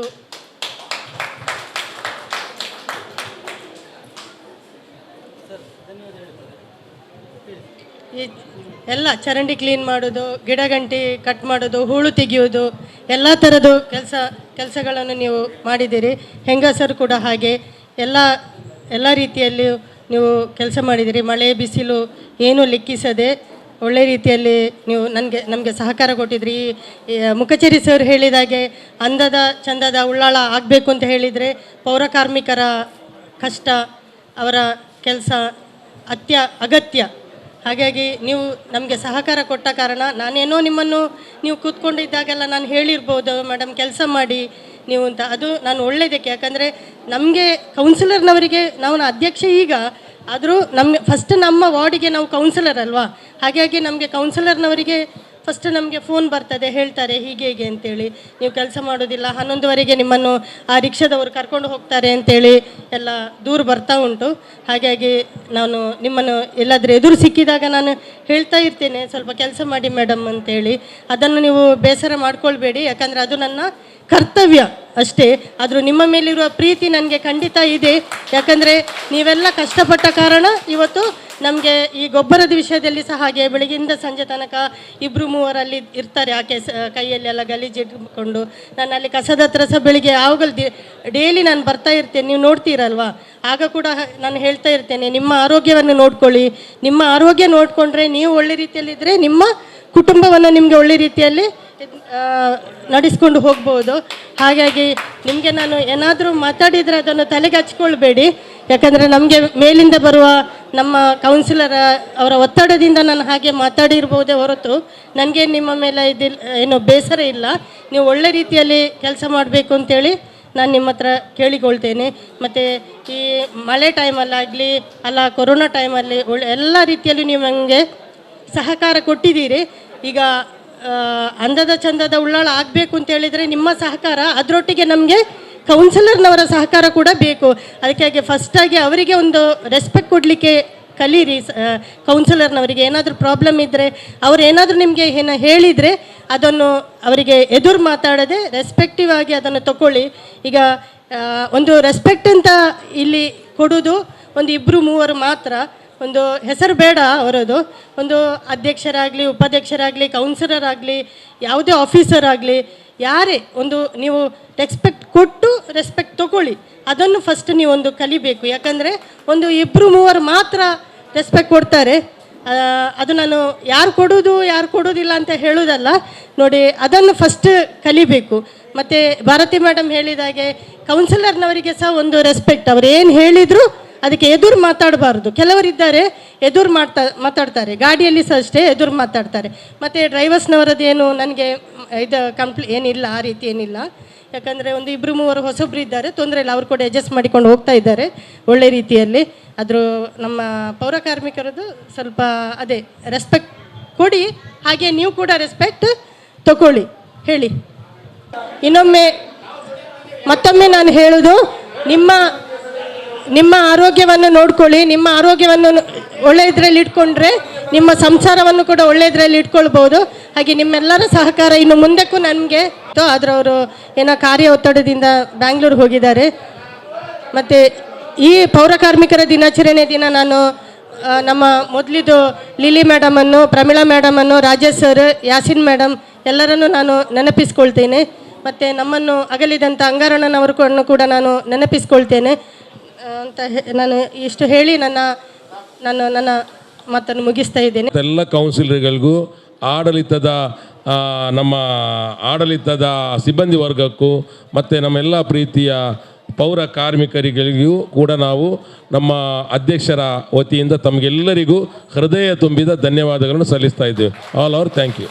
ಈ ಎಲ್ಲ ಚರಂಡಿ ಕ್ಲೀನ್ ಮಾಡೋದು, ಗಿಡಗಂಟಿ ಕಟ್ ಮಾಡೋದು, ಹೂಳು ತೆಗೆಯೋದು, ಎಲ್ಲ ಥರದ್ದು ಕೆಲಸಗಳನ್ನು ನೀವು ಮಾಡಿದ್ದೀರಿ. ಹೆಂಗಸರು ಕೂಡ ಹಾಗೆ ಎಲ್ಲ ರೀತಿಯಲ್ಲಿ ನೀವು ಕೆಲಸ ಮಾಡಿದ್ದೀರಿ. ಮಳೆ ಬಿಸಿಲು ಏನೂ ಲೆಕ್ಕಿಸದೆ ಒಳ್ಳೆ ರೀತಿಯಲ್ಲಿ ನೀವು ನಮಗೆ ಸಹಕಾರ ಕೊಟ್ಟಿದ್ರಿ. ಮುಖಚೇರಿ ಸರ್ ಹೇಳಿದಾಗೆ ಅಂದದ ಚಂದದ ಉಳ್ಳಾಳ ಆಗಬೇಕು ಅಂತ ಹೇಳಿದರೆ ಪೌರಕಾರ್ಮಿಕರ ಕಷ್ಟ, ಅವರ ಕೆಲಸ ಅಗತ್ಯ. ಹಾಗಾಗಿ ನೀವು ನಮಗೆ ಸಹಕಾರ ಕೊಟ್ಟ ಕಾರಣ ನಾನೇನೋ ನಿಮ್ಮನ್ನು ನೀವು ಕೂತ್ಕೊಂಡಿದ್ದಾಗೆಲ್ಲ ನಾನು ಹೇಳಿರ್ಬೋದು, ಮೇಡಮ್ ಕೆಲಸ ಮಾಡಿ ನೀವು ಅಂತ. ಅದು ನಾನು ಒಳ್ಳೆಯದಕ್ಕೆ, ಯಾಕಂದರೆ ನಮಗೆ ಕೌನ್ಸಿಲರ್ನವರಿಗೆ ನಾವು ಅಧ್ಯಕ್ಷ ಈಗ ಆದರೂ ಫಸ್ಟ್ ನಮ್ಮ ವಾರ್ಡಿಗೆ ನಾವು ಕೌನ್ಸಿಲರ್ ಅಲ್ವಾ, ಹಾಗಾಗಿ ನಮಗೆ ಕೌನ್ಸಿಲರ್ನವರಿಗೆ ಫಸ್ಟ್ ನಮಗೆ ಫೋನ್ ಬರ್ತದೆ, ಹೇಳ್ತಾರೆ ಹೀಗೆ ಅಂತೇಳಿ, ನೀವು ಕೆಲಸ ಮಾಡೋದಿಲ್ಲ, 11ವರೆಗೆ ನಿಮ್ಮನ್ನು ಆ ರಿಕ್ಷಾದವರು ಕರ್ಕೊಂಡು ಹೋಗ್ತಾರೆ ಅಂತೇಳಿ ಎಲ್ಲ ದೂರ ಬರ್ತಾ ಉಂಟು. ಹಾಗಾಗಿ ನಾನು ನಿಮ್ಮನ್ನು ಎಲ್ಲಾದರೂ ಎದುರು ಸಿಕ್ಕಿದಾಗ ನಾನು ಹೇಳ್ತಾ ಇರ್ತೇನೆ, ಸ್ವಲ್ಪ ಕೆಲಸ ಮಾಡಿ ಮೇಡಮ್ ಅಂತೇಳಿ. ಅದನ್ನು ನೀವು ಬೇಸರ ಮಾಡ್ಕೊಳ್ಬೇಡಿ, ಯಾಕಂದರೆ ಅದು ನನ್ನ ಕರ್ತವ್ಯ ಅಷ್ಟೇ. ಆದರೂ ನಿಮ್ಮ ಮೇಲಿರುವ ಪ್ರೀತಿ ನನಗೆ ಖಂಡಿತ ಇದೆ, ಯಾಕಂದರೆ ನೀವೆಲ್ಲ ಕಷ್ಟಪಟ್ಟ ಕಾರಣ ಇವತ್ತು ನಮಗೆ ಈ ಗೊಬ್ಬರದ ವಿಷಯದಲ್ಲಿ ಸಹ ಹಾಗೆ ಬೆಳಗ್ಗಿಂದ ಸಂಜೆ ತನಕ 2-3 ಅಲ್ಲಿ ಇರ್ತಾರೆ. ಆ ಕೈಯಲ್ಲೆಲ್ಲ ಗಲೀಜಿಟ್ಕೊಂಡು ನಾನು ಅಲ್ಲಿ ಕಸದ ಹತ್ರ ಸಹ ಬೆಳಿಗ್ಗೆ ಯಾವಾಗಲೂ ಡೈಲಿ ನಾನು ಬರ್ತಾ ಇರ್ತೇನೆ, ನೀವು ನೋಡ್ತೀರಲ್ವಾ. ಆಗ ಕೂಡ ನಾನು ಹೇಳ್ತಾ ಇರ್ತೇನೆ, ನಿಮ್ಮ ಆರೋಗ್ಯವನ್ನು ನೋಡ್ಕೊಳ್ಳಿ, ನಿಮ್ಮ ಆರೋಗ್ಯ ನೋಡಿಕೊಂಡ್ರೆ ನೀವು ಒಳ್ಳೆ ರೀತಿಯಲ್ಲಿದ್ದರೆ ನಿಮ್ಮ ಕುಟುಂಬವನ್ನು ನಿಮಗೆ ಒಳ್ಳೆ ರೀತಿಯಲ್ಲಿ ನಡೆಸ್ಕೊಂಡು ಹೋಗ್ಬೋದು. ಹಾಗಾಗಿ ನಿಮಗೆ ನಾನು ಏನಾದರೂ ಮಾತಾಡಿದರೆ ಅದನ್ನು ತಲೆಗೆ ಹಚ್ಕೊಳ್ಬೇಡಿ, ಯಾಕಂದರೆ ನಮಗೆ ಮೇಲಿಂದ ಬರುವ ನಮ್ಮ ಕೌನ್ಸಿಲರ್ ಅವರ ಒತ್ತಡದಿಂದ ನಾನು ಹಾಗೆ ಮಾತಾಡಿರ್ಬೋದೇ ಹೊರತು ನನಗೆ ನಿಮ್ಮ ಮೇಲೆ ಏನು ಬೇಸರ ಇಲ್ಲ. ನೀವು ಒಳ್ಳೆ ರೀತಿಯಲ್ಲಿ ಕೆಲಸ ಮಾಡಬೇಕು ಅಂತೇಳಿ ನಾನು ನಿಮ್ಮ ಹತ್ರ ಕೇಳಿಕೊಳ್ತೇನೆ. ಮತ್ತು ಈ ಮಳೆ ಟೈಮಲ್ಲಾಗಲಿ ಅಲ್ಲ ಕೊರೋನಾ ಟೈಮಲ್ಲಿ ಎಲ್ಲ ರೀತಿಯಲ್ಲಿ ನೀವು ನನಗೆ ಸಹಕಾರ ಕೊಟ್ಟಿದ್ದೀರಿ. ಈಗ ಅಂದದ ಚಂದದ ಉಳ್ಳಾಳ ಆಗಬೇಕು ಅಂತ ಹೇಳಿದರೆ ನಿಮ್ಮ ಸಹಕಾರ, ಅದರೊಟ್ಟಿಗೆ ನಮಗೆ ಕೌನ್ಸಿಲರ್ನವರ ಸಹಕಾರ ಕೂಡ ಬೇಕು. ಅದಕ್ಕಾಗಿ ಫಸ್ಟಾಗಿ ಅವರಿಗೆ ಒಂದು ರೆಸ್ಪೆಕ್ಟ್ ಕೊಡಲಿಕ್ಕೆ ಕಲೀರಿ. ಕೌನ್ಸಿಲರ್ನವರಿಗೆ ಏನಾದರೂ ಪ್ರಾಬ್ಲಮ್ ಇದ್ದರೆ ಅವ್ರು ಏನಾದರೂ ನಿಮಗೆ ಹೇಳಿದರೆ ಅದನ್ನು ಅವರಿಗೆ ಎದುರು ಮಾತಾಡದೆ ರೆಸ್ಪೆಕ್ಟಿವ್ ಆಗಿ ಅದನ್ನು ತಗೊಳ್ಳಿ. ಈಗ ಒಂದು ರೆಸ್ಪೆಕ್ಟ್ ಅಂತ ಇಲ್ಲಿ ಕೊಡೋದು ಒಂದು 2-3 ಮಾತ್ರ, ಒಂದು ಹೆಸರು ಬೇಡ ಅವರದು. ಒಂದು ಅಧ್ಯಕ್ಷರಾಗಲಿ, ಉಪಾಧ್ಯಕ್ಷರಾಗಲಿ, ಕೌನ್ಸಿಲರ್ ಆಗಲಿ, ಯಾವುದೇ ಆಫೀಸರ್ ಆಗಲಿ, ಯಾರೇ ಒಂದು ನೀವು ರೆಸ್ಪೆಕ್ಟ್ ಕೊಟ್ಟು ರೆಸ್ಪೆಕ್ಟ್ ತಗೊಳ್ಳಿ. ಅದನ್ನು ಫಸ್ಟ್ ನೀವೊಂದು ಕಲಿಬೇಕು. ಯಾಕಂದರೆ ಒಂದು 2-3 ಮಾತ್ರ ರೆಸ್ಪೆಕ್ಟ್ ಕೊಡ್ತಾರೆ. ಅದು ನಾನು ಯಾರು ಕೊಡೋದಿಲ್ಲ ಅಂತ ಹೇಳೋದಲ್ಲ ನೋಡಿ, ಅದನ್ನು ಫಸ್ಟ್ ಕಲಿಬೇಕು. ಮತ್ತು ಭಾರತಿ ಮೇಡಮ್ ಹೇಳಿದಾಗೆ ಕೌನ್ಸಿಲರ್ನವರಿಗೆ ಸಹ ಒಂದು ರೆಸ್ಪೆಕ್ಟ್, ಅವ್ರು ಏನು ಹೇಳಿದರೂ ಅದಕ್ಕೆ ಎದುರು ಮಾತಾಡಬಾರ್ದು. ಕೆಲವರಿದ್ದಾರೆ ಎದುರು ಮಾತಾಡ್ತಾರೆ, ಗಾಡಿಯಲ್ಲಿ ಸಹ ಅಷ್ಟೇ ಎದುರು ಮಾತಾಡ್ತಾರೆ. ಮತ್ತು ಡ್ರೈವರ್ಸ್ನವರದ್ದೇನು ನನಗೆ ಏನಿಲ್ಲ, ಆ ರೀತಿ ಏನಿಲ್ಲ. ಯಾಕಂದರೆ ಒಂದು 2-3 ಹೊಸಬ್ರು ಇದ್ದಾರೆ, ತೊಂದರೆ ಇಲ್ಲ, ಅವ್ರು ಕೂಡ ಅಡ್ಜಸ್ಟ್ ಮಾಡಿಕೊಂಡು ಹೋಗ್ತಾ ಇದ್ದಾರೆ ಒಳ್ಳೆ ರೀತಿಯಲ್ಲಿ. ಆದರೂ ನಮ್ಮ ಪೌರಕಾರ್ಮಿಕರದ್ದು ಸ್ವಲ್ಪ ಅದೇ ರೆಸ್ಪೆಕ್ಟ್ ಕೊಡಿ, ಹಾಗೆ ನೀವು ಕೂಡ ರೆಸ್ಪೆಕ್ಟ್ ತಗೊಳ್ಳಿ. ಹೇಳಿ. ಮತ್ತೊಮ್ಮೆ ನಾನು ಹೇಳೋದು, ನಿಮ್ಮ ಆರೋಗ್ಯವನ್ನು ನೋಡ್ಕೊಳ್ಳಿ. ನಿಮ್ಮ ಆರೋಗ್ಯವನ್ನು ಒಳ್ಳೆ ಇದರಲ್ಲಿ ಇಟ್ಕೊಂಡ್ರೆ ನಿಮ್ಮ ಸಂಸಾರವನ್ನು ಕೂಡ ಒಳ್ಳೆ ಇದರಲ್ಲಿ ಇಟ್ಕೊಳ್ಬೋದು. ಹಾಗೆ ನಿಮ್ಮೆಲ್ಲರ ಸಹಕಾರ ಇನ್ನು ಮುಂದಕ್ಕೂ ನನಗೆ. ಆದರೆ ಅವರು ಏನೋ ಕಾರ್ಯ ಒತ್ತಡದಿಂದ ಬ್ಯಾಂಗ್ಳೂರಿಗೆ ಹೋಗಿದ್ದಾರೆ. ಮತ್ತು ಈ ಪೌರಕಾರ್ಮಿಕರ ದಿನಾಚರಣೆ ದಿನ ನಾನು ನಮ್ಮ ಮೊದಲಿದು ಲಿಲಿ ಮೇಡಮನ್ನು, ಪ್ರಮೀಳಾ ಮೇಡಮನ್ನು, ರಾಜೇಶ್ ಸರ್, ಯಾಸಿನ್ ಮೇಡಮ್ ಎಲ್ಲರನ್ನೂ ನಾನು ನೆನಪಿಸ್ಕೊಳ್ತೇನೆ. ಮತ್ತು ನಮ್ಮನ್ನು ಅಗಲಿದಂಥ ಅಂಗಾರಣ್ಣನವರನ್ನು ಕೂಡ ನಾನು ನೆನಪಿಸ್ಕೊಳ್ತೇನೆ ಅಂತ ನಾನು ಇಷ್ಟು ಹೇಳಿ ನನ್ನ ಮಾತನ್ನು ಮುಗಿಸ್ತಾ ಇದ್ದೇನೆ. ಎಲ್ಲ ಕೌನ್ಸಿಲರ್ಗಳಿಗೂ, ನಮ್ಮ ಆಡಳಿತದ ಸಿಬ್ಬಂದಿ ವರ್ಗಕ್ಕೂ ಮತ್ತು ನಮ್ಮೆಲ್ಲ ಪ್ರೀತಿಯ ಪೌರ ಕಾರ್ಮಿಕರಿಗಳಿಗೂ ಕೂಡ ನಾವು ನಮ್ಮ ಅಧ್ಯಕ್ಷರ ವತಿಯಿಂದ ತಮಗೆಲ್ಲರಿಗೂ ಹೃದಯ ತುಂಬಿದ ಧನ್ಯವಾದಗಳನ್ನು ಸಲ್ಲಿಸ್ತಾ ಇದ್ದೇವೆ. All over thank you.